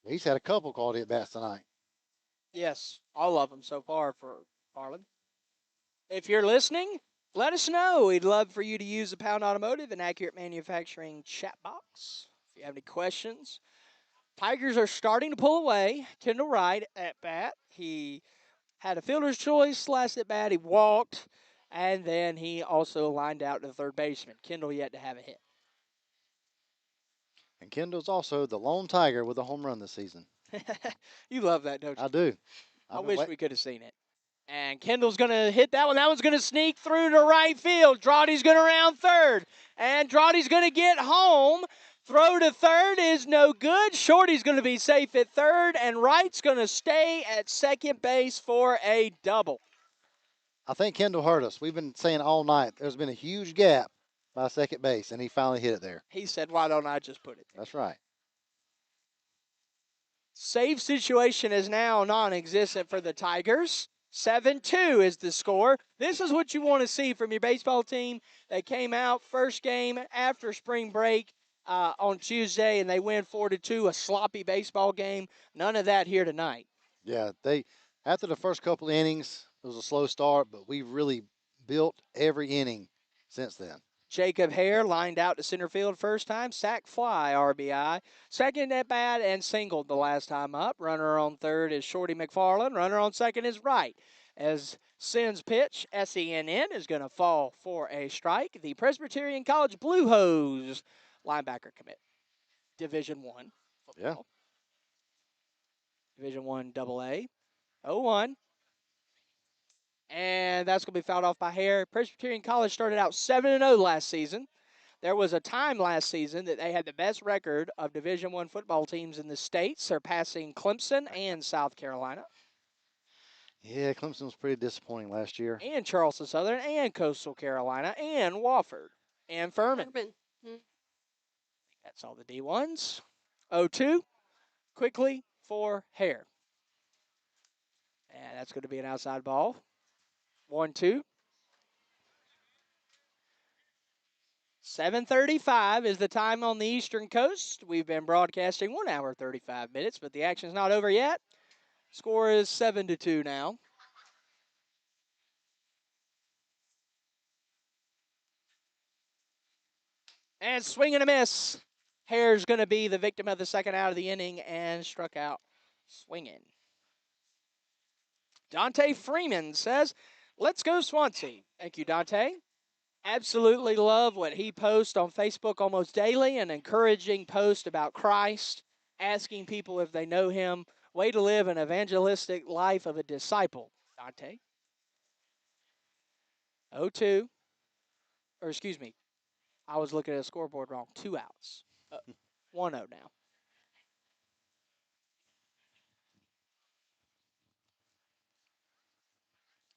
He's had a couple quality at bats tonight. Yes, all of them so far for Farland. If you're listening, let us know. We'd love for you to use the Pound Automotive and Accurate Manufacturing chat box. If you have any questions, Tigers are starting to pull away. Kendall Wright at bat. He had a fielder's choice last at bat. He walked, and then he also lined out to the third baseman. Kendall yet to have a hit. And Kendall's also the lone Tiger with a home run this season. You love that, don't you? I do. I wish we could have seen it. And Kendall's going to hit that one. That one's going to sneak through to right field. Drawdy's going to round third. And Drawdy's going to get home. Throw to third is no good. Shorty's going to be safe at third. And Wright's going to stay at second base for a double. I think Kendall heard us. We've been saying all night there's been a huge gap by second base, and he finally hit it there. He said, why don't I just put it there? That's right. Save situation is now non-existent for the Tigers. 7-2 is the score. This is what you want to see from your baseball team. They came out first game after spring break on Tuesday, and they win 4-2, a sloppy baseball game. None of that here tonight. Yeah, after the first couple innings, it was a slow start, but we really built every inning since then. Jacob Hare lined out to center field first time, sac fly, RBI. Second at bat and singled the last time up. Runner on third is Shorty McFarland. Runner on second is Wright. As Sin's pitch, SENN, is going to fall for a strike. The Presbyterian College Blue Hose linebacker commit. Division I football. Yeah. Division I AA. 0-1. And that's going to be fouled off by Hare. Presbyterian College started out 7-0 last season. There was a time last season that they had the best record of Division I football teams in the state, surpassing Clemson and South Carolina. Yeah, Clemson was pretty disappointing last year. And Charleston Southern and Coastal Carolina and Wofford and Furman. That's all the D1s. 0-2. Quickly for Hare. And that's going to be an outside ball. 1-2. 7:35 is the time on the Eastern Coast. We've been broadcasting 1 hour 35 minutes, but the action's not over yet. Score is 7-2 now. And swing and a miss. Hare's going to be the victim of the second out of the inning and struck out swinging. Dante Freeman says, let's go Swansea. Thank you, Dante. Absolutely love what he posts on Facebook almost daily, an encouraging post about Christ, asking people if they know him. Way to live an evangelistic life of a disciple, Dante. 0-2. Or excuse me, I was looking at the scoreboard wrong. 2 outs. 1-0 now.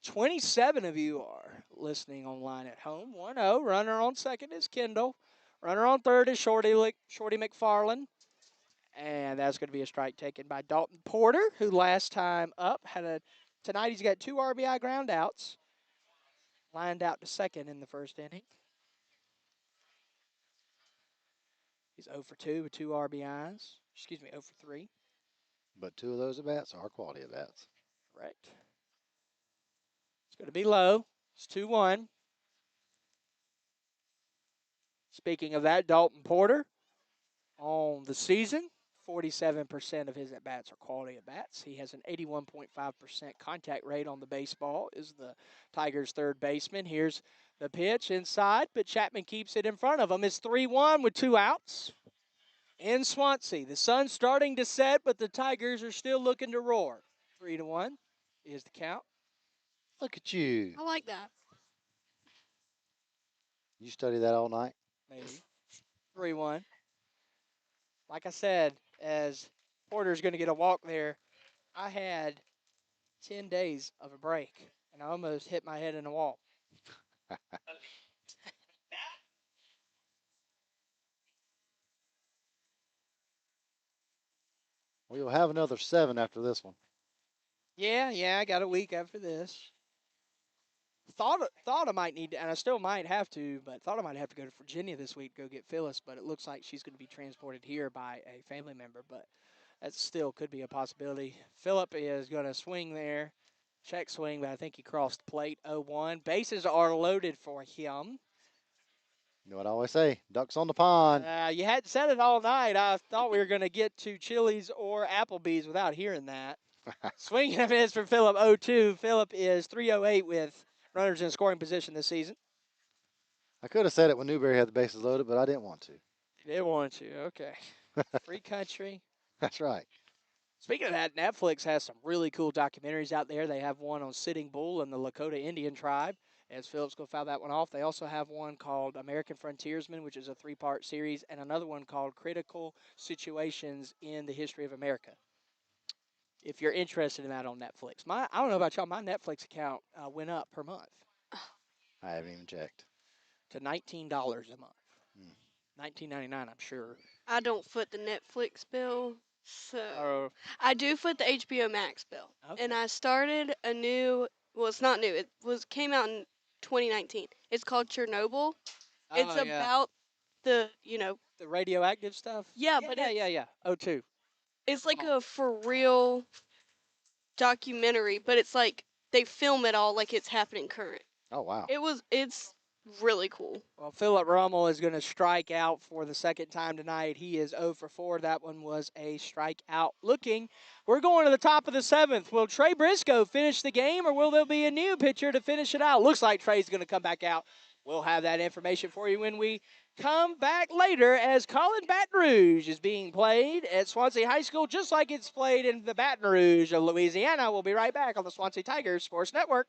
27 of you are listening online at home. 1-0. Runner on second is Kendall. Runner on third is Shorty McFarland. And that's going to be a strike taken by Dalton Porter, who last time up tonight he's got 2 RBI ground outs. Lined out to second in the first inning. He's 0 for 2 with 2 RBIs. Excuse me, 0 for 3. But 2 of those at-bats are quality at-bats. Correct. It's going to be low. It's 2-1. Speaking of that, Dalton Porter on the season, 47% of his at-bats are quality at-bats. He has an 81.5% contact rate on the baseball, is the Tigers' third baseman. Here's the pitch inside, but Chapman keeps it in front of him. It's 3-1 with 2 outs in Swansea. The sun's starting to set, but the Tigers are still looking to roar. 3-1 is the count. Look at you. I like that. You study that all night? Maybe. 3-1. Like I said, as Porter's going to get a walk there, I had 10 days of a break, and I almost hit my head in a wall. We'll have another 7 after this one. Yeah, I got a week after this. Thought I might need to, and I still might have to, but thought I might have to go to Virginia this week, go get Phyllis, but it looks like she's going to be transported here by a family member, but that still could be a possibility. Phillip is going to swing there, check swing, but I think he crossed the plate. 0-1. Bases are loaded for him. You know what I always say? Ducks on the pond. You hadn't said it all night. I thought we were going to get to Chili's or Applebee's without hearing that. Swing and a miss for Phillip, 0-2. Phillip is 308 with runners in scoring position this season. I could have said it when Newberry had the bases loaded, but I didn't want to. You did want to. Okay. Free country. That's right. Speaking of that, Netflix has some really cool documentaries out there. They have one on Sitting Bull and the Lakota Indian tribe, as Philip's going to foul that one off. They also have one called American Frontiersmen, which is a 3-part series, and another one called Critical Situations in the History of America. If you're interested in that on Netflix. I don't know about y'all, my Netflix account went up per month I haven't even checked. to $19 a month. $19.99, I'm sure. I don't foot the Netflix bill, so Oh, I do foot the HBO Max bill. okay. And I started a new. Well, it's not new. It came out in 2019. It's called Chernobyl. It's Oh, yeah. about the The radioactive stuff? Yeah, but yeah. 0-2. it's like a for real documentary, but it's like they film it all like it's happening current. Oh, wow. It's really cool. Well, Philip Rummel is going to strike out for the second time tonight. He is 0 for 4. That one was a strikeout looking. We're going to the top of the 7th. Will Trey Briscoe finish the game, or will there be a new pitcher to finish it out? Looks like Trey's going to come back out. We'll have that information for you when we come back later, as Colin Baton Rouge is being played at Swansea High School, just like it's played in the Baton Rouge of Louisiana. We'll be right back on the Swansea Tigers Sports Network.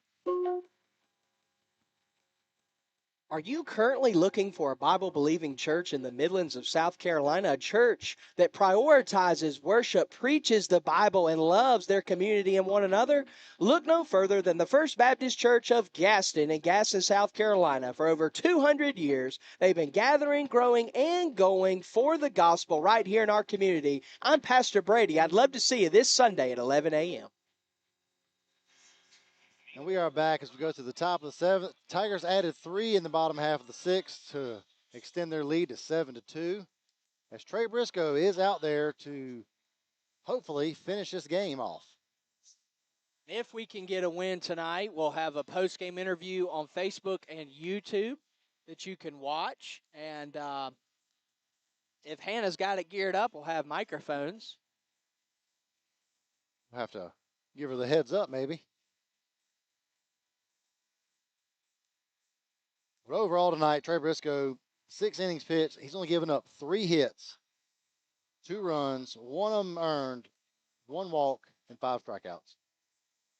Are you currently looking for a Bible-believing church in the Midlands of South Carolina, a church that prioritizes worship, preaches the Bible, and loves their community and one another? Look no further than the First Baptist Church of Gaston in Gaston, South Carolina. For over 200 years, they've been gathering, growing, and going for the gospel right here in our community. I'm Pastor Brady. I'd love to see you this Sunday at 11 a.m. And we are back as we go to the top of the 7th. Tigers added 3 in the bottom half of the 6th to extend their lead to 7-2. As Trey Briscoe is out there to hopefully finish this game off. If we can get a win tonight, we'll have a post-game interview on Facebook and YouTube that you can watch. And if Hannah's got it geared up, we'll have microphones. We'll have to give her the heads up, maybe. But overall tonight, Trey Briscoe, 6 innings pitched. He's only given up 3 hits, 2 runs, 1 of them earned, 1 walk, and 5 strikeouts.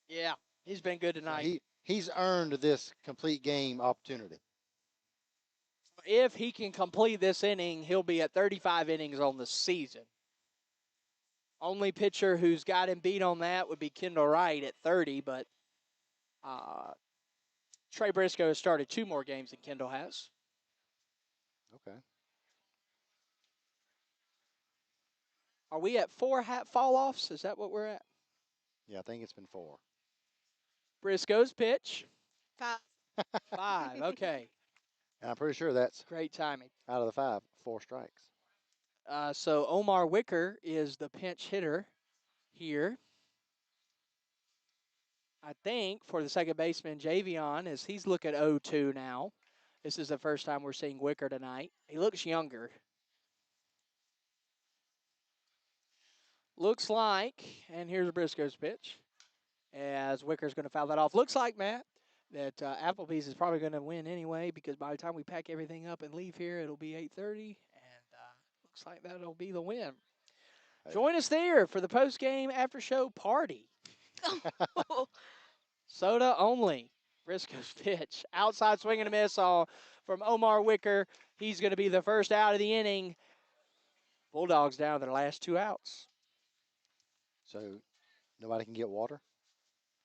Yeah, he's been good tonight. So he's earned this complete game opportunity. If he can complete this inning, he'll be at 35 innings on the season. Only pitcher who's got him beat on that would be Kendall Wright at 30, but Uh, Trey Briscoe has started 2 more games than Kendall has. Okay. Are we at 4 hat fall-offs? Is that what we're at? Yeah, I think it's been 4. Briscoe's pitch. 5. 5. Okay. And I'm pretty sure that's Great timing. out of the 5, 4 strikes. So Omar Wicker is the pinch hitter here. I think for the second baseman, Javion, as he's looking 0-2 now. This is the first time we're seeing Wicker tonight. He looks younger. Looks like, and here's Briscoe's pitch, as Wicker's going to foul that off. Looks like, Matt, that Applebee's is probably going to win anyway, because by the time we pack everything up and leave here, it'll be 8:30, and looks like that'll be the win. Join us there for the post-game after-show party. Soda only. Briscoe's pitch. Outside swing and a miss from Omar Wicker. He's going to be the first out of the inning. Bulldogs down to their last 2 outs. So nobody can get water?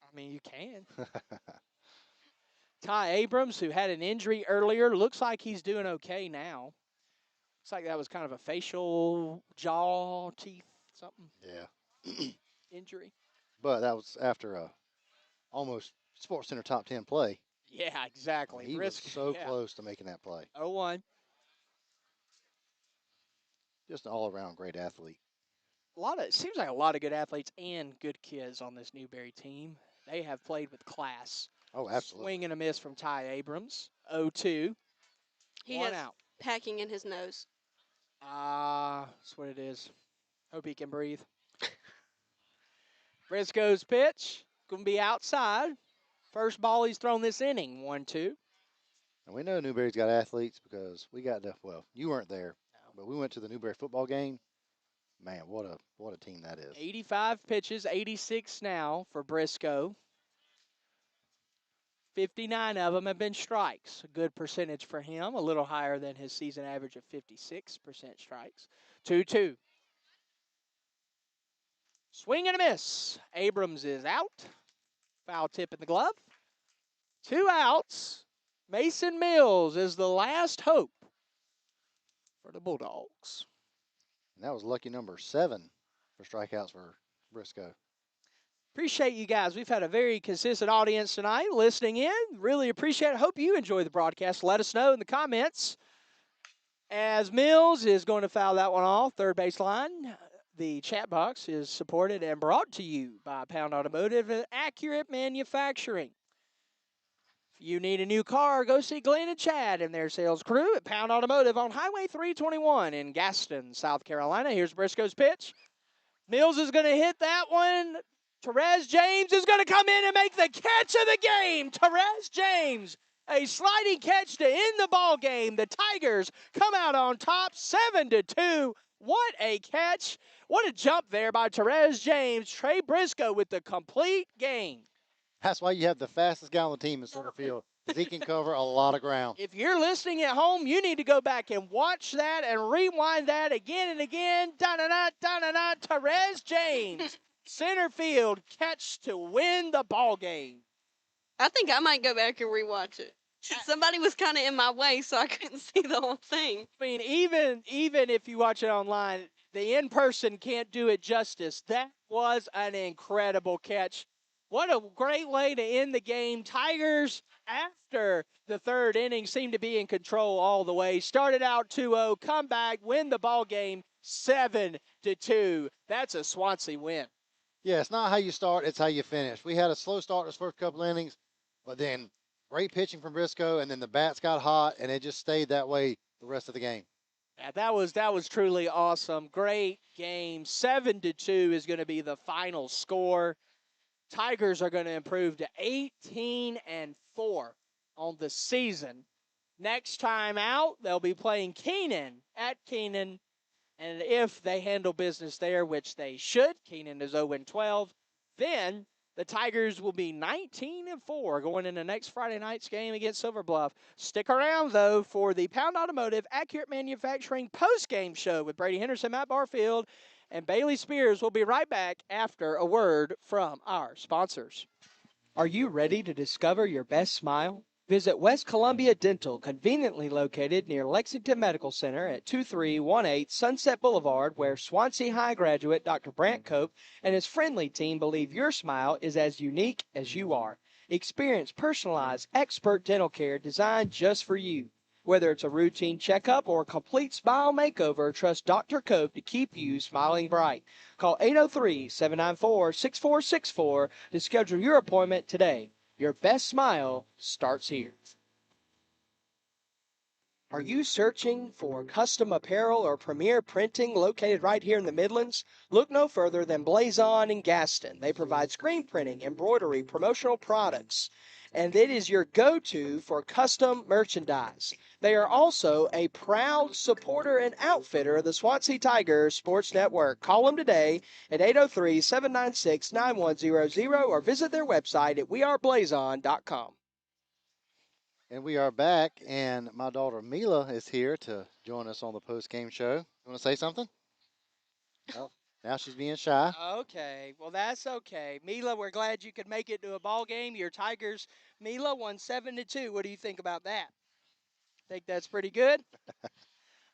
I mean, you can. Ty Abrams, who had an injury earlier, looks like he's doing okay now. Looks like that was kind of a facial, jaw, teeth, something. Yeah. Injury. But that was after a almost Sports Center top 10 play. Yeah, exactly. He was so close to making that play. 0-1. Just an all-around great athlete. It seems like a lot of good athletes and good kids on this Newberry team. They have played with class. Oh, absolutely. Swing and a miss from Ty Abrams. 0-2. He 1 has out. packing in his nose. That's what it is. Hope he can breathe. Briscoe's pitch. Going to be outside. First ball he's thrown this inning. 1-2. And we know Newberry's got athletes because we got you weren't there, but we went to the Newberry football game. Man, what a team that is. 85 pitches, 86 now for Briscoe. 59 of them have been strikes. A good percentage for him, a little higher than his season average of 56% strikes. 2-2. Swing and a miss. Abrams is out. Foul tip in the glove. 2 outs. Mason Mills is the last hope for the Bulldogs. And that was lucky number 7 for strikeouts for Briscoe. Appreciate you guys. We've had a very consistent audience tonight listening in. Really appreciate it. Hope you enjoy the broadcast. Let us know in the comments. As Mills is going to foul that one off, third baseline. The chat box is supported and brought to you by Pound Automotive and Accurate Manufacturing. If you need a new car, go see Glenn and Chad and their sales crew at Pound Automotive on Highway 321 in Gaston, South Carolina. Here's Briscoe's pitch. Mills is going to hit that one. Therese James is going to come in and make the catch of the game. Therese James, a sliding catch to end the ball game. The Tigers come out on top 7-2. What a catch. What a jump there by Therese James. Trey Briscoe with the complete game. That's why you have the fastest guy on the team in center field, because he can cover a lot of ground. If you're listening at home, you need to go back and watch that and rewind that again and again. Da-da-da, da-da-da, Therese James. Center field catch to win the ball game. I think I might go back and rewatch it. Somebody was kind of in my way, so I couldn't see the whole thing. I mean, even if you watch it online, the in-person can't do it justice. That was an incredible catch. What a great way to end the game. Tigers, after the third inning, seem to be in control all the way. Started out 2-0, come back, win the ball game 7-2. That's a Swansea win. Yeah, it's not how you start, it's how you finish. We had a slow start those first couple innings, but then great pitching from Briscoe, and then the bats got hot, and it just stayed that way the rest of the game. Yeah, that was truly awesome. Great game. 7-2 is going to be the final score. Tigers are going to improve to 18-4 on the season. Next time out, they'll be playing Keenan at Keenan. And if they handle business there, which they should, Keenan is 0-12, then the Tigers will be 19-4 going into next Friday night's game against Silver Bluff. Stick around, though, for the Pound Automotive Accurate Manufacturing post-game show with Brady Henderson, Matt Barfield, and Bailey Spears. Will be right back after a word from our sponsors. Are you ready to discover your best smile? Visit West Columbia Dental, conveniently located near Lexington Medical Center at 2318 Sunset Boulevard, where Swansea High graduate Dr. Brant Cope and his friendly team believe your smile is as unique as you are. Experience personalized, expert dental care designed just for you. Whether it's a routine checkup or a complete smile makeover, trust Dr. Cope to keep you smiling bright. Call 803-794-6464 to schedule your appointment today. Your best smile starts here. Are you searching for custom apparel or premier printing located right here in the Midlands? Look no further than Blazon in Gaston. They provide screen printing, embroidery, promotional products, and it is your go-to for custom merchandise. They are also a proud supporter and outfitter of the Swansea Tiger Sports Network. Call them today at 803-796-9100 or visit their website at weareblazon.com. And we are back, and my daughter Mila is here to join us on the post-game show. You want to say something? No. Now she's being shy. Okay, well that's okay. Mila, we're glad you could make it to a ball game. Your Tigers, Mila, won 7-2. What do you think about that? Think that's pretty good?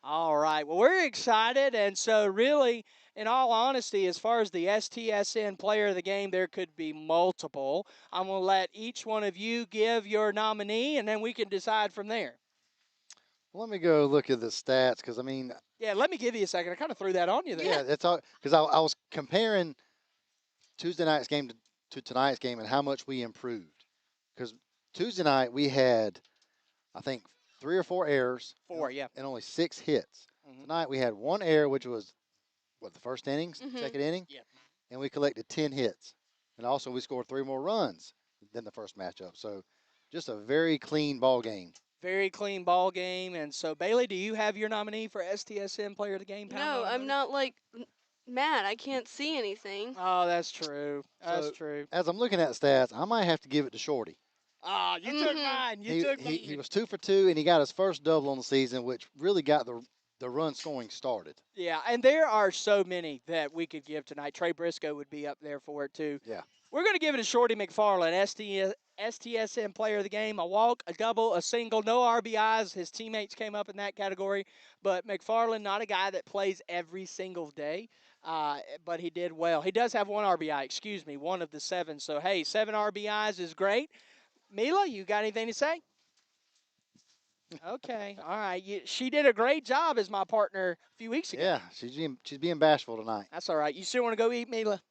All right. Well, we're excited, and so really, in all honesty, as far as the STSN player of the game, there could be multiple. I'm going to let each one of you give your nominee, and then we can decide from there. Let me go look at the stats because I mean, Yeah, let me give you a second. I kind of threw that on you there. yeah, that's all because I was comparing Tuesday night's game to tonight's game and how much we improved. Because Tuesday night we had, I think, 3 or 4 errors. 4, yeah. And only 6 hits. Mhm. Tonight we had 1 error, which was the first inning, second inning, Yeah. and we collected 10 hits. And also we scored 3 more runs than the first matchup. So just a very clean ball game. Very clean ball game. And so, Bailey, do you have your nominee for STSN player of the game? No, I'm not like Matt. I can't see anything. Oh, that's true. That's So, true. As I'm looking at the stats, I might have to give it to Shorty. Ah, you took mine. You took mine. He was 2 for 2, and he got his first double on the season, which really got the run scoring started. Yeah, and there are so many that we could give tonight. Trey Briscoe would be up there for it, too. Yeah. We're going to give it to Shorty McFarland, STSN player of the game. A walk, a double, a single, no RBIs. His teammates came up in that category. But McFarland, not a guy that plays every single day, but he did well. He does have 1 RBI, excuse me, 1 of the 7. So, hey, 7 RBIs is great. Mila, you got anything to say? Okay, all right. She did a great job as my partner a few weeks ago. Yeah, she's being bashful tonight. That's all right. You still want to go eat, Mila?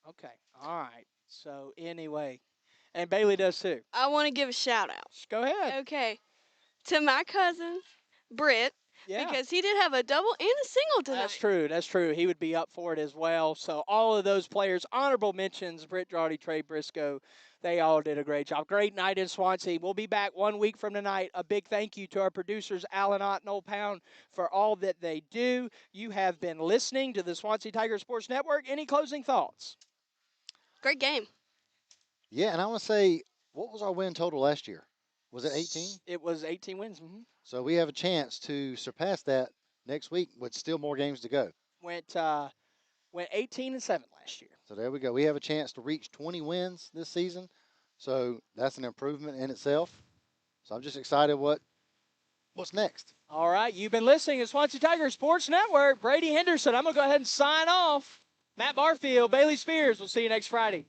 Okay, all right. So anyway, and Bailey does too. I want to give a shout out. Go ahead. Okay, to my cousin, Britt, Yeah. because he did have a double and a single tonight. That's true. That's true. He would be up for it as well. So all of those players, honorable mentions, Britt Drawdy, Trey Briscoe, they all did a great job. Great night in Swansea. We'll be back 1 week from tonight. A big thank you to our producers, Alan Ott and Old Pound, for all that they do. You have been listening to the Swansea Tiger Sports Network. Any closing thoughts? Great game. Yeah, and I want to say, what was our win total last year? Was it 18? It was 18 wins. Mm-hmm. So we have a chance to surpass that next week with still more games to go. Went 18-7 last year. So there we go. We have a chance to reach 20 wins this season. So that's an improvement in itself. So I'm just excited what's next. All right, you've been listening to Swansea Tiger Sports Network. Brady Henderson, I'm going to go ahead and sign off. Matt Barfield, Bailey Spears. We'll see you next Friday.